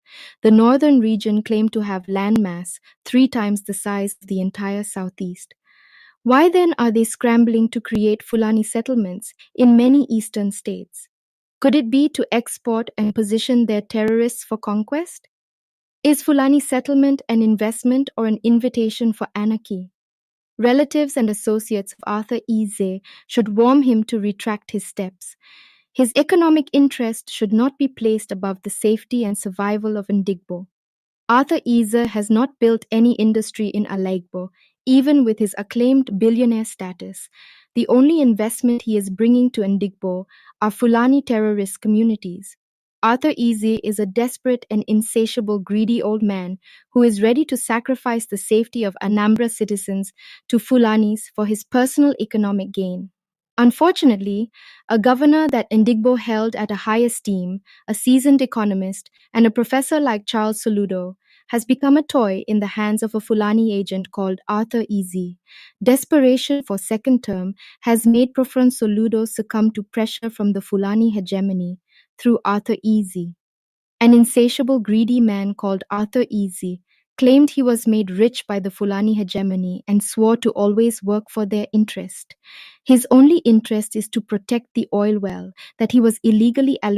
[SPEAKER 12] The northern region claimed to have land mass 3 times the size of the entire southeast. Why then are they scrambling to create Fulani settlements in many eastern states? Could it be to export and position their terrorists for conquest? Is Fulani settlement an investment or an invitation for anarchy? Relatives and associates of Arthur Eze should warn him to retract his steps. His economic interest should not be placed above the safety and survival of Ndigbo. Arthur Eze has not built any industry in Alaigbo, even with his acclaimed billionaire status. The only investment he is bringing to Ndigbo are Fulani terrorist communities. Arthur Eze is a desperate and insatiable greedy old man who is ready to sacrifice the safety of Anambra citizens to Fulanis for his personal economic gain. Unfortunately, a governor that Ndigbo held at a high esteem, a seasoned economist, and a professor like Charles Soludo, has become a toy in the hands of a Fulani agent called Arthur Eze. Desperation for second term has made Prophet Soludo succumb to pressure from the Fulani hegemony through Arthur Eze. An insatiable greedy man called Arthur Eze claimed he was made rich by the Fulani hegemony and swore to always work for their interest. His only interest is to protect the oil well that he was illegally allocated